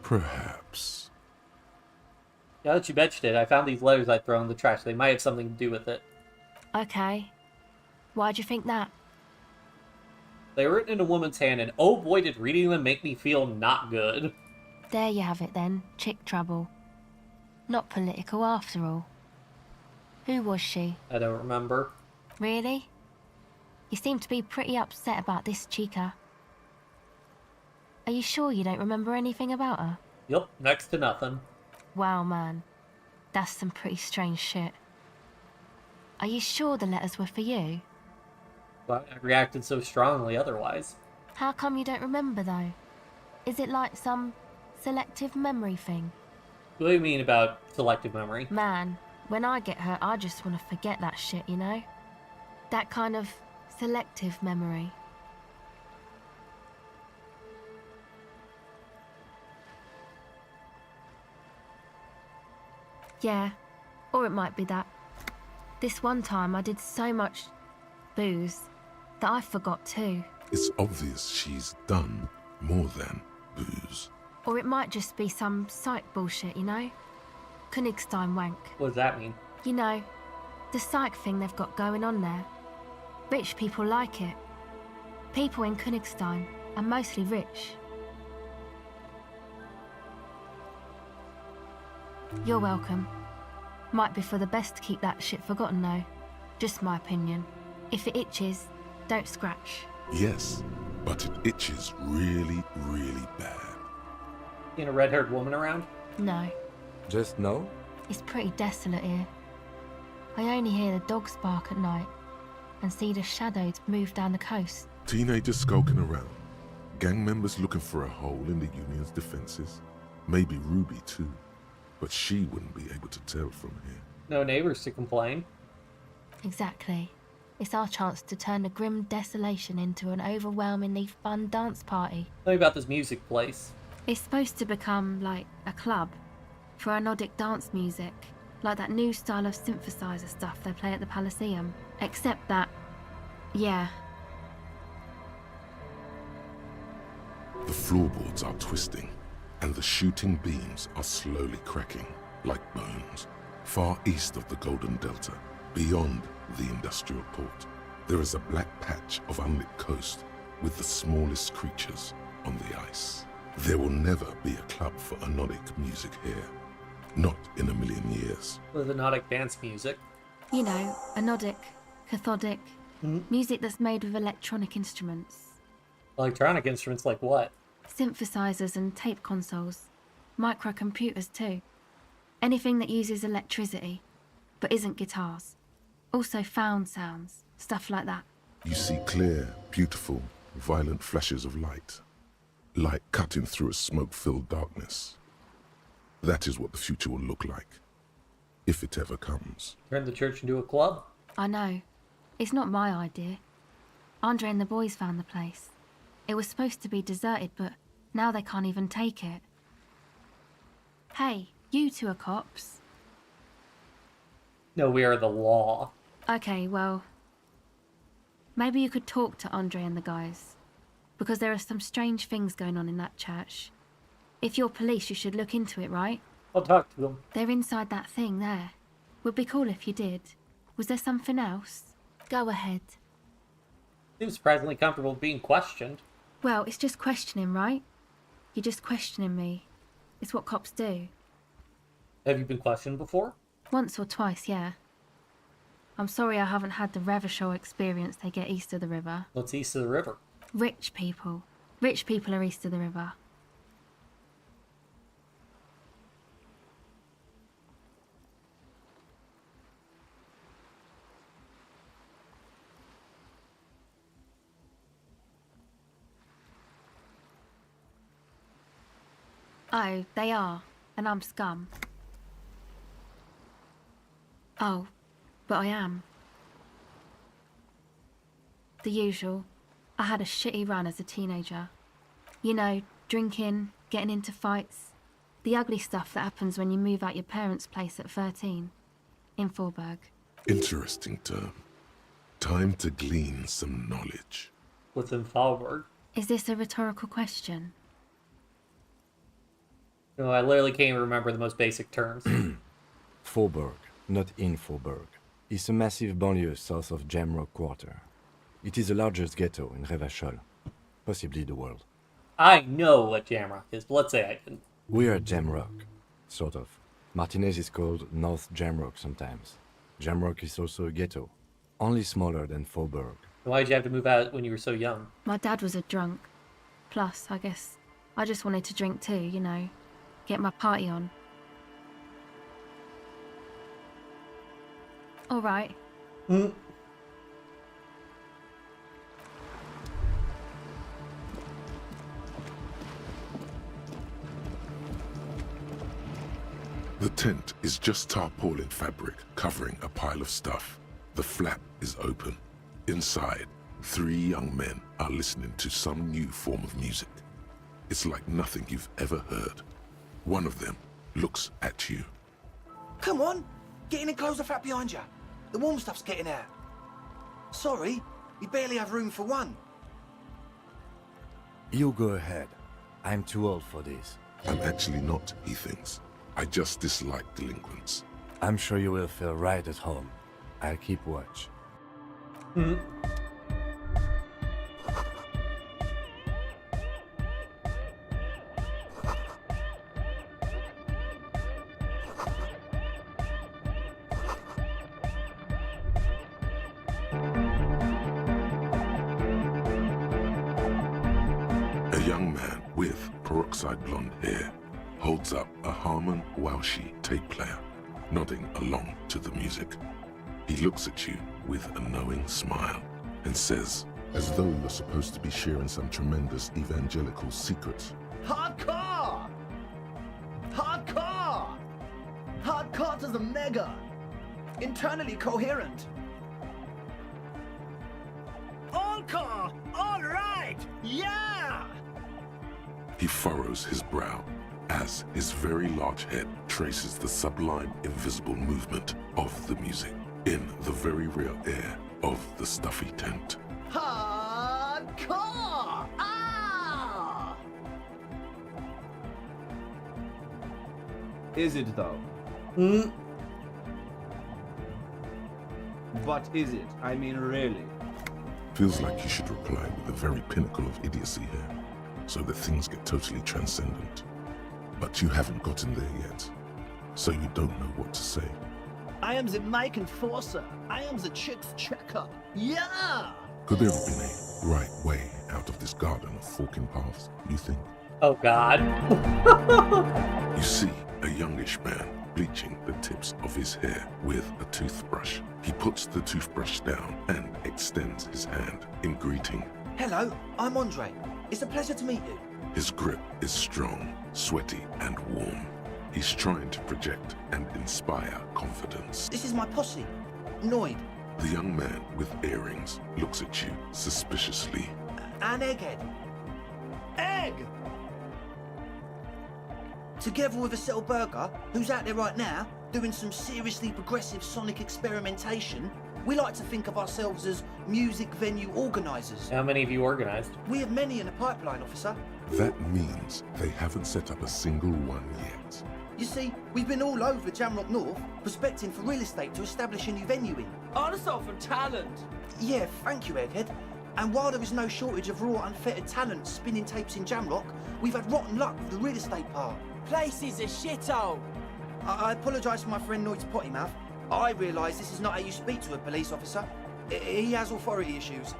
Perhaps. Now that you mentioned it, I found these letters I'd thrown in the trash. They might have something to do with it. Okay. Why'd you think that? They were written in a woman's hand, and oh boy, did reading them make me feel not good. There you have it then, chick trouble. Not political after all. Who was she? I don't remember. Really? You seem to be pretty upset about this chica. Are you sure you don't remember anything about her? Yep, next to nothing. Wow, man. That's some pretty strange shit. Are you sure the letters were for you? But I reacted so strongly otherwise. How come you don't remember, though? Is it like some selective memory thing? What do you mean about selective memory? Man, when I get hurt, I just want to forget that shit, you know? That kind of selective memory. Yeah, or it might be that. This one time I did so much booze that I forgot too. It's obvious she's done more than booze. Or it might just be some psych bullshit, you know? Königstein wank. What does that mean? You know, the psych thing they've got going on there. Rich people like it. People in Königstein are mostly rich. You're welcome. Might be for the best to keep that shit forgotten though. Just my opinion. If it itches, don't scratch. Yes, but it itches really, really bad. Seen a red-haired woman around? No. Just no? It's pretty desolate here. I only hear the dogs bark at night and see the shadows move down the coast. Teenagers skulking around. Gang members looking for a hole in the Union's defenses. Maybe Ruby too. But she wouldn't be able to tell from here. No neighbors to complain. Exactly. It's our chance to turn the grim desolation into an overwhelmingly fun dance party. Tell me about this music place. It's supposed to become like a club for anodic dance music, like that new style of synthesizer stuff they play at the Elysium. Except that, yeah. The floorboards are twisting, and the shooting beams are slowly cracking, like bones. Far east of the Golden Delta, beyond the industrial port, there is a black patch of unlit coast with the smallest creatures on the ice. There will never be a club for anodic music here. Not in a million years. With anodic dance music. You know, anodic, cathodic, music that's made with electronic instruments. Electronic instruments like what? Synthesizers and tape consoles. Microcomputers too. Anything that uses electricity, but isn't guitars. Also found sounds, stuff like that. You see clear, beautiful, violent flashes of light. Light cutting through a smoke-filled darkness. That is what the future will look like. If it ever comes. Turn the church into a club? I know. It's not my idea. Andre and the boys found the place. It was supposed to be deserted, but now they can't even take it. Hey, you two are cops. No, we are the law. Okay, well, maybe you could talk to Andre and the guys, because there are some strange things going on in that church. If you're police, you should look into it, right? I'll talk to them. They're inside that thing there. Would be cool if you did. Was there something else? Go ahead. Seems surprisingly comfortable being questioned. Well, it's just questioning, right? You're just questioning me. It's what cops do. Have you been questioned before? Once or twice, yeah. I'm sorry I haven't had the Revachol experience they get east of the river. What's east of the river? Rich people. Rich people are east of the river. Oh, they are, and I'm scum. Oh, but I am. The usual. I had a shitty run as a teenager. You know, drinking, getting into fights. The ugly stuff that happens when you move out your parents' place at 13. In Forberg. Interesting term. Time to glean some knowledge. What's in Fallberg? Is this a rhetorical question? No, I literally can't even remember the most basic terms. Forberg, not in Forberg, is a massive banlieue south of Jamrock Quarter. It is the largest ghetto in Revachol, possibly the world. I know what Jamrock is, but let's say I didn't. We are Jamrock, sort of. Martinez is called North Jamrock sometimes. Jamrock is also a ghetto, only smaller than Forberg. Why'd you have to move out when you were so young? My dad was a drunk. Plus, I guess, I just wanted to drink too, you know. Get my party on. All right. The tent is just tarpaulin fabric covering a pile of stuff. The flap is open. Inside, 3 young men are listening to some new form of music. It's like nothing you've ever heard. One of them looks at you. Come on, get in and close the flap behind you. The warm stuff's getting out. Sorry, we barely have room for one. You go ahead. I'm too old for this. I'm actually not, he thinks. I just dislike delinquents. I'm sure you will feel right at home. I'll keep watch. A young man with peroxide blonde hair holds up a Harman Walshi tape player, nodding along to the music. He looks at you with a knowing smile and says, as though you're supposed to be sharing some tremendous evangelical secret, Hardcore! Hardcore! Hardcore to the mega! Internally coherent! All-core! All-right! Yeah! He furrows his brow as his very large head traces the sublime invisible movement of the music in the very real air of the stuffy tent. Hardcore! Ah! Is it though? But is it? I mean, really? Feels like you should reply with the very pinnacle of idiocy here, so that things get totally transcendent. But you haven't gotten there yet, so you don't know what to say. I am the mic enforcer. I am the chicks checker. Yeah! Could there have been a right way out of this garden of forking paths, you think? Oh God. You see a youngish man bleaching the tips of his hair with a toothbrush. He puts the toothbrush down and extends his hand in greeting. Hello, I'm Andre. It's a pleasure to meet you. His grip is strong, sweaty, and warm. He's trying to project and inspire confidence. This is my posse, Noid. The young man with earrings looks at you suspiciously. And Egghead. Egg! Together with a Settle Burger, who's out there right now, doing some seriously progressive sonic experimentation, we like to think of ourselves as music venue organisers. How many have you organized? We have many in the pipeline, officer. That means they haven't set up a single one yet. You see, we've been all over Jamrock North, prospecting for real estate to establish a new venue in. Also for talent! Yeah, thank you, Egghead. And while there is no shortage of raw, unfettered talent spinning tapes in Jamrock, we've had rotten luck with the real estate part. Place is a shithole! I apologise for my friend Noid's potty mouth. I realise this is not how you speak to a police officer. He has authority issues.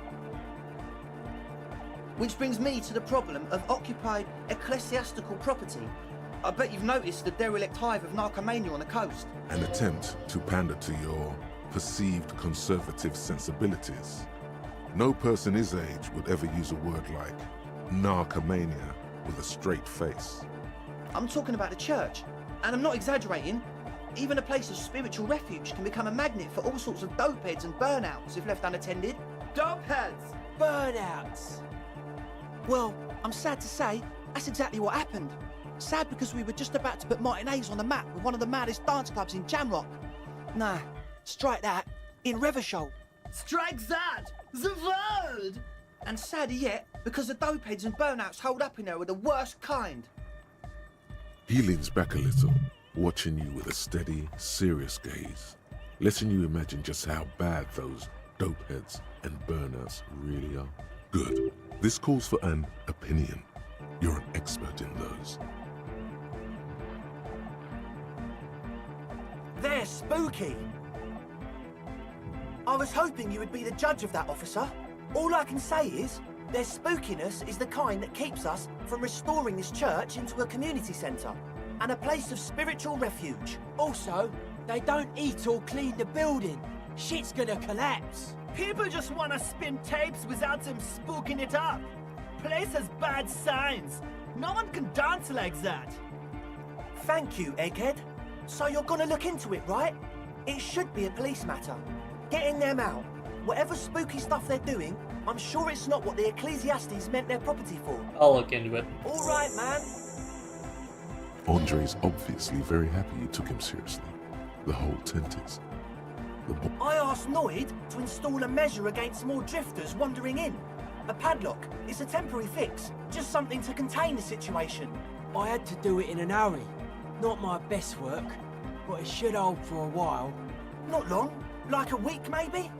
Which brings me to the problem of occupied ecclesiastical property. I bet you've noticed the derelict hive of narcomania on the coast. An attempt to pander to your perceived conservative sensibilities. No person his age would ever use a word like narcomania with a straight face. I'm talking about the church, and I'm not exaggerating. Even a place of spiritual refuge can become a magnet for all sorts of dopeheads and burnouts if left unattended. Dopeheads! Burnouts! Well, I'm sad to say, that's exactly what happened. Sad because we were just about to put Martinez on the map with one of the maddest dance clubs in Jamrock. Nah, strike that, in Revachol. Strike that! The world! And sadder yet, because the dopeheads and burnouts holed up in there were the worst kind. He leans back a little, watching you with a steady, serious gaze, letting you imagine just how bad those dopeheads and burnouts really are. Good. This calls for an opinion. You're an expert in those. They're spooky. I was hoping you would be the judge of that, officer. All I can say is, their spookiness is the kind that keeps us from restoring this church into a community centre and a place of spiritual refuge. Also, they don't eat or clean the building. Shit's gonna collapse. People just want to spin tapes without them spooking it up. Place has bad signs. No one can dance like that. Thank you, Egghead. So you're gonna look into it, right? It should be a police matter. Getting them out. Whatever spooky stuff they're doing, I'm sure it's not what the Ecclesiastes meant their property for. I'll look into it. All right, man. Andre's obviously very happy you took him seriously. The whole tent is. I asked Noid to install a measure against more drifters wandering in. A padlock. It's a temporary fix. Just something to contain the situation. I had to do it in an hurry. Not my best work, but it should hold for a while. Not long. Like a week, maybe?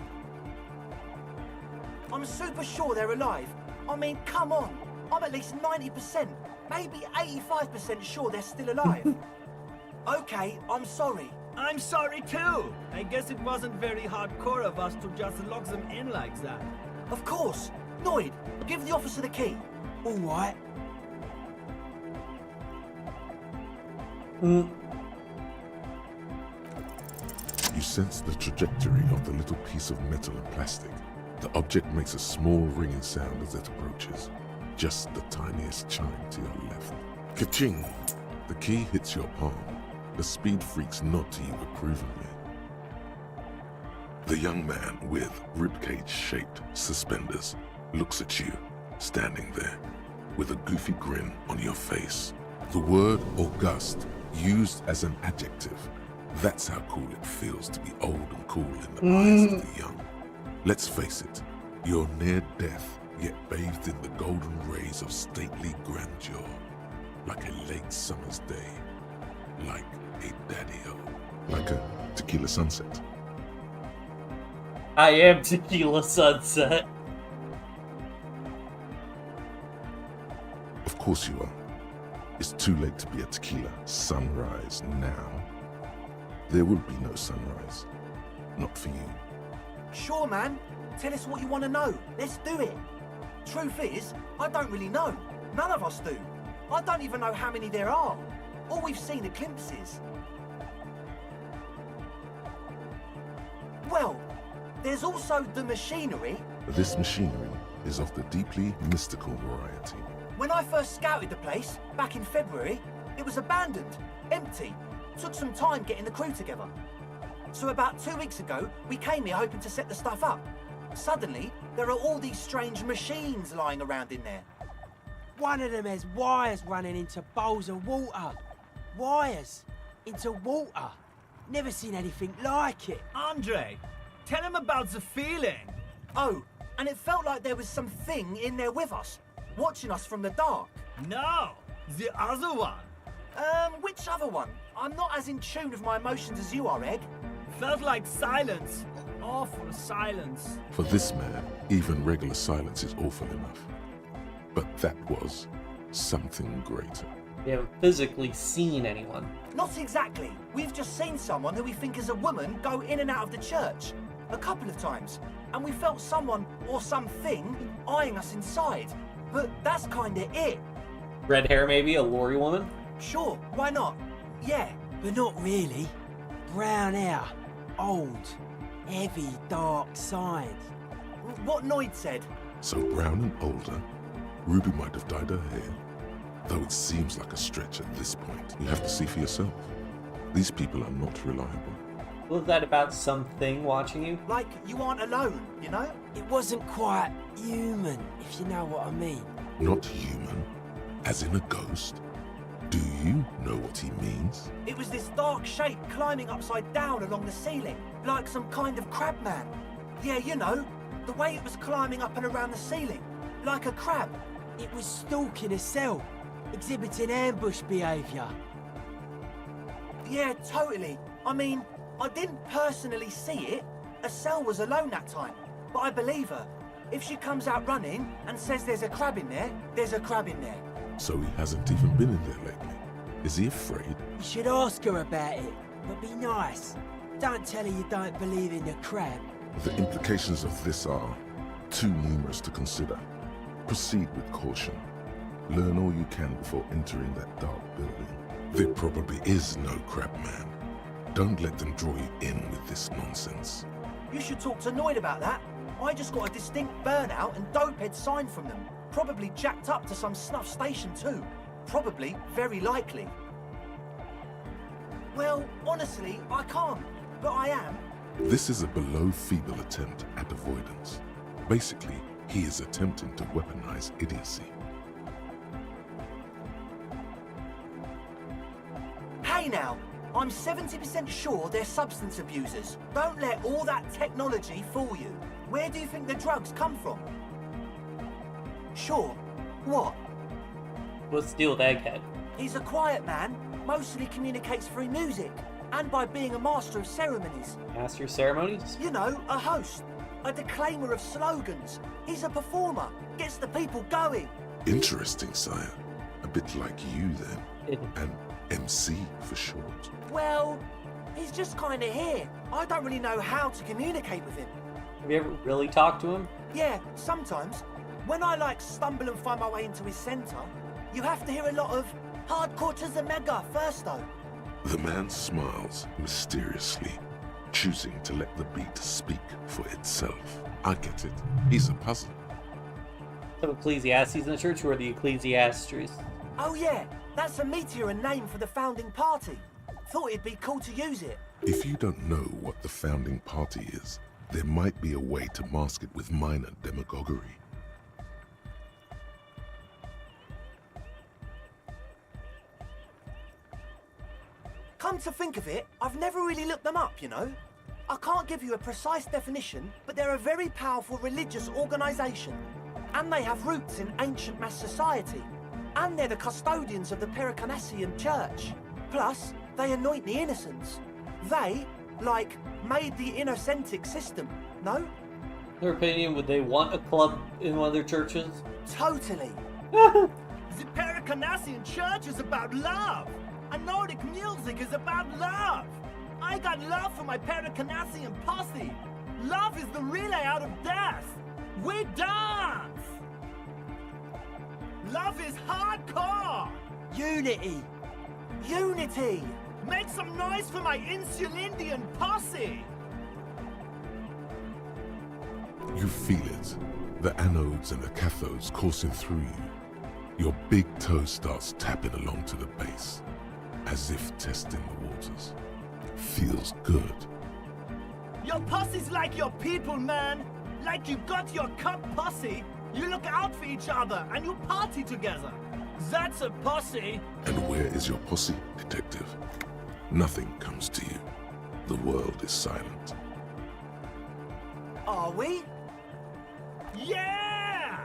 I'm super sure they're alive. I mean, come on. I'm at least 90%, maybe 85% sure they're still alive. Okay, I'm sorry. I'm sorry too. I guess it wasn't very hardcore of us to just lock them in like that. Of course. Noid, give the officer the key. All right. You sense the trajectory of the little piece of metal and plastic. The object makes a small ringing sound as it approaches. Just the tiniest chime to your left. Ka-ching! The key hits your palm. The speed freaks nod to you approvingly. The young man with ribcage-shaped suspenders looks at you, standing there, with a goofy grin on your face. The word august, used as an adjective. That's how cool it feels to be old and cool in the eyes of the young. Let's face it, you're near death, yet bathed in the golden rays of stately grandeur, like a late summer's day, like a daddy-o, like a tequila sunset. I am Tequila Sunset. Of course you are. It's too late to be a tequila sunrise now. There will be no sunrise. Not for you. Sure, man. Tell us what you want to know. Let's do it. Truth is, I don't really know. None of us do. I don't even know how many there are. All we've seen are glimpses. Well, there's also the machinery. This machinery is of the deeply mystical variety. When I first scouted the place, back in February, it was abandoned, empty. Took some time getting the crew together. So about 2 weeks ago, we came here hoping to set the stuff up. Suddenly, there are all these strange machines lying around in there. One of them has wires running into bowls of water. Wires into water. Never seen anything like it. Andre, tell him about the feeling. Oh, and it felt like there was something in there with us, watching us from the dark. No, the other one. Which other one? I'm not as in tune with my emotions as you are, Egg. Felt like silence. Awful silence. For this man, even regular silence is awful enough. But that was something greater. We haven't physically seen anyone. Not exactly. We've just seen someone who we think is a woman go in and out of the church. A couple of times. And we felt someone or something eyeing us inside. But that's kinda it. Red hair maybe? A lorry woman? Sure, why not? Yeah. But not really. Brown hair. Old. Heavy, dark sides. What Noid said. So brown and older, Ruby might have dyed her hair. Though it seems like a stretch at this point. You have to see for yourself. These people are not reliable. Was that about something watching you? Like you aren't alone, you know? It wasn't quite human, if you know what I mean. Not human? As in a ghost? Do you know what he means? It was this dark shape climbing upside down along the ceiling, like some kind of crab man. Yeah, you know, the way it was climbing up and around the ceiling, like a crab. It was stalking a cell, exhibiting ambush behaviour. Yeah, totally. I mean, I didn't personally see it. Estelle was alone that time, but I believe her. If she comes out running and says there's a crab in there, there's a crab in there. So he hasn't even been in there lately. Is he afraid? You should ask her about it, but be nice. Don't tell her you don't believe in the crab. The implications of this are too numerous to consider. Proceed with caution. Learn all you can before entering that dark building. There probably is no crab man. Don't let them draw you in with this nonsense. You should talk to Noid about that. I just got a distinct burnout and dopehead sign from them. Probably jacked up to some snuff station too. Probably, very likely. Well, honestly, I can't. But I am. This is a below-feeble attempt at avoidance. Basically, he is attempting to weaponize idiocy. Hey now! I'm 70% sure they're substance abusers. Don't let all that technology fool you. Where do you think the drugs come from? Sure. What? What's the deal with Egghead? He's a quiet man, mostly communicates through music, and by being a master of ceremonies. Master of ceremonies? You know, a host, a declaimer of slogans. He's a performer, gets the people going. Interesting, sire. A bit like you, then. An MC for short. Well, he's just kind of here. I don't really know how to communicate with him. Have you ever really talked to him? Yeah, sometimes. When I stumble and find my way into his centre, you have to hear a lot of hardcore to the mega first though. The man smiles mysteriously, choosing to let the beat speak for itself. I get it. He's a puzzle. Some Ecclesiastes in the church, or the Ecclesiastes? Oh yeah, that's a meteor and name for the founding party. Thought it'd be cool to use it. If you don't know what the founding party is, there might be a way to mask it with minor demagoguery. Come to think of it, I've never really looked them up, you know. I can't give you a precise definition, but they're a very powerful religious organisation. And they have roots in ancient mass society. And they're the custodians of the Pericarnassian Church. Plus, they anoint the innocents. They, made the Innocentic system, no? In their opinion, would they want a club in one of their churches? Totally. The Pericarnassian Church is about love. And Nordic music is about love. I got love for my Pericarnassian posse. Love is the relay out of death. We dance. Love is hardcore. Unity. Unity. Make some noise for my Insulindian posse. You feel it. The anodes and the cathodes coursing through you. Your big toe starts tapping along to the base, as if testing the waters. Feels good. Your posse's like your people, man. Like you got your cup posse. You look out for each other and you party together. That's a posse. And where is your posse, detective? Nothing comes to you. The world is silent. Are we? Yeah!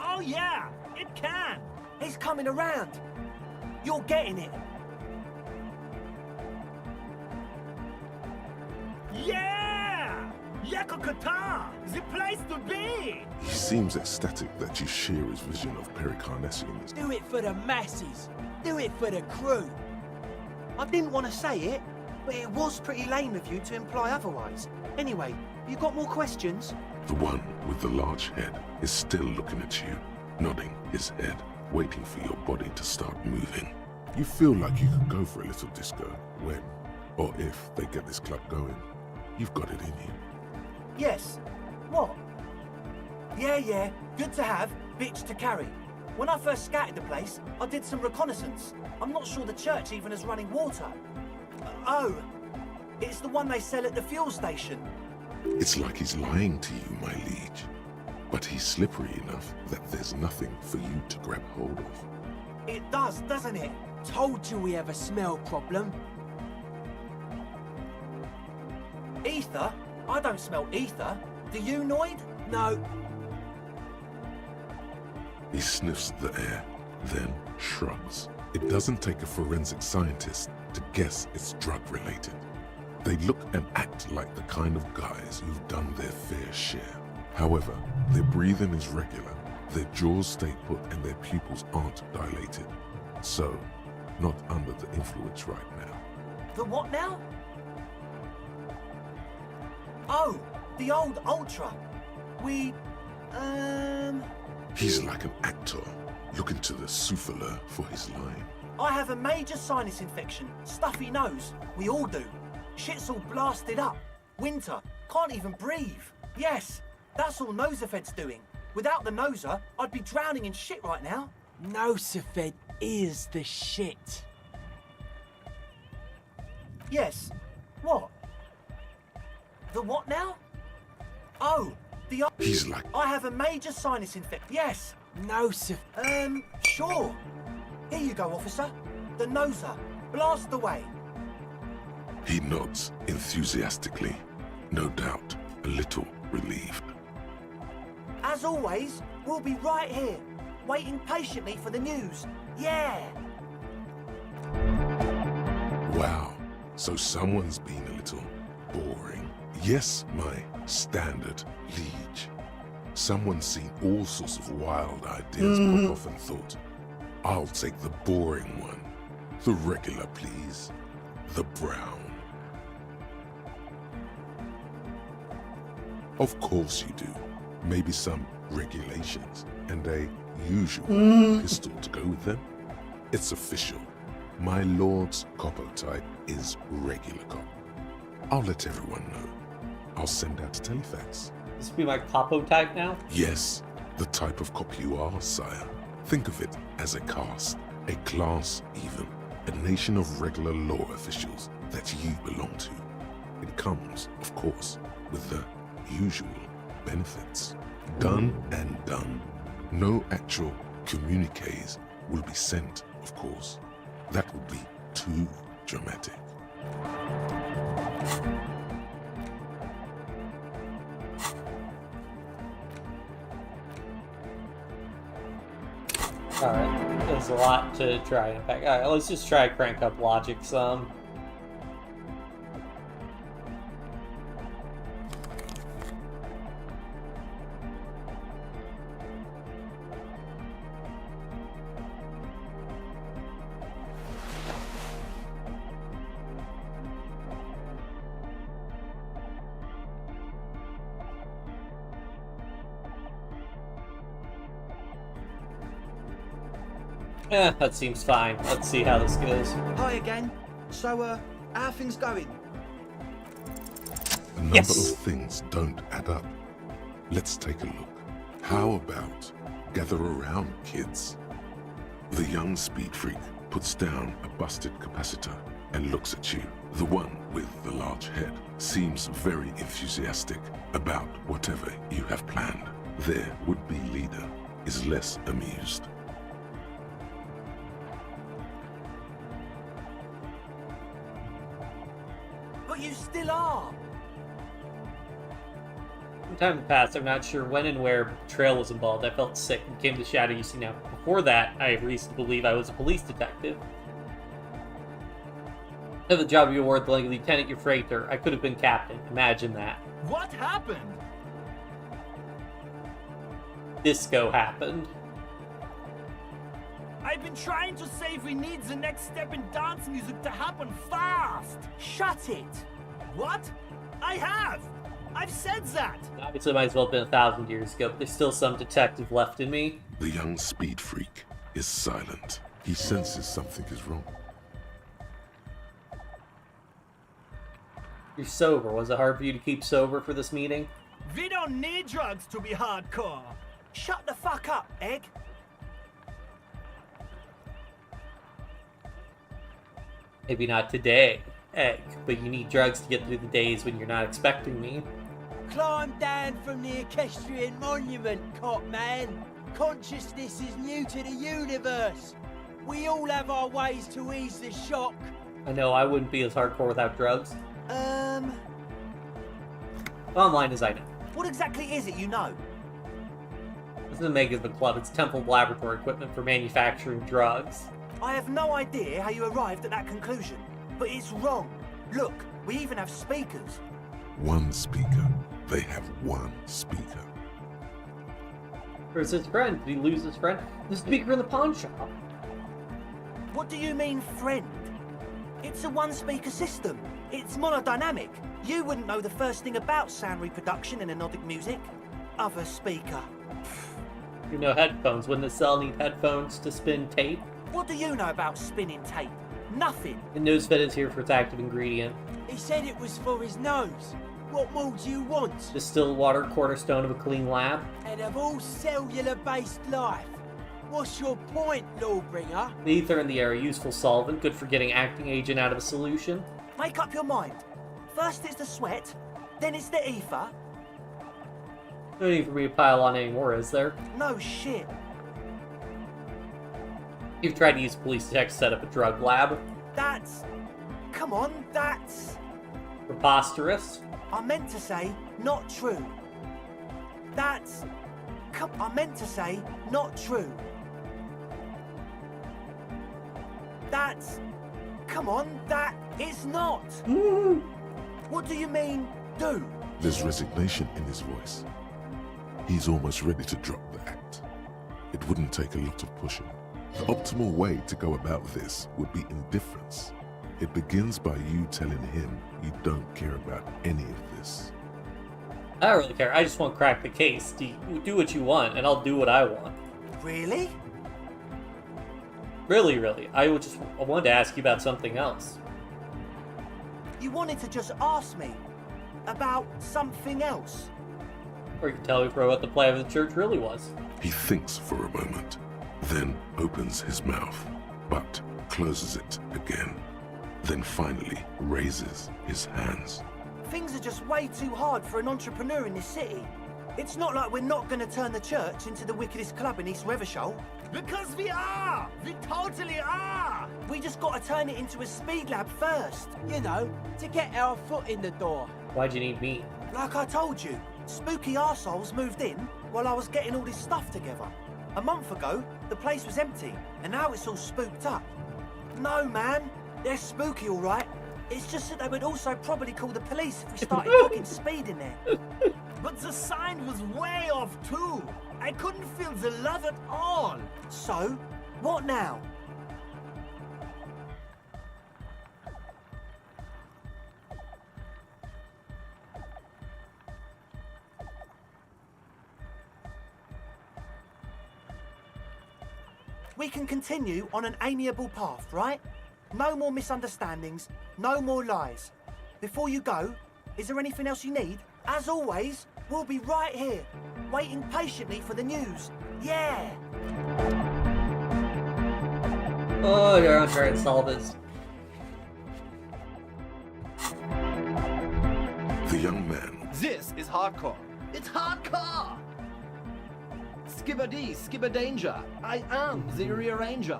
Oh yeah, it can. He's coming around. You're getting it. Yeah! Yakokata! The place to be! He seems ecstatic that you share his vision of Pericarnassianism. Do it for the masses. Do it for the crew. I didn't want to say it, but it was pretty lame of you to imply otherwise. Anyway, you got more questions? The one with the large head is still looking at you, nodding his head, waiting for your body to start moving. You feel like you could go for a little disco when, or if, they get this club going. You've got it in you. Yes. What? Yeah, good to have, bitch to carry. When I first scouted the place, I did some reconnaissance. I'm not sure the church even has running water. Oh, it's the one they sell at the fuel station. It's like he's lying to you, my liege. But he's slippery enough that there's nothing for you to grab hold of. It does, doesn't it? Told you we have a smell problem. Ether? I don't smell ether. Do you, Noid? No. He sniffs the air, then shrugs. It doesn't take a forensic scientist to guess it's drug-related. They look and act like the kind of guys who've done their fair share. However, their breathing is regular, their jaws stay put and their pupils aren't dilated. So, not under the influence right now. The what now? Oh, the old Ultra. He's like an actor, looking to the souffleur for his line. I have a major sinus infection, stuffy nose. We all do. Shit's all blasted up. Winter, can't even breathe. Yes, that's all Nosafed's doing. Without the Noser, I'd be drowning in shit right now. Nosafed is the shit. Yes. What? The what now? Oh, the... He's like... I have a major sinus infection. Yes. Nosafed. Sure. Here you go, officer. The Noser. Blast away. He nods enthusiastically, no doubt a little relieved. As always, we'll be right here, waiting patiently for the news. Yeah! Wow, so someone's been a little boring. Yes, my standard liege. Someone's seen all sorts of wild ideas pop off and thought, I'll take the boring one. The regular, please. The brown. Of course you do. Maybe some regulations and a usual pistol to go with them. It's official. My lord's copper type is regular cop. I'll let everyone know. I'll send out a telefax. This would be my capo type now? Yes, the type of cop you are, sire. Think of it as a caste, a class even, a nation of regular law officials that you belong to. It comes, of course, with the usual benefits. Done and done. No actual communiques will be sent, of course. That would be too dramatic. Alright, there's a lot to try and unpack. Alright, let's just try to crank up logic some. That seems fine. Let's see how this goes. Hi again. So, how are things going? A number of things don't add up. Let's take a look. How about gather around, kids? The young speed freak puts down a busted capacitor and looks at you. The one with the large head seems very enthusiastic about whatever you have planned. Their would-be leader is less amused. But you still are. From time to pass, I'm not sure when and where betrayal was involved. I felt sick and became the shadow you see now. Before that, I have reason to believe I was a police detective. I have the job of your word like Lieutenant your freighter. I could have been captain. Imagine that. What happened? Disco happened. I've been trying to say we need the next step in dance music to happen fast. Shut it. What? I have. I've said that. Obviously, it might as well have been 1,000 years ago, but there's still some detective left in me. The young speed freak is silent. He senses something is wrong. You're sober. Was it hard for you to keep sober for this meeting? We don't need drugs to be hardcore. Shut the fuck up, Egg. Maybe not today, Egg, but you need drugs to get through the days when you're not expecting me. Climb down from the equestrian monument, cop man. Consciousness is new to the universe. We all have our ways to ease the shock. I know I wouldn't be as hardcore without drugs. Online as I know. What exactly is it you know? This isn't Mega's the club, it's Temple Laboratory equipment for manufacturing drugs. I have no idea how you arrived at that conclusion, but it's wrong. Look, we even have speakers. One speaker. They have one speaker. Where's his friend? Did he lose his friend? The speaker in the pawn shop. What do you mean, friend? It's a one-speaker system. It's monodynamic. You wouldn't know the first thing about sound reproduction in anodic music. Other speaker. You know headphones. Wouldn't the cell need headphones to spin tape? What do you know about spinning tape? Nothing. The nose vet is here for its active ingredient. He said it was for his nose. What more do you want? Distilled water, cornerstone of a clean lab. And of all cellular-based life. What's your point, Lawbringer? The ether in the air, a useful solvent, good for getting acting agent out of a solution. Make up your mind. First it's the sweat, then it's the ether. No need for me to pile on anymore, is there? No shit. You've tried to use police tech to set up a drug lab. That's... Come on, that's... Preposterous. I meant to say, not true. That's... I meant to say, not true. That's... Come on, that is not. What do you mean, do? There's resignation in his voice. He's almost ready to drop the act. It wouldn't take a lot of pushing. The optimal way to go about this would be indifference. It begins by you telling him you don't care about any of this. I don't really care. I just want to crack the case. Do what you want, and I'll do what I want. Really? Really. I wanted to ask you about something else. You wanted to just ask me about something else? Or you can tell me for what the plan of the church really was. He thinks for a moment, then opens his mouth, but closes it again. Then finally raises his hands. Things are just way too hard for an entrepreneur in this city. It's not like we're not going to turn the church into the wickedest club in East Revachol. Because we are! We totally are! We just got to turn it into a speed lab first. You know, to get our foot in the door. Why'd you need me? Like I told you, spooky arseholes moved in while I was getting all this stuff together. A month ago, the place was empty, and now it's all spooked up. No, man, they're spooky all right. It's just that they would also probably call the police if we started talking speed in there. But the sign was way off too. I couldn't feel the love at all. So, what now? We can continue on an amiable path, right? No more misunderstandings, no more lies. Before you go, is there anything else you need? As always, we'll be right here, waiting patiently for the news. Yeah! Oh, you're on trying to solve this. The young man. This is hardcore. It's hardcore! Skibbity, skibberdanger. I am the rearranger.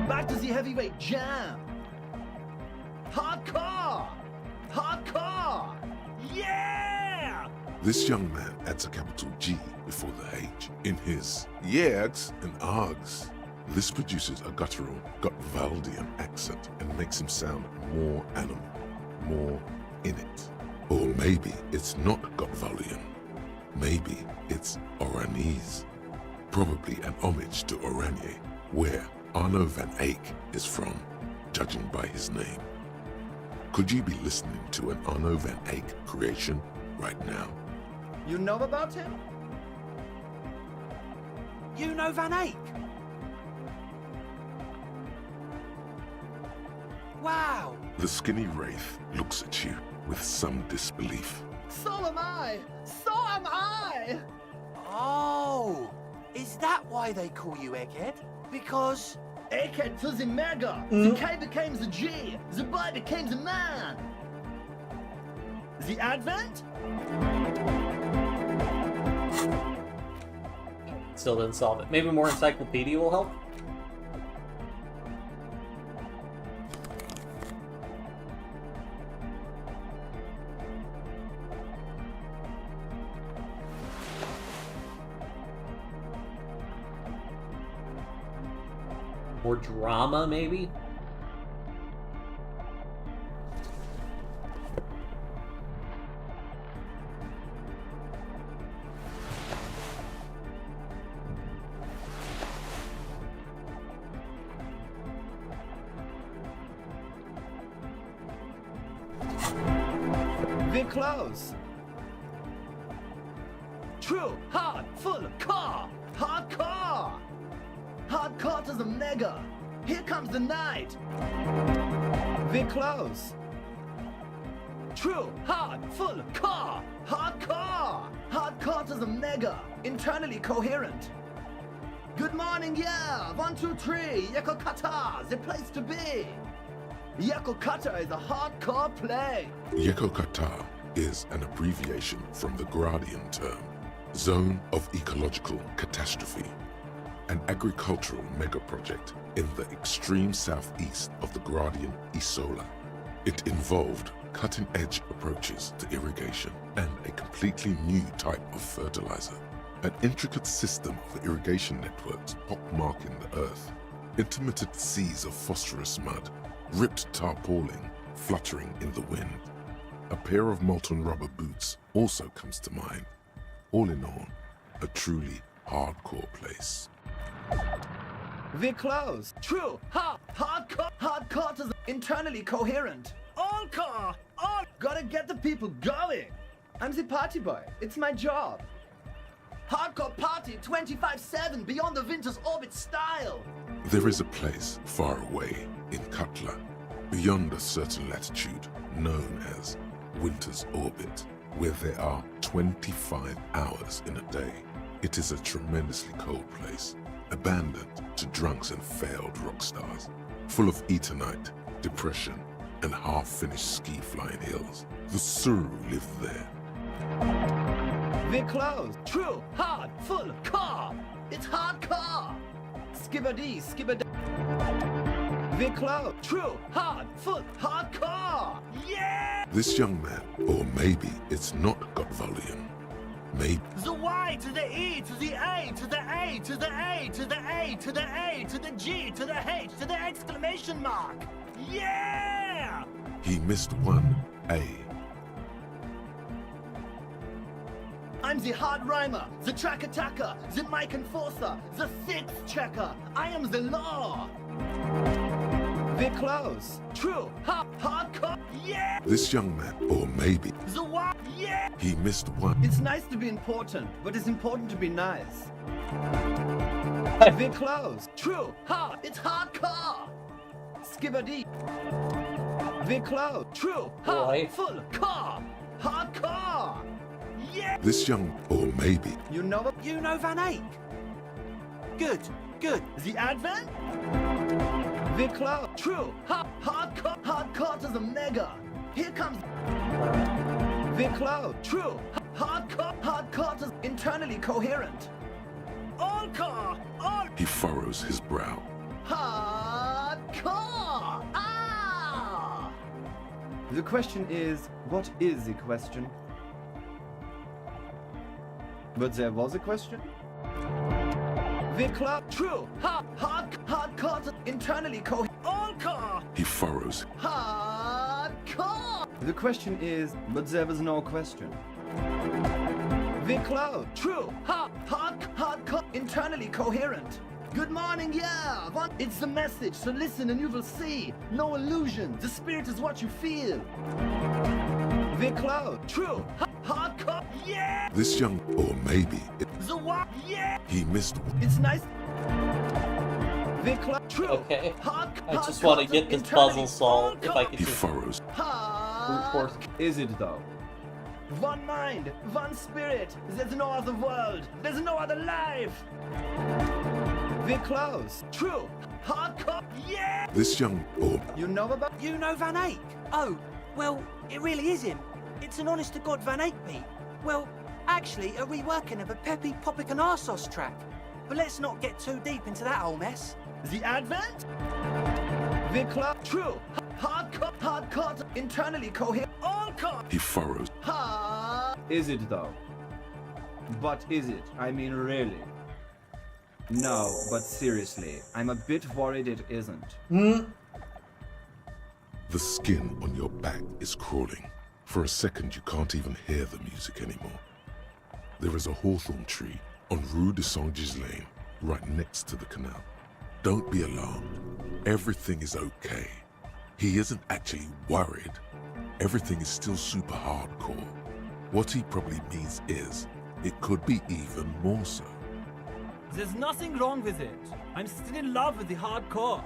Back to the heavyweight jam. Hardcore! Hardcore! Yeah! This young man adds a capital G before the H in his yeags and args. This produces a guttural Gotvaldian accent and makes him sound more animal, more in it. Or maybe it's not Gotvaldian. Maybe it's Oranese. Probably an homage to Oranje, where Arno van Eyck is from, judging by his name. Could you be listening to an Arno van Eyck creation right now? You know about him? You know Van Eyck? Wow! The skinny wraith looks at you with some disbelief. So am I! So am I! Oh! Is that why they call you Egghead? Because... Egghead to the mega! The K became the G! The boy became the man! The Advent? Still didn't solve it. Maybe more encyclopedia will help? More drama, maybe? We're close. True, hard, full, core, hardcore. Hardcore to the mega. Here comes the night. We're close. True, hard, full, core, hardcore. Hardcore to the mega. Internally coherent. Good morning, yeah. 1, 2, 3. Yekokata, the place to be. Yekokata is a hardcore play. Yekokata is an abbreviation from the Gradian term, Zone of Ecological Catastrophe. an agricultural mega-project in the extreme southeast of the Guardian Isola. It involved cutting-edge approaches to irrigation and a completely new type of fertilizer. An intricate system of irrigation networks pockmarking the earth, intermittent seas of phosphorus mud, ripped tarpaulin fluttering in the wind. A pair of molten rubber boots also comes to mind. All in all, a truly hardcore place. We're close. True. Hardcore. Hardcore is internally coherent. All car. All. Gotta get the people going. I'm the party boy. It's my job. Hardcore party 25/7 beyond the winter's orbit style. There is a place far away in Cutler, beyond a certain latitude, known as Winter's Orbit, where there are 25 hours in a day. It is a tremendously cold place, abandoned to drunks and failed rock stars, full of Eternite, depression, and half-finished ski-flying hills. The Suru live there. We're close. True. Hard. Full. Car. It's hardcore. Skibbity. We're close. True. Hard. Full. Hardcore. Yeah! This young man, or maybe it's not got volume. Maybe. The Y to the E to the A to the A to the A to the A to the A to the G to the H to the exclamation mark. Yeah! He missed one A. I'm the hard rhymer, the track attacker, the mic enforcer, the sixth checker. I am the law. We're close. True. Hardcore. Yeah! This young man, or maybe The Y. Yeah! he missed one. It's nice to be important, but it's important to be nice. We're close. True. It's hardcore. Skibbity. We're close. True. Full. Car. Hardcore. Yeah! This young, or maybe You know Van Eyck. Good. the advent? We're close. True. Hardcore. Hardcore to the mega. Here comes. We're close. True. Hardcore. Hardcore to internally coherent. All car. All. he furrows his brow. Hardcore. Ah! The question is, what is the question? But there was a question? We're close. True. Hardcore to internally coherent. All car. He furrows. Hardcore! The question is, but there was no question. We're close. True. Hardcore. Internally coherent. Good morning, yeah. It's the message, so listen and you will see. No illusion. The spirit is what you feel. We're close. True. Hardcore. Yeah! This young, or maybe The Y. Yeah! he missed one. It's nice. We're close. True. Okay. I just want to get this puzzle solved if I can He just furrows. brute force. Is it though? One mind, one spirit. There's no other world. There's no other life. We're close. True. Hardcore. Yeah! This young, or You know about? Van Eyck? Oh, well, it really is him. It's an honest-to-God Van Eyck beat. Well, actually, a reworking of a Peppy Popic and Arsos track. But let's not get too deep into that whole mess. The advent? We're close. True. Hardcore. Internally coherent. All car. he furrows. Is it though? But is it? I mean, really? No, but seriously, I'm a bit worried it isn't. The skin on your back is crawling. For a second, you can't even hear the music anymore. There is a hawthorn tree on Rue de Saint-Ghislain, right next to the canal. Don't be alarmed. Everything is okay. He isn't actually worried. Everything is still super hardcore. What he probably means is, it could be even more so. There's nothing wrong with it. I'm still in love with the hardcore.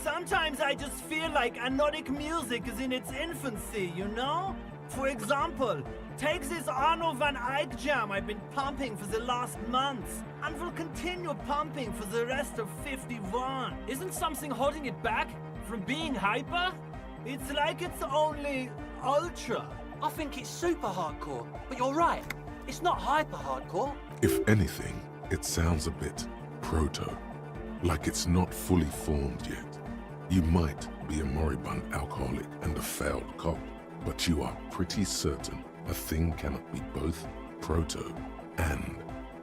Sometimes I just feel like anodic music is in its infancy, you know? For example, take this Arno van Eyck jam I've been pumping for the last month, and will continue pumping for the rest of 51. Isn't something holding it back from being hyper? It's like it's only ultra. I think it's super hardcore, but you're right. It's not hyper hardcore. If anything, it sounds a bit proto, like it's not fully formed yet. You might be a moribund alcoholic and a failed cop, but you are pretty certain a thing cannot be both proto and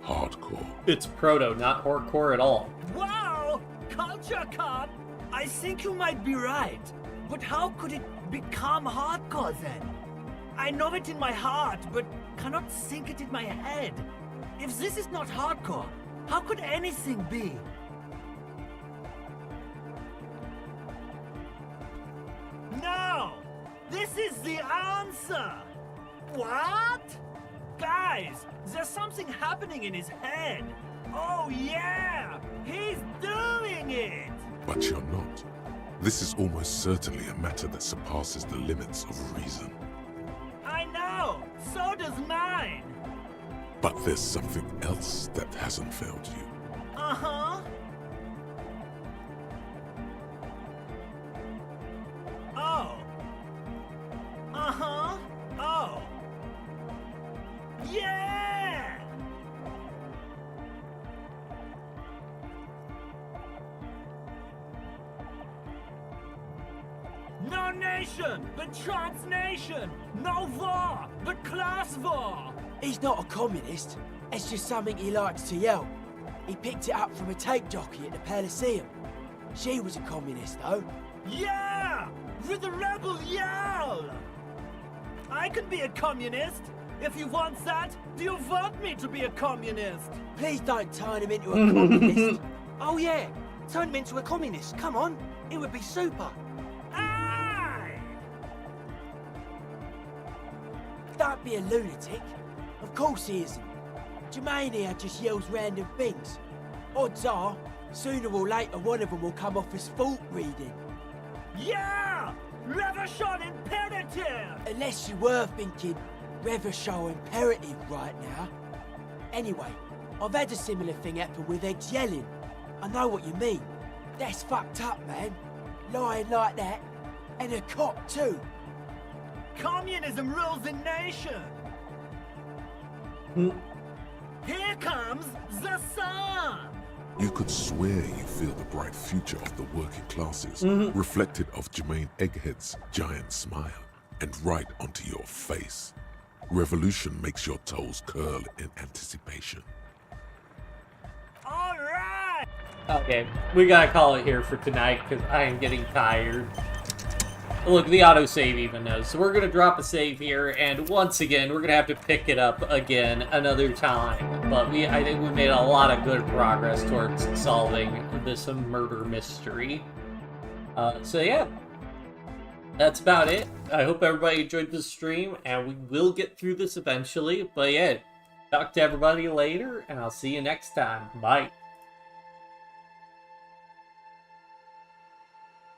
hardcore. It's proto, not hardcore at all. Wow! Culture cop! I think you might be right. But how could it become hardcore then? I know it in my heart, but cannot think it in my head. If this is not hardcore, how could anything be? No! This is the answer! What? Guys, there's something happening in his head. Oh yeah! He's doing it! But you're not. This is almost certainly a matter that surpasses the limits of reason. I know! So does mine! But there's something else that hasn't failed you. Uh-huh. Oh. Uh-huh. Oh. Yeah! No nation, but transnation! No war, but class war! He's not a communist. It's just something he likes to yell. He picked it up from a tape jockey at the Elysium. She was a communist, though. Yeah! With the rebel yell! I can be a communist. If you want that, do you want me to be a communist? Please don't turn him into a communist. Oh yeah, turn him into a communist. Come on, it would be super. Aye! Don't be a lunatic. Of course he isn't. Jermaine here just yells random things. Odds are, sooner or later one of them will come off as fault reading. Yeah! Revolution imperative! Unless you were thinking Revolution imperative right now. Anyway, I've had a similar thing happen with Eggs yelling. I know what you mean. That's fucked up, man. Lying like that. And a cop too. Communism rules the nation! Here comes the sun! You could swear you feel the bright future of the working classes, reflected of Jermaine Egghead's giant smile, and right onto your face. Revolution makes your toes curl in anticipation. Alright! Okay, we gotta call it here for tonight, because I am getting tired. Look, the autosave even knows. So we're gonna drop a save here, and once again, we're gonna have to pick it up again another time. But I think we made a lot of good progress towards solving this murder mystery. So yeah, that's about it. I hope everybody enjoyed the stream, and we will get through this eventually. But yeah, talk to everybody later, and I'll see you next time. Bye.